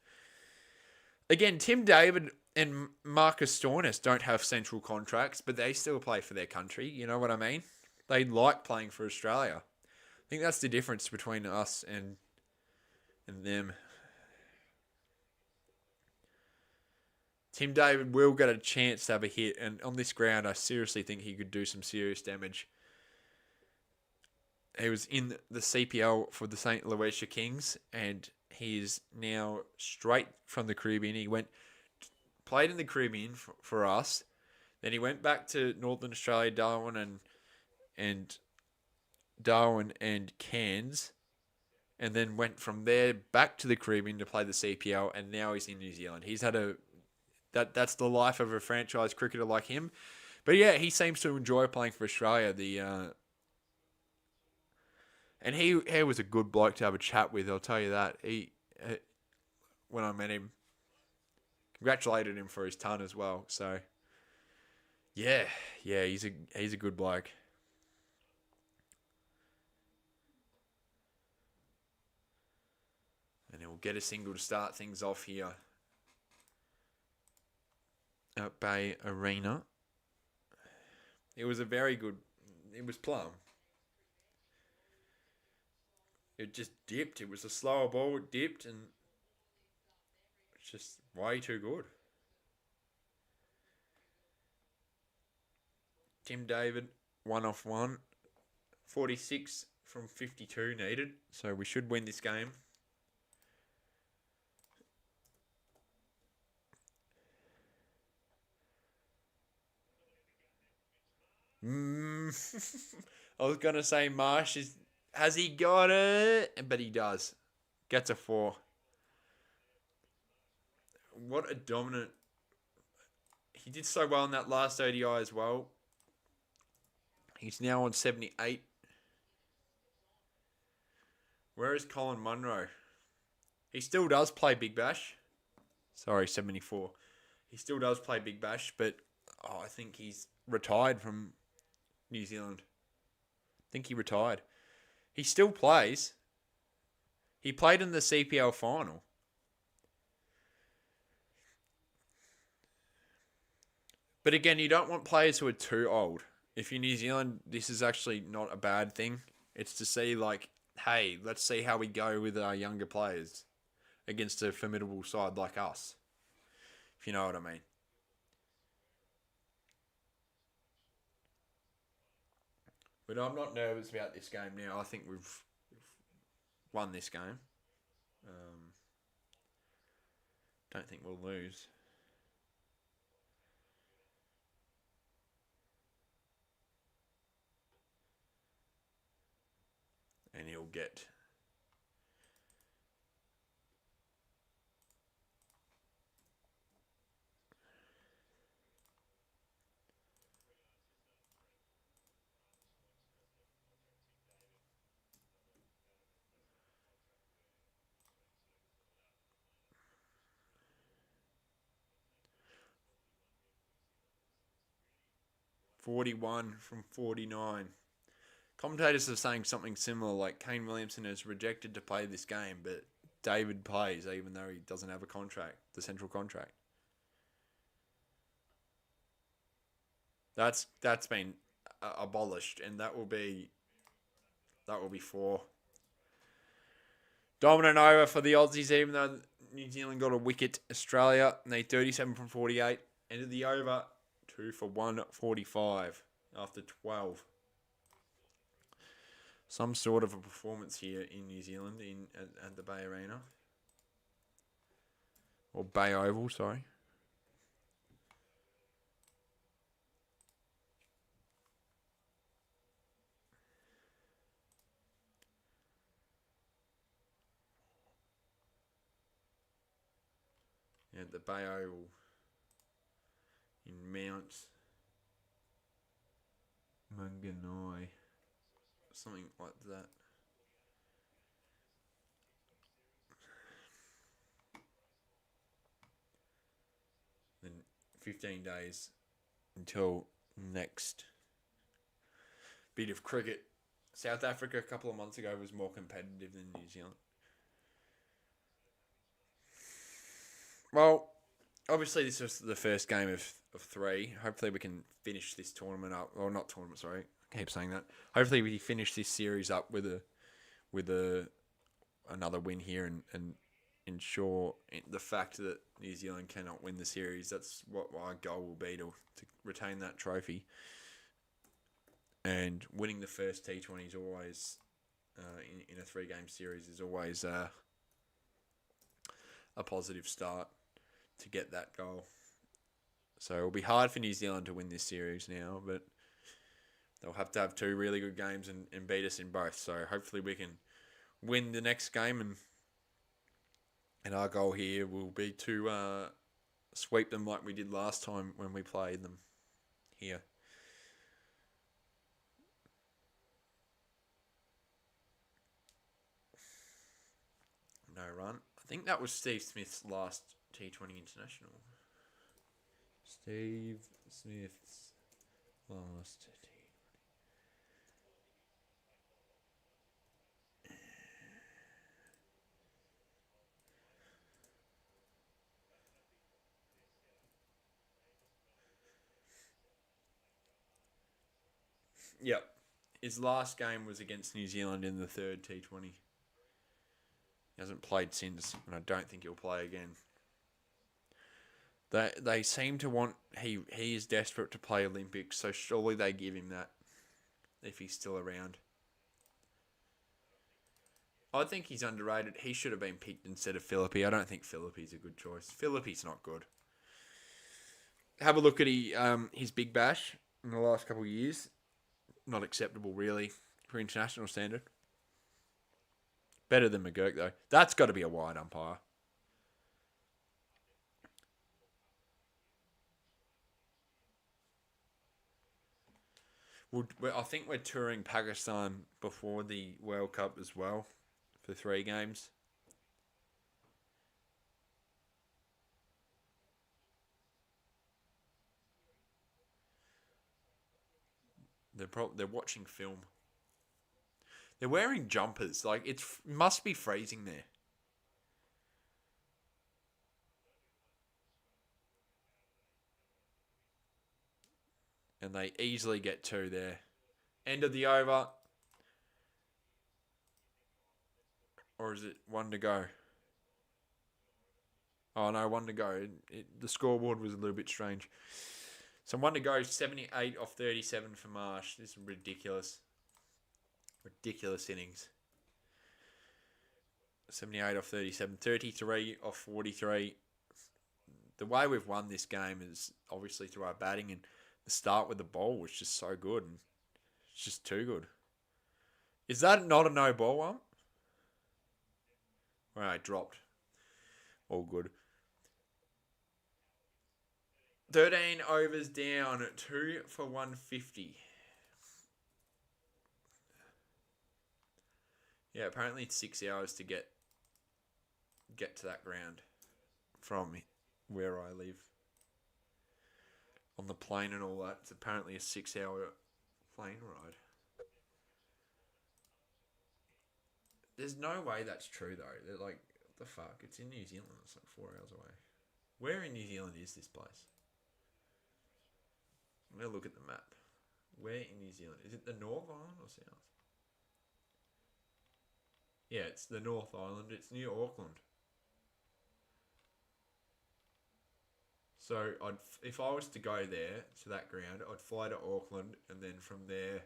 Again, Tim David and Marcus Stoinis don't have central contracts, but they still play for their country. You know what I mean? They like playing for Australia. I think that's the difference between us and them. Tim David will get a chance to have a hit, and on this ground, I seriously think he could do some serious damage. He was in the CPL for the St. Lucia Kings, and he is now straight from the Caribbean. He played in the Caribbean for us. Then he went back to Northern Australia, and Darwin and Cairns, and then went from there back to the Caribbean to play the CPL, and now he's in New Zealand. He's had that's the life of a franchise cricketer like him. But yeah, he seems to enjoy playing for Australia. And he was a good bloke to have a chat with. I'll tell you that. When I met him, congratulated him for his ton as well. So yeah, he's a good bloke. And he'll get a single to start things off here at Bay Arena. It was a very good. It was plum. It just dipped. It was a slower ball. It dipped, and it's just way too good. Tim David, 1 off 1. 46 from 52 needed. So we should win this game. I was going to say Marsh has he got it? But he does. Gets a 4. What a dominant. He did so well in that last ODI as well. He's now on 78. Where is Colin Munro? He still does play Big Bash. Sorry, 74. He still does play Big Bash, but I think he's retired from New Zealand. I think he retired. He still plays. He played in the CPL final. But again, you don't want players who are too old. If you're New Zealand, this is actually not a bad thing. It's to see like, hey, let's see how we go with our younger players against a formidable side like us. If you know what I mean. But I'm not nervous about this game now. I think we've won this game. Um, don't think we'll lose. And he'll get 41 from 49. Commentators are saying something similar, like Kane Williamson is rejected to play this game, but David plays, even though he doesn't have a contract, the central contract. That's been abolished, and that will be four. Dominant over for the Aussies, even though New Zealand got a wicket. Australia need 37 from 48. Ended the over 2 for 145 after 12. Some sort of a performance here in New Zealand at the Bay Arena. Or Bay Oval, sorry. Yeah, the Bay Oval in Mount Maunganui. Something like that. Then 15 days until next bit of cricket. South Africa a couple of months ago was more competitive than New Zealand. Well, obviously this was the first game of three. Hopefully we can finish this tournament up. Or not tournament, sorry. I keep saying that. Hopefully we finish this series up with another win here and ensure the fact that New Zealand cannot win the series. That's what our goal will be to retain that trophy. And winning the first T20 is always, in a 3-game series, is always a positive start to get that goal. So it'll be hard for New Zealand to win this series now, but they'll have to have 2 really good games and beat us in both. So hopefully we can win the next game, and our goal here will be to sweep them like we did last time when we played them here. No run. I think that was Steve Smith's last T20 international. Steve Smith's last T20. Yep. His last game was against New Zealand in the 3rd T20. He hasn't played since, and I don't think he'll play again. They seem to want... He is desperate to play Olympics, so surely they give him that if he's still around. I think he's underrated. He should have been picked instead of Philippi. I don't think Philippi's a good choice. Philippi's not good. Have a look at his Big Bash in the last couple of years. Not acceptable, really, for international standard. Better than McGurk, though. That's got to be a wide umpire. I think we're touring Pakistan before the World Cup as well for 3 games. They're watching film. They're wearing jumpers. Like, it must be freezing there. And they easily get 2 there. End of the over. Or is it 1 to go? Oh, no, 1 to go. The scoreboard was a little bit strange. So 1 to go, 78 off 37 for Marsh. This is ridiculous. Ridiculous innings. 78 off 37. 33 off 43. The way we've won this game is obviously through our batting, and the start with the ball was just so good. And it's just too good. Is that not a no ball one? Right, dropped. All good. 13 overs down, 2 for 150. Yeah, apparently it's 6 hours to get to that ground from where I live. On the plane and all that, it's apparently a 6-hour plane ride. There's no way that's true though. They're like the fuck? It's in New Zealand. It's like 4 hours away. Where in New Zealand is this place? I'm going to look at the map. Where in New Zealand? Is it the North Island or South? Yeah, it's the North Island. It's near Auckland. So if I was to go there to that ground, I'd fly to Auckland, and then from there,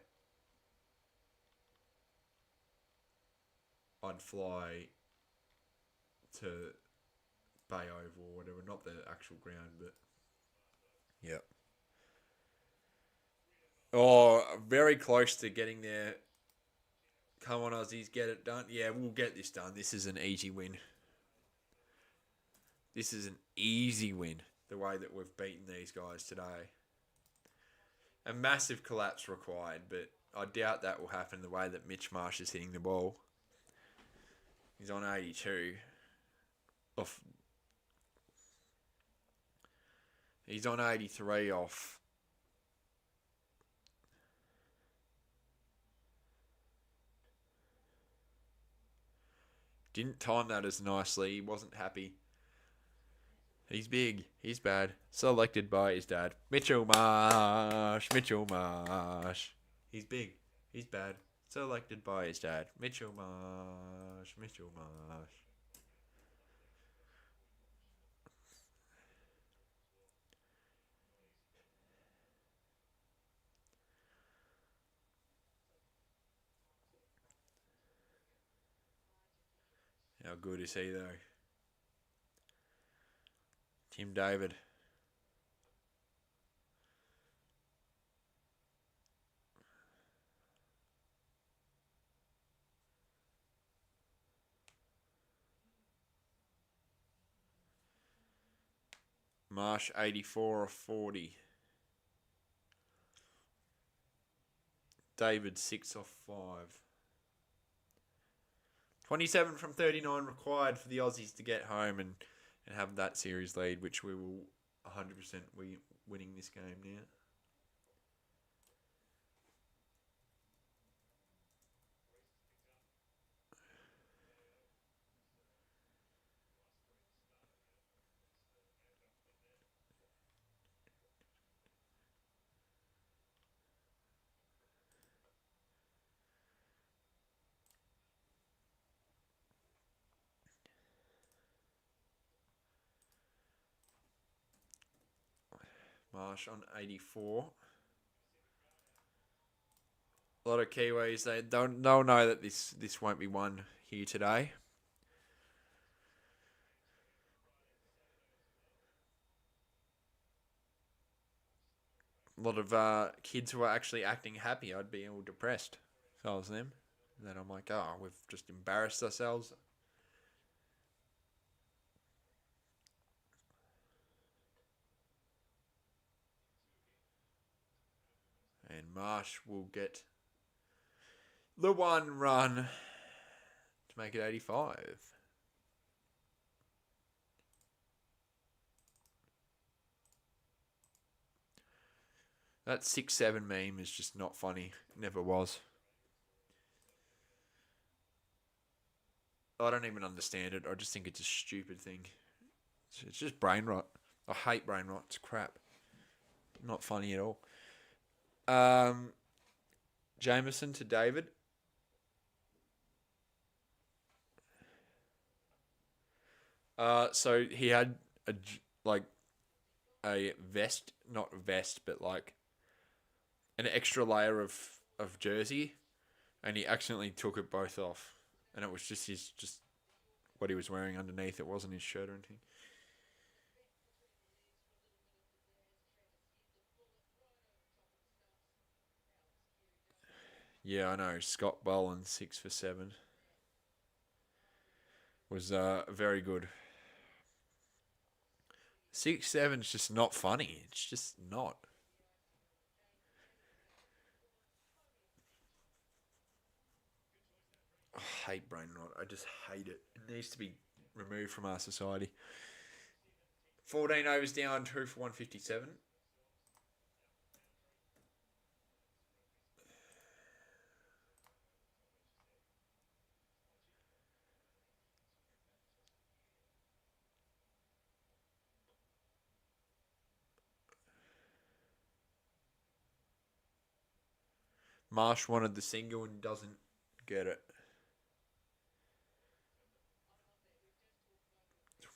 I'd fly to Bay Oval or whatever. Not the actual ground, but yep. Oh, very close to getting there. Come on, Aussies, get it done. Yeah, we'll get this done. This is an easy win. This is an easy win, the way that we've beaten these guys today. A massive collapse required, but I doubt that will happen the way that Mitch Marsh is hitting the ball. He's on 82. Off. He's on 83 off. Didn't time that as nicely. He wasn't happy. He's big. He's bad. Selected by his dad. Mitchell Marsh. Mitchell Marsh. He's big. He's bad. Selected by his dad. Mitchell Marsh. Mitchell Marsh. How good is he, though? Tim David. Marsh 84 or 40. David 6 off 5. 27 from 39 required for the Aussies to get home and have that series lead, which we will 100% winning this game now. Marsh on 84. A lot of Kiwis, they'll know that this won't be won here today. A lot of kids who are actually acting happy. I'd be all depressed if I was them. And then I'm like, oh, we've just embarrassed ourselves. And Marsh will get the one run to make it 85. That 6-7 meme is just not funny. It never was. I don't even understand it. I just think it's a stupid thing. It's just brain rot. I hate brain rot. It's crap. Not funny at all. Jameson to David. So he had a vest, not vest, but like an extra layer of jersey, and he accidentally took it both off, and it was just what he was wearing underneath. It wasn't his shirt or anything. Yeah, I know. Scott Boland 6 for 7 was very good. 6-7's just not funny. It's just not. I hate brain rot. I just hate it. It needs to be removed from our society. 14 overs down, 2 for 157. Marsh wanted the single and doesn't get it.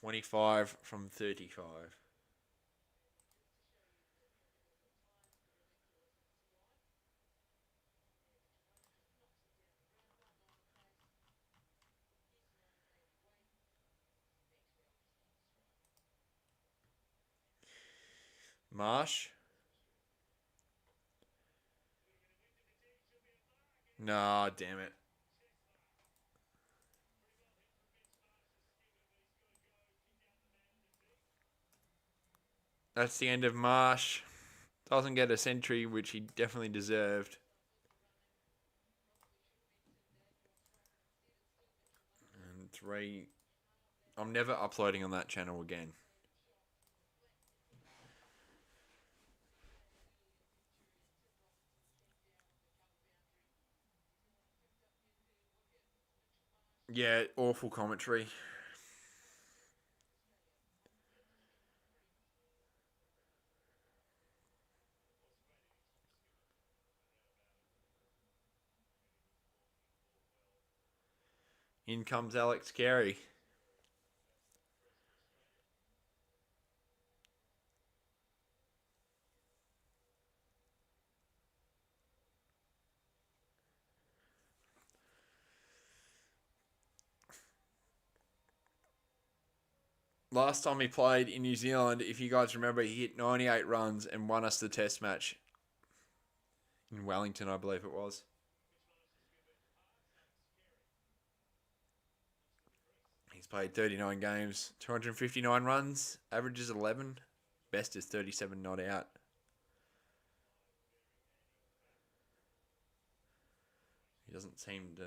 25 from 35. Marsh? Nah, damn it. That's the end of Marsh. Doesn't get a century, which he definitely deserved. And 3. I'm never uploading on that channel again. Yeah, awful commentary. In comes Alex Carey. Last time he played in New Zealand, if you guys remember, he hit 98 runs and won us the test match in Wellington, I believe it was. He's played 39 games, 259 runs, average is 11, best is 37 not out. He doesn't seem to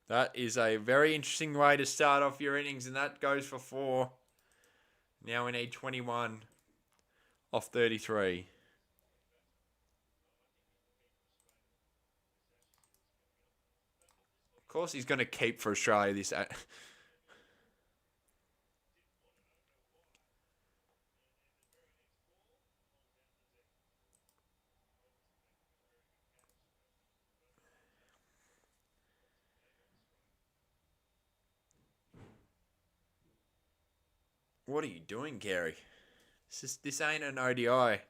that is a very interesting way to start off your innings, and that goes for 4. Now we need 21 off 33. Of course, he's going to keep for Australia this. What are you doing, Gary? This ain't an ODI.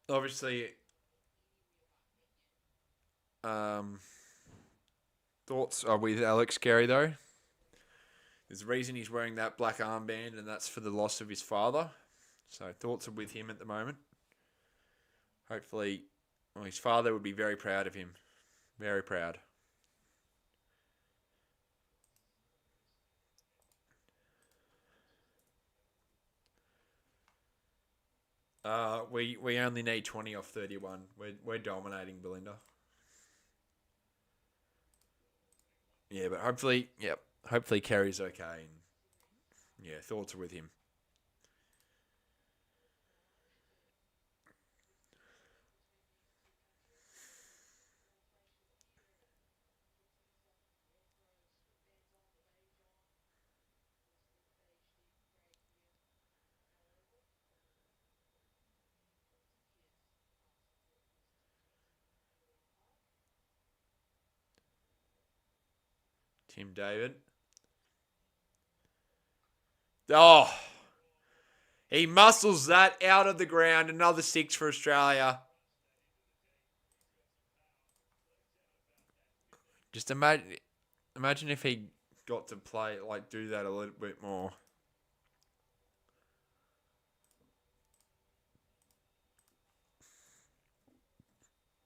Obviously, thoughts are with Alex Carey, though. There's a reason he's wearing that black armband, and that's for the loss of his father. So thoughts are with him at the moment. Hopefully, his father would be very proud of him. Very proud. We only need 20 off 31. We're dominating Belinda. Yeah, but hopefully Kerry's okay. And yeah, thoughts are with him. Tim David. Oh, he muscles that out of the ground. Another 6 for Australia. Just imagine if he got to play, do that a little bit more.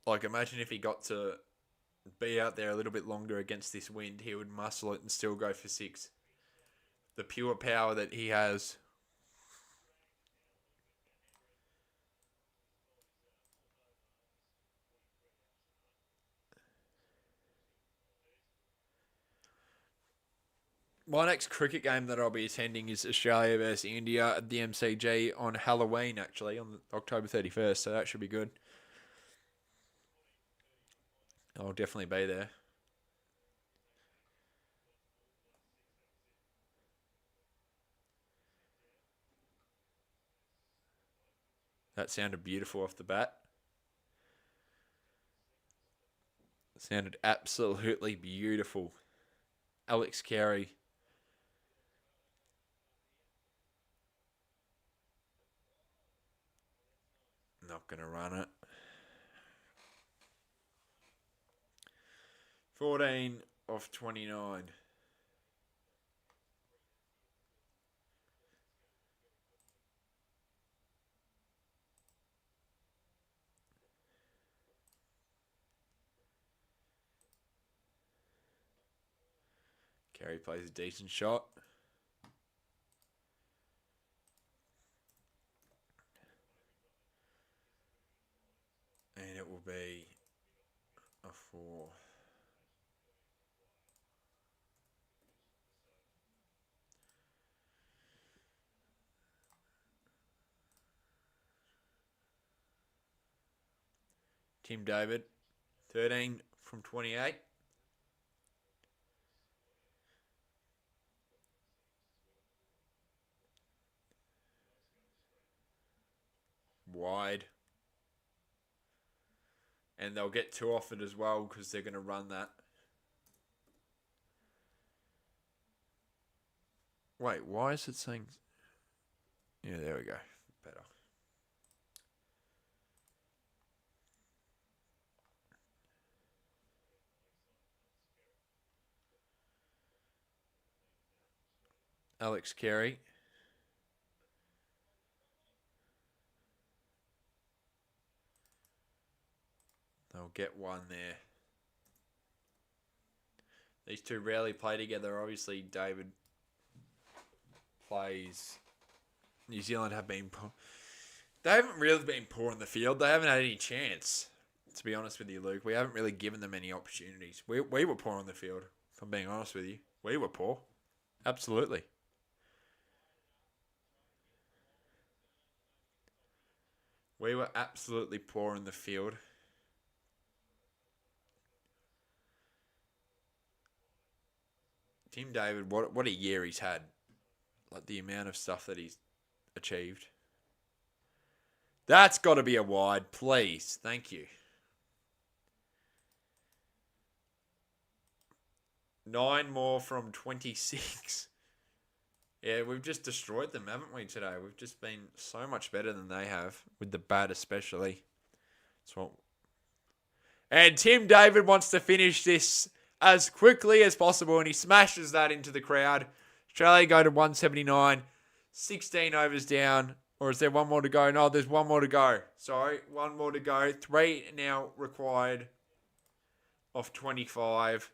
Imagine if he got to be out there a little bit longer against this wind, he would muscle it and still go for 6. The pure power that he has. My next cricket game that I'll be attending is Australia versus India at the MCG on Halloween, actually, on October 31st, so that should be good. I'll definitely be there. That sounded beautiful off the bat. It sounded absolutely beautiful. Alex Carey. Not going to run it. 14 off 29. Carey plays a decent shot. And it will be a 4. Tim David, 13 from 28. Wide. And they'll get 2 off it as well because they're going to run that. Wait, why is it saying... Yeah, there we go. Better. Alex Carey. They'll get 1 there. These two rarely play together. Obviously, David plays... New Zealand have been... They haven't really been poor in the field. They haven't had any chance, to be honest with you, Luke. We haven't really given them any opportunities. We were poor on the field, if I'm being honest with you. We were poor. Absolutely. We were absolutely poor in the field. Tim David, what a year he's had. Like the amount of stuff that he's achieved. That's got to be a wide, please. Thank you. 9 more from 26. Yeah, we've just destroyed them, haven't we, today? We've just been so much better than they have, with the bat especially. And Tim David wants to finish this as quickly as possible, and he smashes that into the crowd. Australia go to 179, 16 overs down. Or is there one more to go? No, there's one more to go. Sorry, one more to go. 3 now required off 25.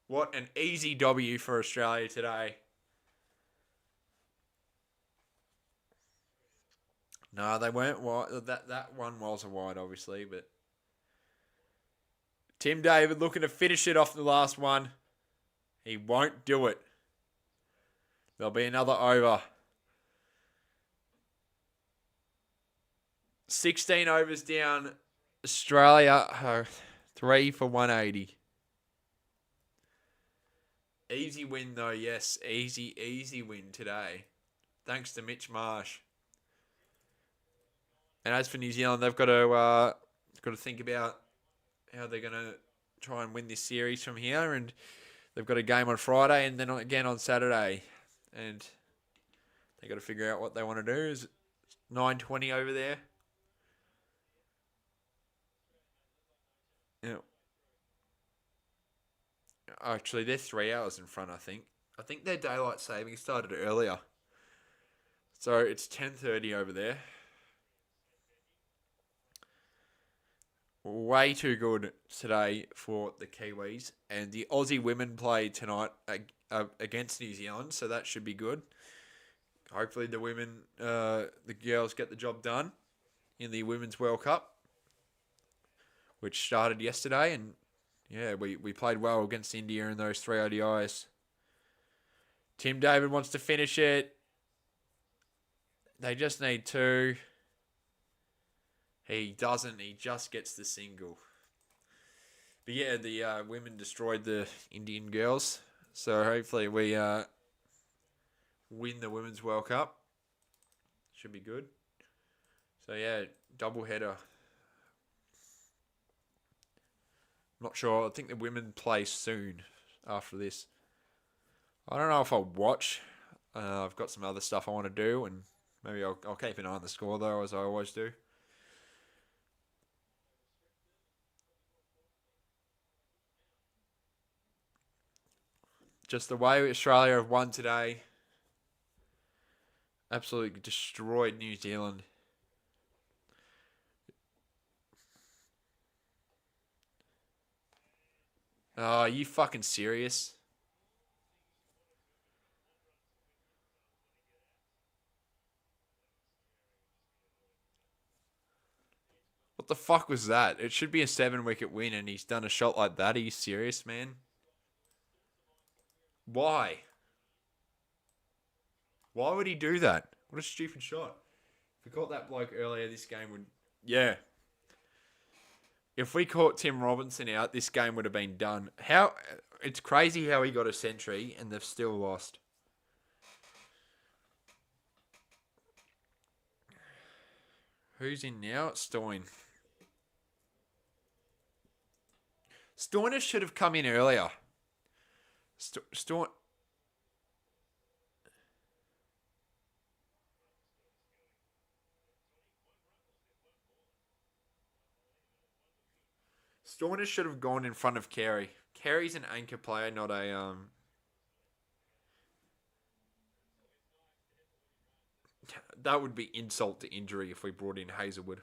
What an easy W for Australia today. No, they weren't wide. That one was a wide, obviously, but Tim David looking to finish it off the last one. He won't do it. There'll be another over. 16 overs down. Australia, 3 for 180. Easy win, though, yes. Easy win today. Thanks to Mitch Marsh. And as for New Zealand, they've got to think about how they're going to try and win this series from here. And they've got a game on Friday and then again on Saturday. And they got to figure out what they want to do. Is 9:20 over there? Yeah. Actually, they're 3 hours in front, I think. I think their daylight saving started earlier. So it's 10:30 over there. Way too good today for the Kiwis. And the Aussie women play tonight against New Zealand, so that should be good. Hopefully the girls get the job done in the Women's World Cup, which started yesterday. And yeah, we played well against India in those 3 ODIs. Tim David wants to finish it. They just need 2. He doesn't. He just gets the single. But yeah, the women destroyed the Indian girls. So hopefully we win the Women's World Cup. Should be good. So yeah, double header. Not sure. I think the women play soon after this. I don't know if I'll watch. I've got some other stuff I want to do, and maybe I'll keep an eye on the score though, as I always do. Just the way Australia have won today, absolutely destroyed New Zealand. Oh, are you fucking serious? What the fuck was that? It should be a 7-wicket win, and he's done a shot like that. Are you serious, man? Why? Why would he do that? What a stupid shot. If we caught that bloke earlier, this game would... Yeah. If we caught Tim Robinson out, this game would have been done. How... It's crazy how he got a century and they've still lost. Who's in now? Stoin. Stoiner should have come in earlier. Stoin... Stoiner should have gone in front of Carey. Carey's an anchor player, not a That would be insult to injury if we brought in Hazelwood.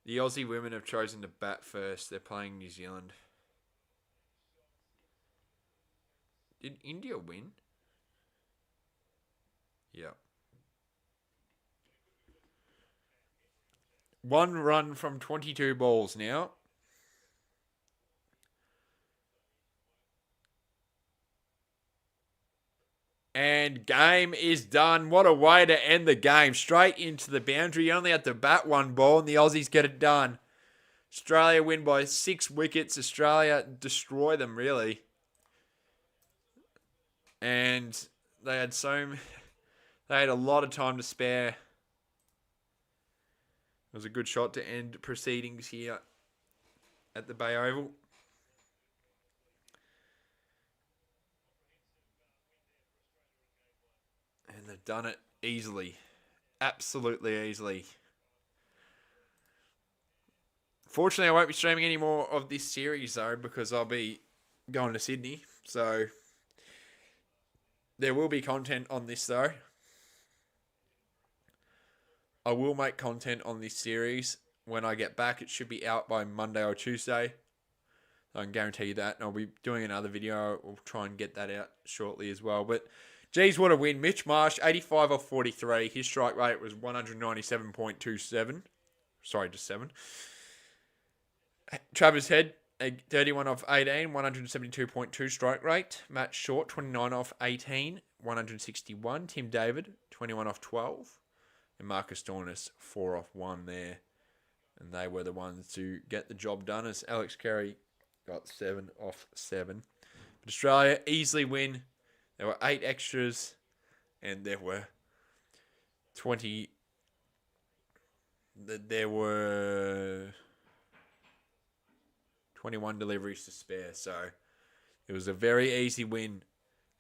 The Aussie women have chosen to bat first. They're playing New Zealand. Did India win? Yeah. 1 run from 22 balls now. And game is done. What a way to end the game. Straight into the boundary. You only had to bat 1 ball and the Aussies get it done. Australia win by 6 wickets. Australia destroy them, really. And they had they had a lot of time to spare. It was a good shot to end proceedings here at the Bay Oval. And they've done it easily. Absolutely easily. Fortunately, I won't be streaming any more of this series, though, because I'll be going to Sydney. So there will be content on this, though. I will make content on this series when I get back. It should be out by Monday or Tuesday. I can guarantee you that. And I'll be doing another video. We'll try and get that out shortly as well. But, geez, what a win. Mitch Marsh, 85 off 43. His strike rate was 197.27. Sorry, just 7. Travis Head, 31 off 18, 172.2 strike rate. Matt Short, 29 off 18, 161. Tim David, 21 off 12. And Marcus Dornis, 4 off 1 there. And they were the ones to get the job done, as Alex Carey got 7 off 7. But Australia easily win. There were 8 extras, and there were 20. There were 21 deliveries to spare. So it was a very easy win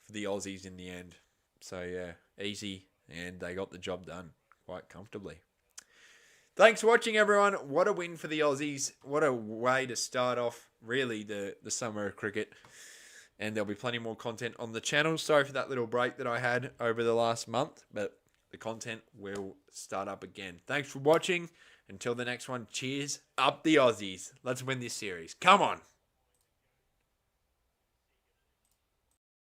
for the Aussies in the end. So yeah, easy, and they got the job done quite comfortably. Thanks for watching, everyone. What a win for the Aussies. What a way to start off, really, the summer of cricket. And there'll be plenty more content on the channel. Sorry for that little break that I had over the last month, but the content will start up again. Thanks for watching. Until the next one, cheers. Up the Aussies. Let's win this series. Come on.